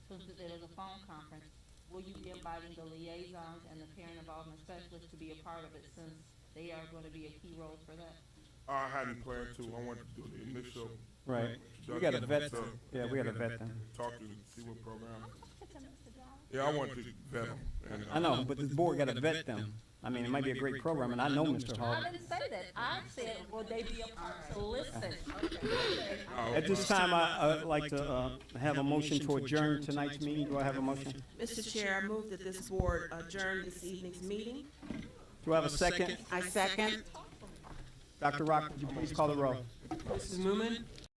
Speaker 5: since it is a phone conference, will you be inviting the liaisons and the parent involvement specialists to be a part of it, since they are going to be a key role for that?
Speaker 4: I hadn't planned to. I wanted to do the initial
Speaker 1: Right.
Speaker 4: So
Speaker 1: We gotta vet
Speaker 4: so-
Speaker 1: them. Yeah, we gotta vet them.
Speaker 4: Talk to, see what program. Yeah, I want to vet them. and,
Speaker 1: I know, but this board gotta vet them. I mean, it might be a great program, and I know Mr.
Speaker 5: I
Speaker 1: Hall.
Speaker 5: didn't say that. I said, will they be a part to listen?
Speaker 1: At this time, I'd like to have a motion to adjourn tonight's meeting. Do I have a motion?
Speaker 3: Mr. Chair, I move that this board adjourn this evening's meeting.
Speaker 1: Do I have a second?
Speaker 10: I second.
Speaker 1: Dr. Rock, would you please call the roll?
Speaker 2: Mrs. Newman?